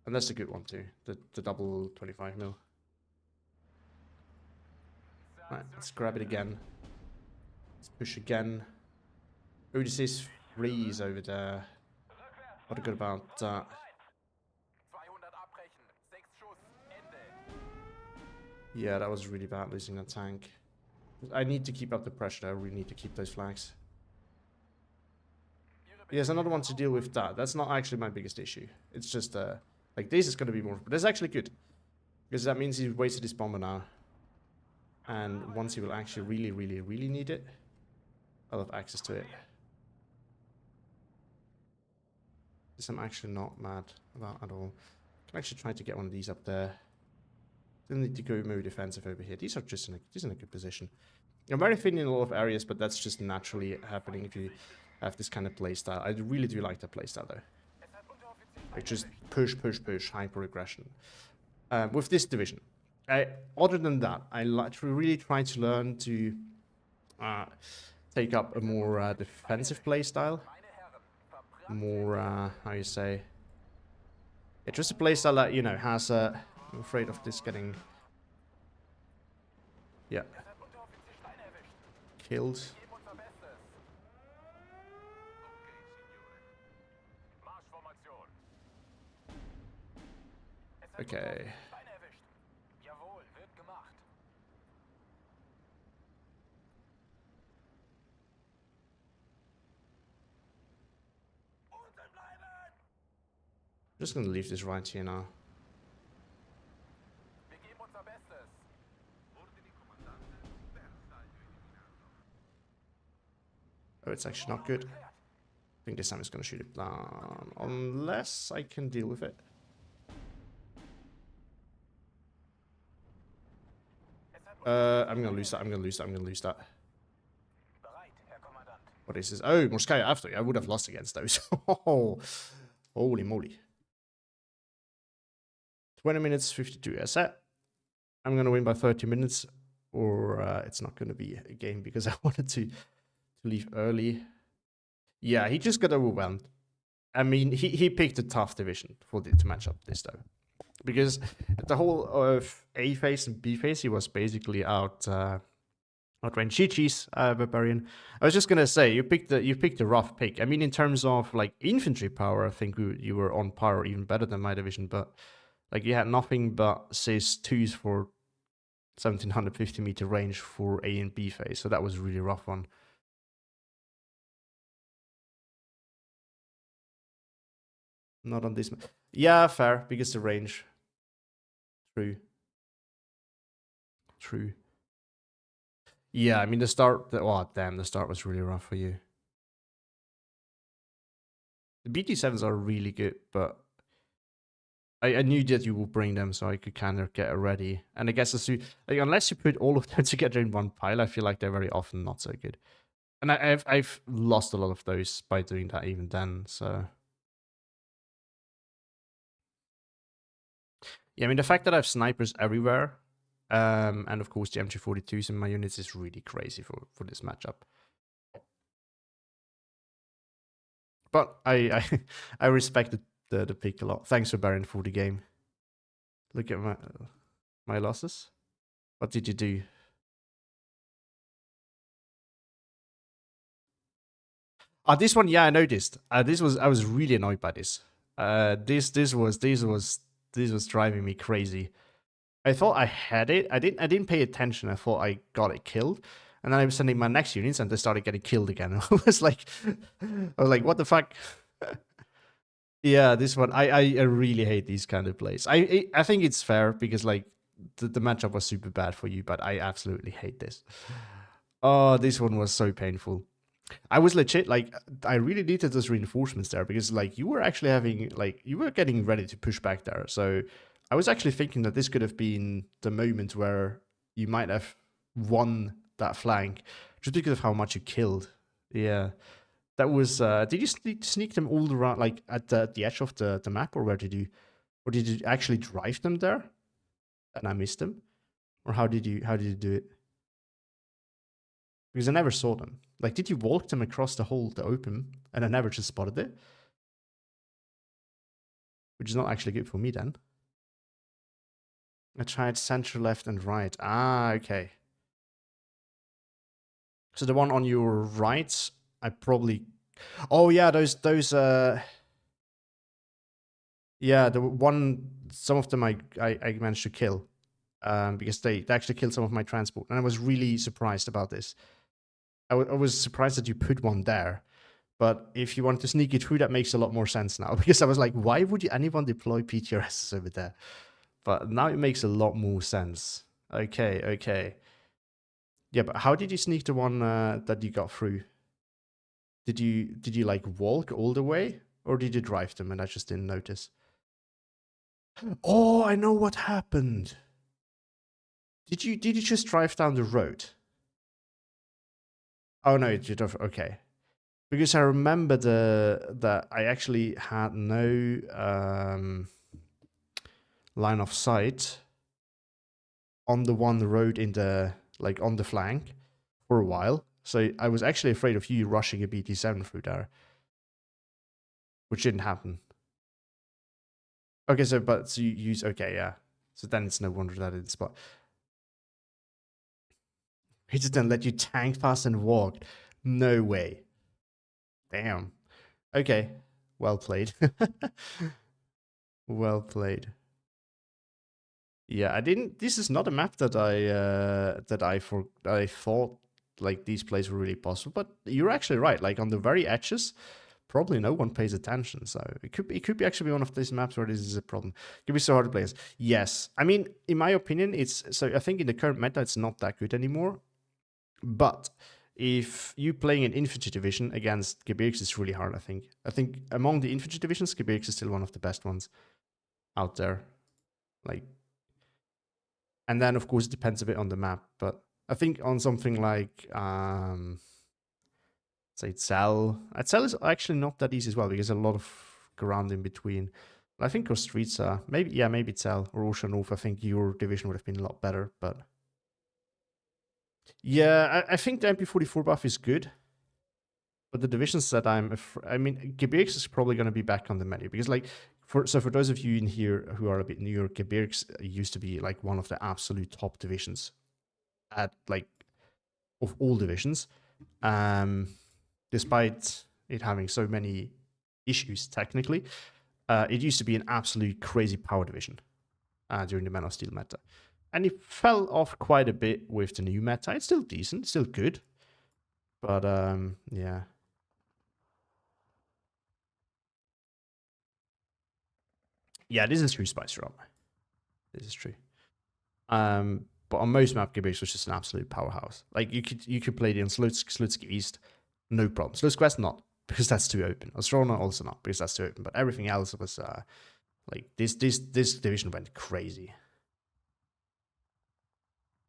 And that's a good one, too. The double 25 mil. Right, let's grab it again. Let's push again. Odysseus freeze over there. What good about that? Yeah, that was really bad losing that tank. I need to keep up the pressure. I really need to keep those flags. Yes, another one to deal with that. That's not actually my biggest issue. It's just, like, this is going to be more... But that's actually good. Because that means he's wasted his bomber now. And once he will actually really need it, I'll have access to it. This I'm actually not mad about at all. I can actually try to get one of these up there. Then need to go more defensive over here. These are just in a good position. I'm very thin in a lot of areas, but that's just naturally happening if you have this kind of playstyle. I really do like that playstyle though. Like just push, hyper aggression. With this division. Other than that, I really try to learn to take up a more defensive playstyle. More, how you say... Yeah, just a playstyle that, you know, has a... I'm afraid of this getting... Yeah. Killed. Okay. I'm just gonna leave this right here now. Oh, it's actually not good. I think this time it's gonna shoot it down. Unless I can deal with it. I'm gonna lose that, I'm gonna lose that. What is this? Oh, Morskaya after. I would have lost against those. Oh, holy moly. 20 minutes, 52 as set. I'm gonna win by 30 minutes, or it's not gonna be a game because I wanted to leave early. Yeah, he just got overwhelmed. I mean, he picked a tough division to match up this though, because the whole of A phase and B phase he was basically outrange Chi-Chi's Barbarian. I was just gonna say you picked a rough pick. I mean, in terms of like infantry power, I think you were on par or even better than my division, but like you had nothing but Cis 2s for 1750 meter range for A and B phase, so that was a really rough one. Not on this. Yeah, fair, because the range. True. Yeah, I mean the start. Oh damn, the start was really rough for you. The BT7s are really good, but I knew that you would bring them, so I could kind of get ready. And I guess like, unless you put all of them together in one pile, I feel like they're very often not so good. And I've lost a lot of those by doing that even then. So yeah, I mean the fact that I have snipers everywhere, and of course the MG42s in my units is really crazy for this matchup. But I respected the pick a lot. Thanks for Baron for the game. Look at my losses. What did you do? This one, yeah, I noticed. I was really annoyed by this. This was driving me crazy. I thought I had it. I didn't pay attention. I thought I got it killed. And then I was sending my next units and they started getting killed again. I was like, what the fuck? Yeah, this one, I really hate these kind of plays. I think it's fair because like the matchup was super bad for you, but I absolutely hate this. Oh, this one was so painful. I was legit, like, I really needed those reinforcements there because like you were actually having, like, you were getting ready to push back there. So I was actually thinking that this could have been the moment where you might have won that flank just because of how much you killed. Yeah. That was. Did you sneak them all around, like at the edge of the map, or where did you, or did you actually drive them there, and I missed them, or how did you do it? Because I never saw them. Like, did you walk them across the open, and I never just spotted it? Which is not actually good for me then. I tried center, left, and right. Ah, okay. So the one on your right, I probably... Oh, yeah, those... Yeah, the one... Some of them I managed to kill. Because they actually killed some of my transport. And I was really surprised about this. I was surprised that you put one there. But if you want to sneak it through, that makes a lot more sense now. Because I was like, why would anyone deploy PTRSs over there? But now it makes a lot more sense. Okay, okay. Yeah, but how did you sneak the one that you got through? Did you like walk all the way? Or did you drive them and I just didn't notice? Oh, I know what happened. Did you just drive down the road? Oh no, you don't. Okay. Because I remember that I actually had no line of sight on the one road in the, like, on the flank for a while. So I was actually afraid of you rushing a BT7 through there, which didn't happen. Okay, so you use, okay, yeah. So then it's no wonder that it's spot. He just didn't let you tank past and walk. No way. Damn. Okay. Well played. Well played. Yeah, I didn't. This is not a map that I thought like these plays were really possible. But you're actually right. Like on the very edges, probably no one pays attention. So it could be actually one of these maps where this is a problem. It could be so hard to play. Yes, I mean, in my opinion, it's so. I think in the current meta, it's not that good anymore. But if you playing an infantry division against Gebirgs, it's really hard. I think among the infantry divisions, Gebirgs is still one of the best ones out there. Like. And then, of course, it depends a bit on the map. But I think on something like, say, Cell. Cell is actually not that easy as well, because there's a lot of ground in between. But I think Kostritsa, maybe Cell or Oceanov, I think your division would have been a lot better. But yeah, I think the MP44 buff is good. But the divisions that I mean, Gebirgs is probably going to be back on the menu. Because, like, for those of you in here who are a bit newer, Gebirgs used to be like one of the absolute top divisions at, like, of all divisions, despite it having so many issues technically. It used to be an absolute crazy power division during the Man of Steel meta, and it fell off quite a bit with the new meta. It's still decent, still good, but yeah. Yeah, this is true, Spice Rob. This is true. But on most map, Gebirgs was just an absolute powerhouse. Like, you could play it in Slutsk East, no problem. Slutsk West, not, because that's too open. Ostrona also not, because that's too open. But everything else was like this division went crazy.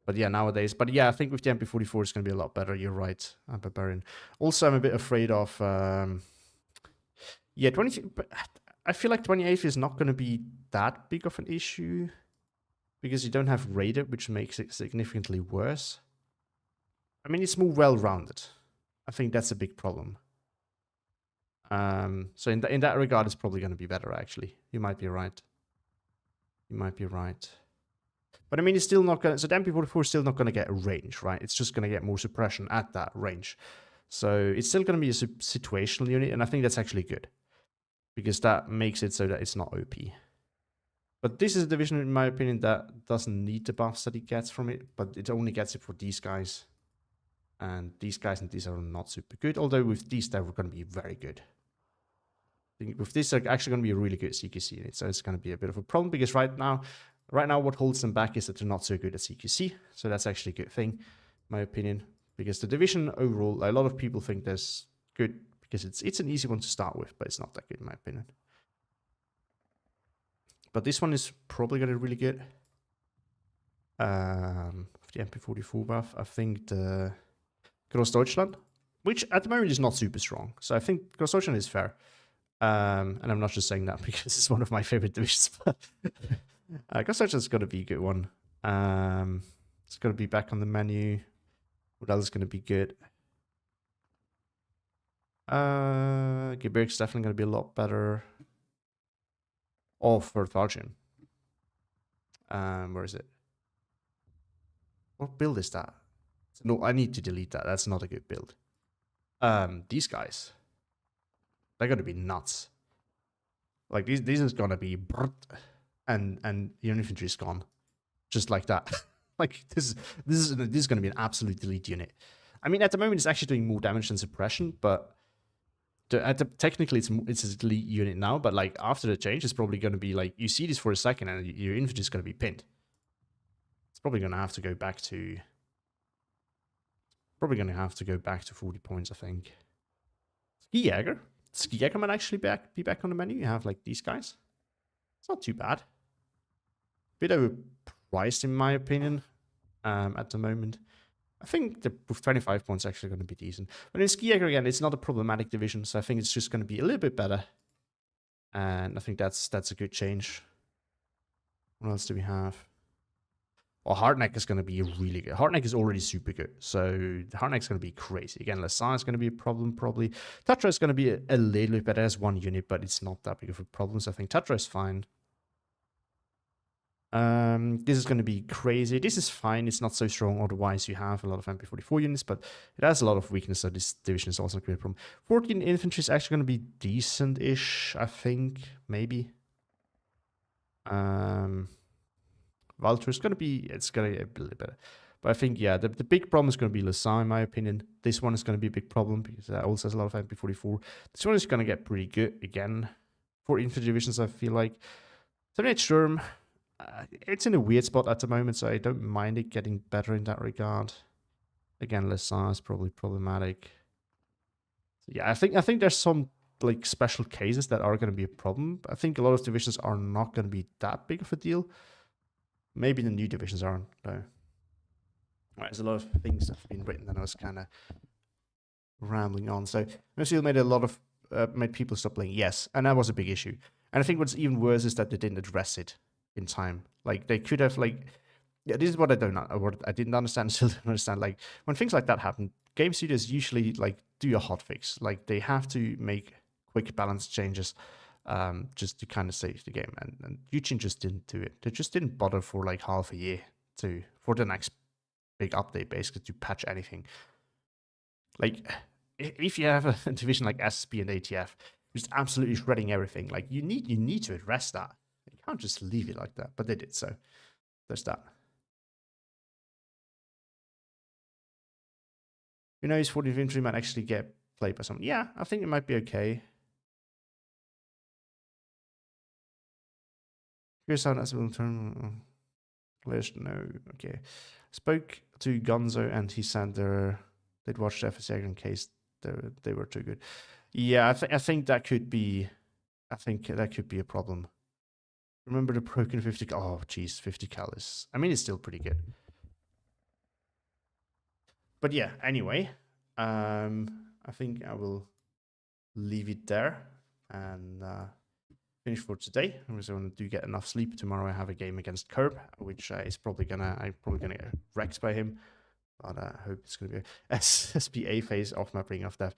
But yeah, nowadays. But yeah, I think with the MP44 it's gonna be a lot better. You're right, Barbarian. Also, I'm a bit afraid of yeah, 20. I feel like 28th is not gonna be that big of an issue, because you don't have Raider, which makes it significantly worse. I mean, it's more well-rounded. I think that's a big problem. So in that regard, it's probably going to be better, actually. You might be right. You might be right. But I mean, it's still not going to... So the MP44 is still not going to get a range, right? It's just going to get more suppression at that range. So it's still going to be a situational unit, and I think that's actually good, because that makes it so that it's not OP. But this is a division, in my opinion, that doesn't need the buffs that it gets from it, but it only gets it for these guys. And these guys and these are not super good, although with these, they're going to be very good. I think with this, they're actually going to be a really good CQC unit, so it's going to be a bit of a problem, because right now, what holds them back is that they're not so good at CQC, so that's actually a good thing, in my opinion, because the division overall, a lot of people think that's good, because it's an easy one to start with, but it's not that good, in my opinion. But this one is probably going to be really good. The MP44 buff, I think the Großdeutschland which at the moment is not super strong. So I think Ghost Ocean is fair. And I'm not just saying that because it's one of my favorite divisions. Ghost Ocean is going to be a good one. It's going to be back on the menu. What else is going to be good? Gebirg's definitely going to be a lot better. Oh, for Thargian. Where is it? What build is that? No, I need to delete that. That's not a good build. These guys, they're gonna be nuts. Like these is gonna be and your infantry is gone, just like that. Like this is gonna be an absolute delete unit. I mean, at the moment it's actually doing more damage than suppression, but technically it's a delete unit now. But like after the change, it's probably gonna be like you see this for a second and your infantry is gonna be pinned. It's probably gonna have to go back to. Probably going to have to go back to 40 points, I think. Ski Jäger might actually be back on the menu. You have like these guys. It's not too bad. Bit overpriced in my opinion at the moment. I think with 25 points actually going to be decent. But in Ski Jäger again, it's not a problematic division, so I think it's just going to be a little bit better. And I think that's a good change. What else do we have? Well, Hardneck is going to be really good. Hardneck is already super good. So Hardneck's going to be crazy. Again, Lassan is going to be a problem probably. Tatra is going to be a little bit better as one unit, but it's not that big of a problem. So I think Tatra is fine. This is going to be crazy. This is fine. It's not so strong. Otherwise, you have a lot of MP44 units, but it has a lot of weakness. So this division is also going to be a problem. 14 infantry is actually going to be decent-ish, I think. Maybe. Valtor is going to be, it's going to be a little better. But I think, yeah, the big problem is going to be Lassan, in my opinion. This one is going to be a big problem because that also has a lot of MP44. This one is going to get pretty good again for infantry divisions, I feel like. 78 Sturm, it's in a weird spot at the moment, so I don't mind it getting better in that regard. Again, Lassan is probably problematic. So yeah, I think there's some like special cases that are going to be a problem. I think a lot of divisions are not going to be that big of a deal. Maybe the new divisions aren't, though. Right, there's a lot of things that have been written, and I was kind of rambling on. So, Mercial made a lot of made people stop playing. Yes, and that was a big issue. And I think what's even worse is that they didn't address it in time. Like they could have, like, yeah, this is what I don't know. What I didn't understand, still don't understand. Like when things like that happen, game studios usually like do a hotfix. Like they have to make quick balance changes. Just to kind of save the game, and Eugene just didn't do it. They just didn't bother for like half a year for the next big update, basically to patch anything. Like if you have a division like SSB and ATF, just absolutely shredding everything, like you need to address that. You can't just leave it like that. But they did, so there's that. Who knows? 40 infantry might actually get played by someone. Yeah, I think it might be okay. Here's how that's will turn. No, okay. Spoke to Gonzo and he said they'd watched FSA in case they were too good. Yeah, I think that could be. I think that could be a problem. Remember the broken 50 cal? Oh, geez, 50 cal is. I mean, it's still pretty good. But yeah, anyway, I think I will leave it there and finish for today. So I do get enough sleep. Tomorrow I have a game against Curb, which is I'm probably gonna get wrecked by him. But I hope it's gonna be a SPA phase off my bring off death.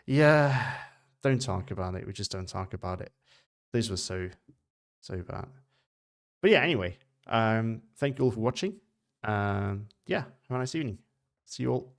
Yeah, don't talk about it. We just don't talk about it. This was so bad. But yeah, anyway, thank you all for watching. Yeah, have a nice evening. See you all.